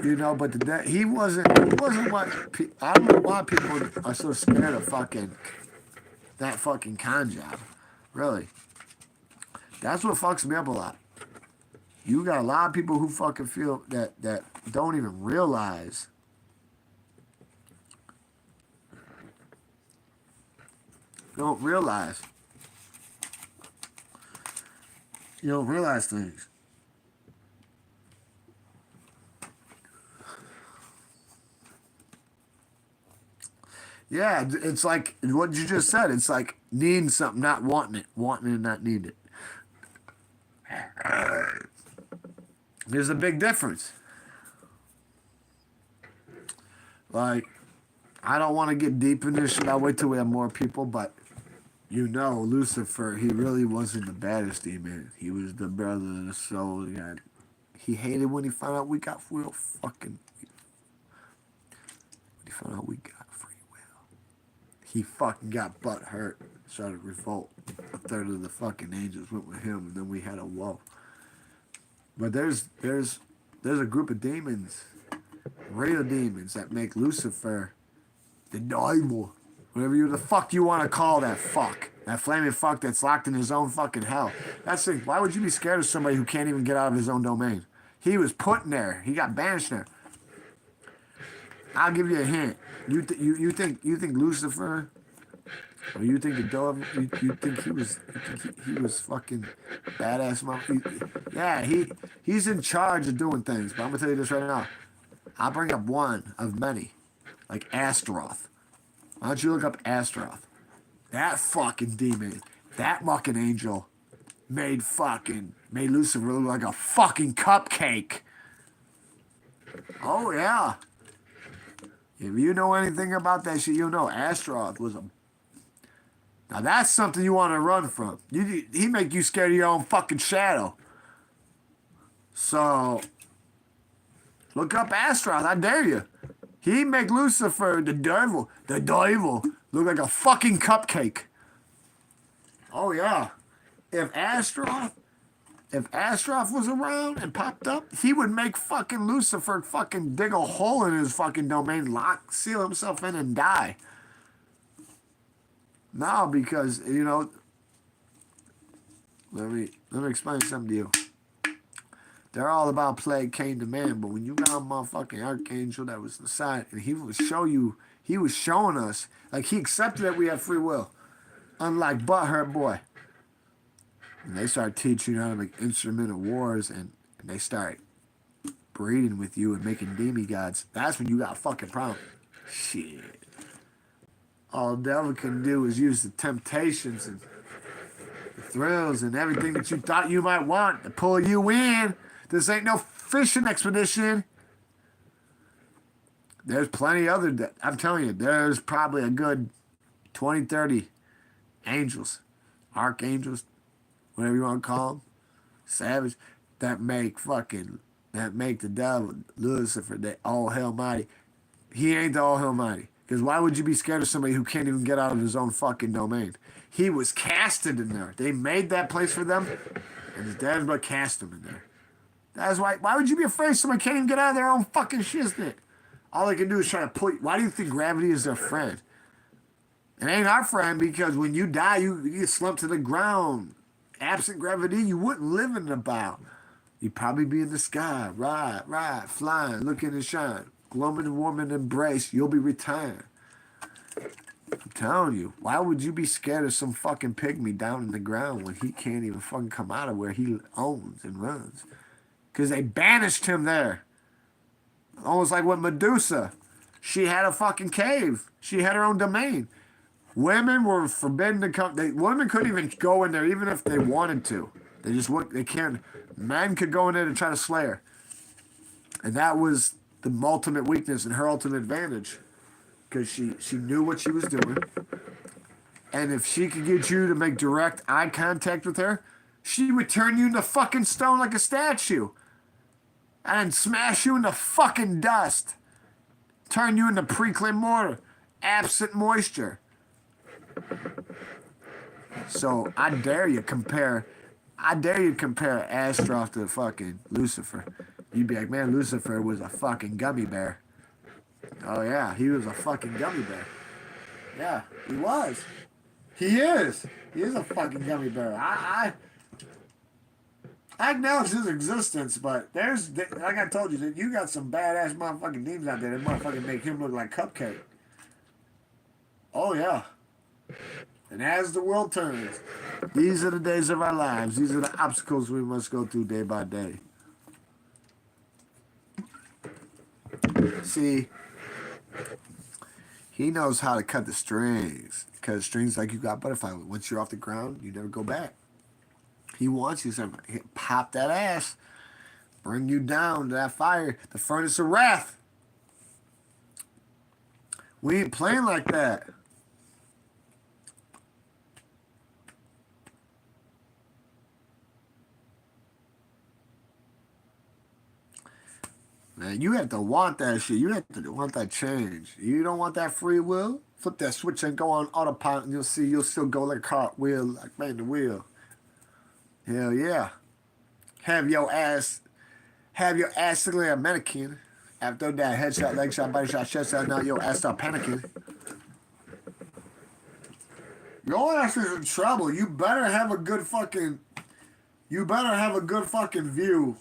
You know, but he wasn't what, I don't know why people are so scared of that fucking con job. Really. That's what fucks me up a lot. You got a lot of people who fucking feel that don't even realize. Don't realize. You don't realize things. Yeah, it's like what you just said. It's like needing something, not wanting it. Wanting it and not needing it. There's a big difference. Like, I don't want to get deep in this shit. I'll wait till we have more people, but you know, Lucifer, he really wasn't the baddest demon. He was the brother of the soul. He hated when he found out we got real fucking. When he found out we got free will, he fucking got butt hurt. Started to revolt. A third of the fucking angels went with him, and then we had a whoa. But there's a group of demons, real demons that make Lucifer the devil. Whatever the fuck you want to call that fuck. That flaming fuck that's locked in his own fucking hell. That's the, why would you be scared of somebody who can't even get out of his own domain? He was put in there. He got banished there. I'll give you a hint. You think Lucifer, or you think the devil? You think he was fucking badass? Yeah, he's in charge of doing things. But I'm gonna tell you this right now. I'll bring up one of many, like Astaroth. Why don't you look up Astaroth? That fucking demon, that fucking angel, made Lucifer look like a fucking cupcake. Oh yeah. If you know anything about that shit, you know Astaroth was a. Now that's something you want to run from. He make you scared of your own fucking shadow. So look up Astaroth. I dare you. He make Lucifer, the devil, look like a fucking cupcake. Oh yeah. If Astaroth was around and popped up, he would make fucking Lucifer fucking dig a hole in his fucking domain, seal himself in and die. No, because, you know, let me explain something to you. They're all about plague came to man, but when you got a motherfucking archangel that was inside, and he was showing us, like he accepted that we had free will, unlike Butthurt Boy. And they start teaching you how to make instrument of wars, and they start breeding with you and making demigods. That's when you got a fucking problem. Shit. All the devil can do is use the temptations and the thrills and everything that you thought you might want to pull you in. This ain't no fishing expedition. There's plenty other. I'm telling you, there's probably a good 20, 30 angels, archangels, whatever you want to call them, savage, that make the devil, Lucifer, the all hell mighty. He ain't the all hell mighty. Because why would you be scared of somebody who can't even get out of his own fucking domain? He was casted in there. They made that place for them, and his dad but cast him in there. That's why. Why would you be afraid somebody can't even get out of their own fucking shiznit? All they can do is try to pull you. Why do you think gravity is their friend? It ain't our friend because when you die, you get slumped to the ground. Absent gravity, you wouldn't live in the bow. You'd probably be in the sky, ride, flying, looking and shine. Glowing warm and embrace, you'll be retired. I'm telling you, why would you be scared of some fucking pygmy down in the ground when he can't even fucking come out of where he owns and runs? Because they banished him there. Almost like with Medusa. She had a fucking cave. She had her own domain. Women were forbidden to come. Women couldn't even go in there even if they wanted to. They can't. Men could go in there to try to slay her. And that was the ultimate weakness and her ultimate advantage. Because she knew what she was doing. And if she could get you to make direct eye contact with her, she would turn you into fucking stone like a statue. And smash you into fucking dust. Turn you into preclin mortar. Absent moisture. So I dare you compare Astaroth to fucking Lucifer. You'd be like, man, Lucifer was a fucking gummy bear. Oh yeah, he was a fucking gummy bear. Yeah, he was. He is. He is a fucking gummy bear. I acknowledge his existence, but like I told you, you got some badass motherfucking demons out there that motherfucking make him look like cupcake. Oh yeah. And as the world turns, these are the days of our lives. These are the obstacles we must go through day by day. See, He knows how to cut the strings. Cut strings like you got butterfly. Once you're off the ground, you never go back. He wants you to pop that ass, bring you down to that fire, the furnace of wrath. We ain't playing like that. Man, you have to want that shit. You have to want that change. You don't want that free will? Flip that switch and go on autopilot and you'll see you'll still go like a cartwheel, like man the wheel. Hell yeah. Have your ass sitting like a mannequin. After that headshot, leg shot, body shot, chest shot, now your ass start panicking. Your ass is in trouble. You better have a good fucking view.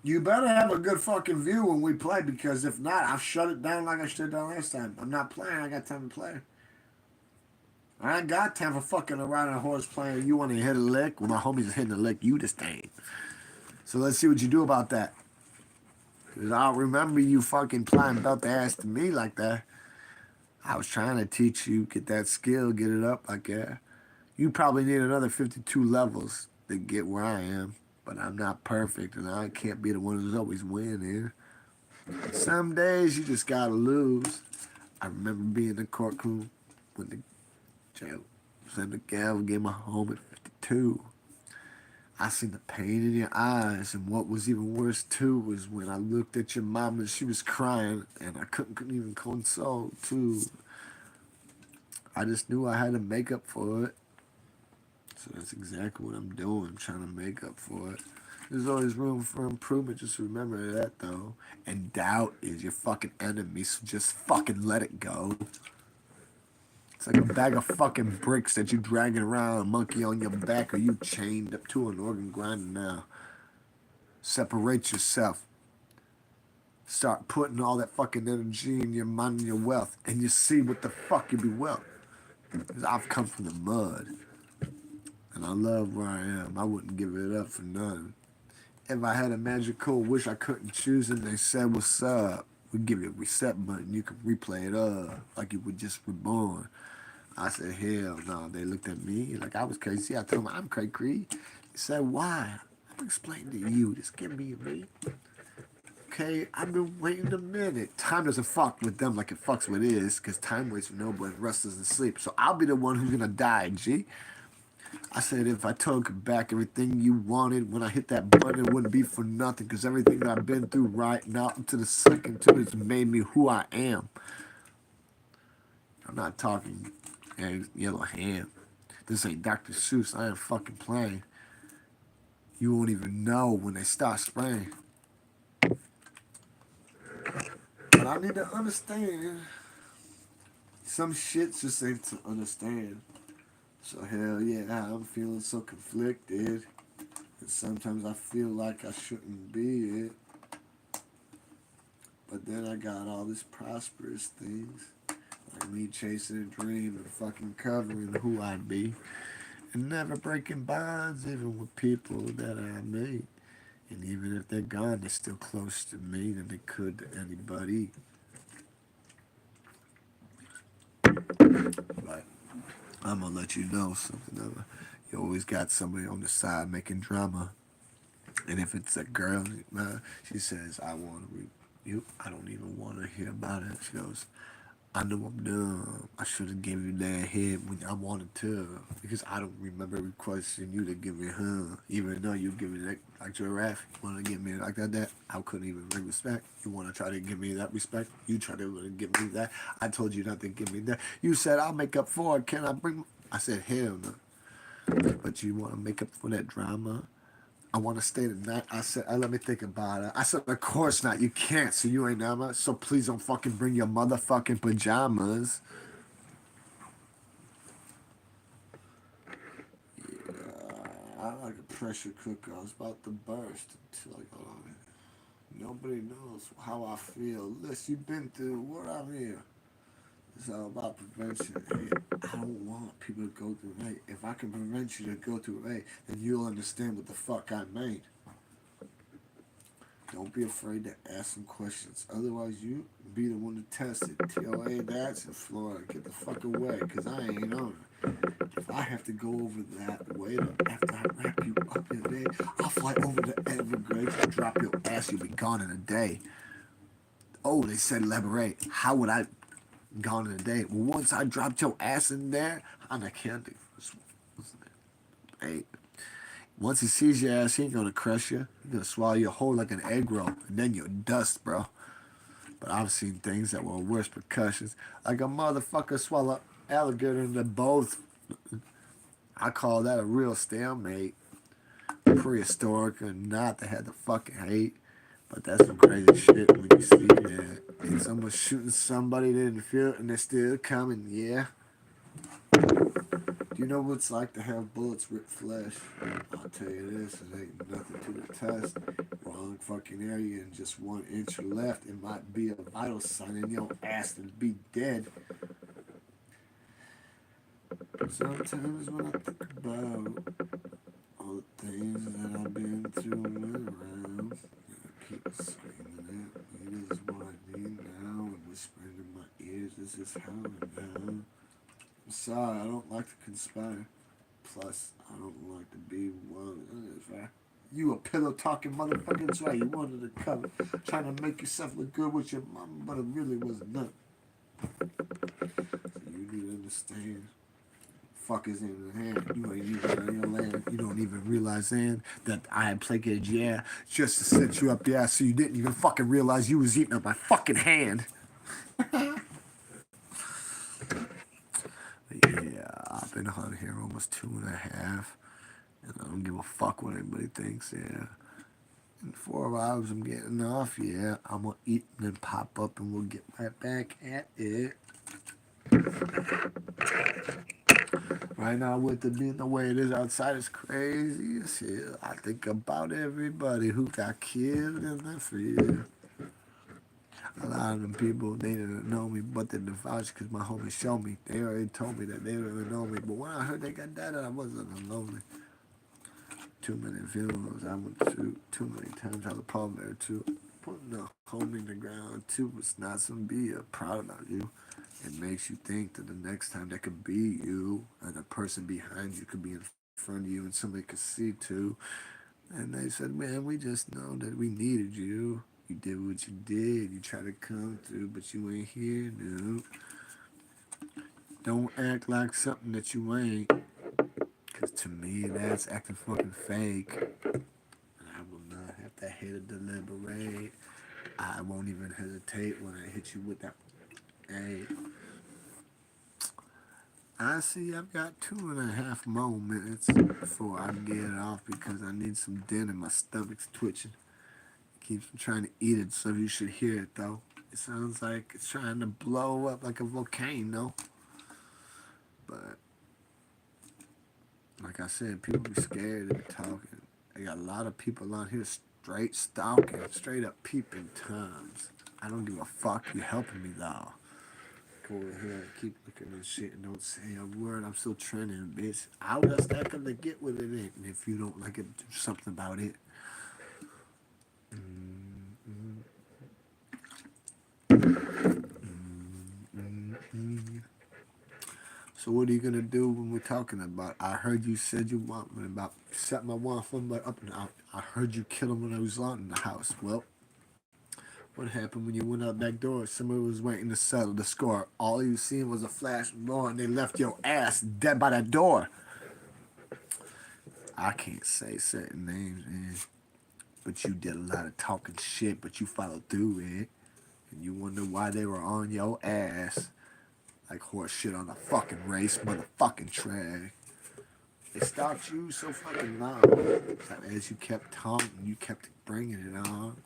You better have a good fucking view when we play, because if not, I'll shut it down like I shut it down last time. I'm not playing. I got time to play. I ain't got time for fucking around on a horse playing. You want to hit a lick? Well, my homie's hitting a lick. You just ain't. So let's see what you do about that. Because I don't remember you fucking playing belt the ass to me like that. I was trying to teach you, get that skill, get it up like that. You probably need another 52 levels to get where I am. But I'm not perfect, and I can't be the one who's always winning. Some days you just gotta lose. I remember being in the courtroom when the jail sent the gavel, gave my home at 52. I seen the pain in your eyes, and what was even worse too was when I looked at your mom and she was crying, and I couldn't even console too. I just knew I had to make up for it. So that's exactly what I'm doing. I'm trying to make up for it. There's always room for improvement. Just remember that, though. And doubt is your fucking enemy, so just fucking let it go. It's like a bag of fucking bricks that you dragging around, a monkey on your back, or you chained up to an organ grinder now. Separate yourself. Start putting all that fucking energy in your mind and your wealth, and you see what the fuck you be wealth. Because I've come from the mud. And I love where I am. I wouldn't give it up for none. If I had a magical wish I couldn't choose and they said, what's up? We'd give you a reset button. You could replay it up like you were just reborn. I said, hell no. They looked at me like I was crazy. I told them I'm cray-cray. They said, why? I'm explaining to you. Just give me a minute. Okay, I've been waiting a minute. Time doesn't fuck with them like it fucks with is, because time waits for nobody. Rest doesn't sleep. So I'll be the one who's going to die, G. I said if I took back everything you wanted when I hit that button, it wouldn't be for nothing, because everything that I've been through right now to the second to has made me who I am. I'm not talking yellow ham. This ain't Dr. Seuss. I ain't fucking playing. You won't even know when they start spraying. But I need to understand. Some shit just ain't to understand. So hell yeah, I'm feeling so conflicted. And sometimes I feel like I shouldn't be it. But then I got all these prosperous things. Like me chasing a dream and fucking covering who I'd be. And never breaking bonds even with people that I meet. And even if they're gone, they're still close to me than they could to anybody. But I'm gonna let you know something. You always got somebody on the side making drama. And if it's a girl, she says, I want to you. I don't even want to hear about it. She goes, I know I'm dumb. I should have given you that head when I wanted to, because I don't remember requesting you to give me a hug, even though you give me that like giraffe. You want to give me like that? I couldn't even bring respect. You want to try to give me that respect? You try to give me that. I told you not to give me that. You said I'll make up for it. Can I bring? I said hell no. But you want to make up for that drama? I want to stay the night. I said, let me think about it. I said, of course not. You can't. So you ain't Nama. So please don't fucking bring your motherfucking pajamas. Yeah, I like a pressure cooker. I was about to burst until I got on it. Nobody knows how I feel. Listen, you've been through what I'm here. It's all about prevention. Hey, I don't want people to go through rape. If I can prevent you to go through rape, then you'll understand what the fuck I made. Don't be afraid to ask some questions. Otherwise, you be the one to test it. TOA, that's in Florida. Get the fuck away, because I ain't on it. If I have to go over that way after I wrap you up in bed, I'll fly over the Everglades and drop your ass. You'll be gone in a day. Oh, they said elaborate. How would I gone in a day? Well, once I dropped your ass in there, I'm like, candy. Hey, once he sees your ass, he ain't gonna crush you. He's gonna swallow you whole like an egg roll, and then you're dust, bro. But I've seen things that were worse percussions. Like a motherfucker swallow alligator in the both. I call that a real stalemate. Prehistoric or not, they had to fucking hate. But that's some crazy shit when you see that. And someone's shooting somebody, they didn't feel it, and they're still coming, yeah. Do you know what it's like to have bullets rip flesh? I'll tell you this, it ain't nothing to the test. Wrong fucking area and just 1 inch left, it might be a vital sign in your ass to be dead. Sometimes when I think about all the things that I've been through and around, I keep screaming at me, this is what I need now, and whispering in my ears, this is how I know. I'm sorry, I don't like to conspire. Plus, I don't like to be one. You a pillow talking motherfucker, that's right, you wanted to cover. Trying to make yourself look good with your mama, but it really wasn't nothing. So you need to understand. Fuck is in the hand. You ain't even on your land. You don't even realize then that I had placated yeah just to set you up the ass so you didn't even fucking realize you was eating up my fucking hand. Yeah, I've been on here almost 2.5, and I don't give a fuck what anybody thinks. Yeah, in 4 hours I'm getting off. Yeah, I'm gonna eat and then pop up, and we'll get right back at it. Right now, with it being the way it is outside, it's crazy as hell. I think about everybody who got killed in that field. A lot of them people, they didn't know me, but they vouched because my homies showed me. They already told me that they didn't know me. But when I heard they got that, I wasn't alone. Too many funerals I went to, too many times I was pallbearer too. Putting a homie in the ground too was not some be proud about you. It makes you think that the next time that could be you, and the person behind you could be in front of you, and somebody could see too. And they said, man, we just know that we needed you. You did what you did. You tried to come through, but you ain't here, dude. Don't act like something that you ain't. Because to me, that's acting fucking fake. And I will not have to hate to deliberate. I won't even hesitate when I hit you with that. Hey, I see I've got 2.5 more minutes before I get off because I need some dinner. My stomach's twitching. Keeps trying to eat it, so you should hear it though. It sounds like it's trying to blow up like a volcano. But like I said, people be scared of talking. They got a lot of people out here straight stalking, straight up peeping times. I don't give a fuck. You helping me though. Go ahead and keep looking at shit and don't say a word. I'm still trending, bitch. I'll just stack up to get with it. And if you don't like it, do something about it. So what are you gonna do when we're talking about? I heard you said you want me about set my one foot up and out. I heard you kill him when I was out in the house. Well, what happened when you went out that door? Somebody was waiting to settle the score. All you seen was a flash roar, and they left your ass dead by that door. I can't say certain names, man. But you did a lot of talking shit, but you followed through it. And you wonder why they were on your ass. Like horse shit on a fucking race, motherfucking track. They stopped you so fucking long. That as you kept talking, you kept bringing it on.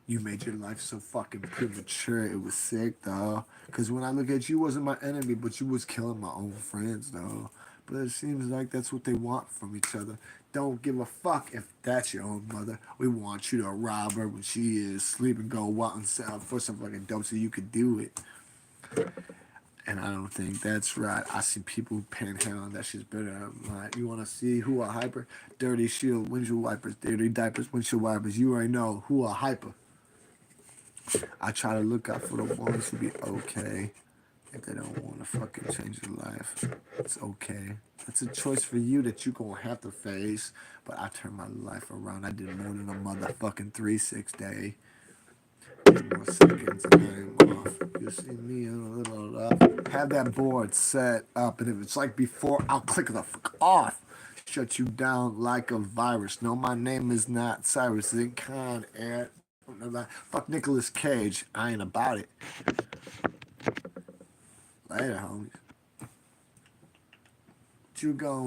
You made your life so fucking premature. It was sick, though. Because when I look at you, wasn't my enemy, but you was killing my own friends, though. But it seems like that's what they want from each other. Don't give a fuck if that's your own mother. We want you to rob her when she is asleep and go out and sell for some fucking dope so you could do it. And I don't think that's right. I see people panhandling, that shit's better. I'm like, you want to see who are hyper? Dirty shield, windshield wipers, dirty diapers, windshield wipers. You already know who are hyper. I try to look out for the ones who be okay. If they don't want to fucking change their life, it's okay. It's a choice for you that you gonna have to face. But I turned my life around. I did more than a motherfucking 3-6 day. 10 more seconds and I'm off. You see me a little up. Have that board set up, and if it's like before, I'll click the fuck off. Shut you down like a virus. No, my name is not Cyrus. It ain't Con Air. Fuck Nicolas Cage. I ain't about it. Later, homies. What you going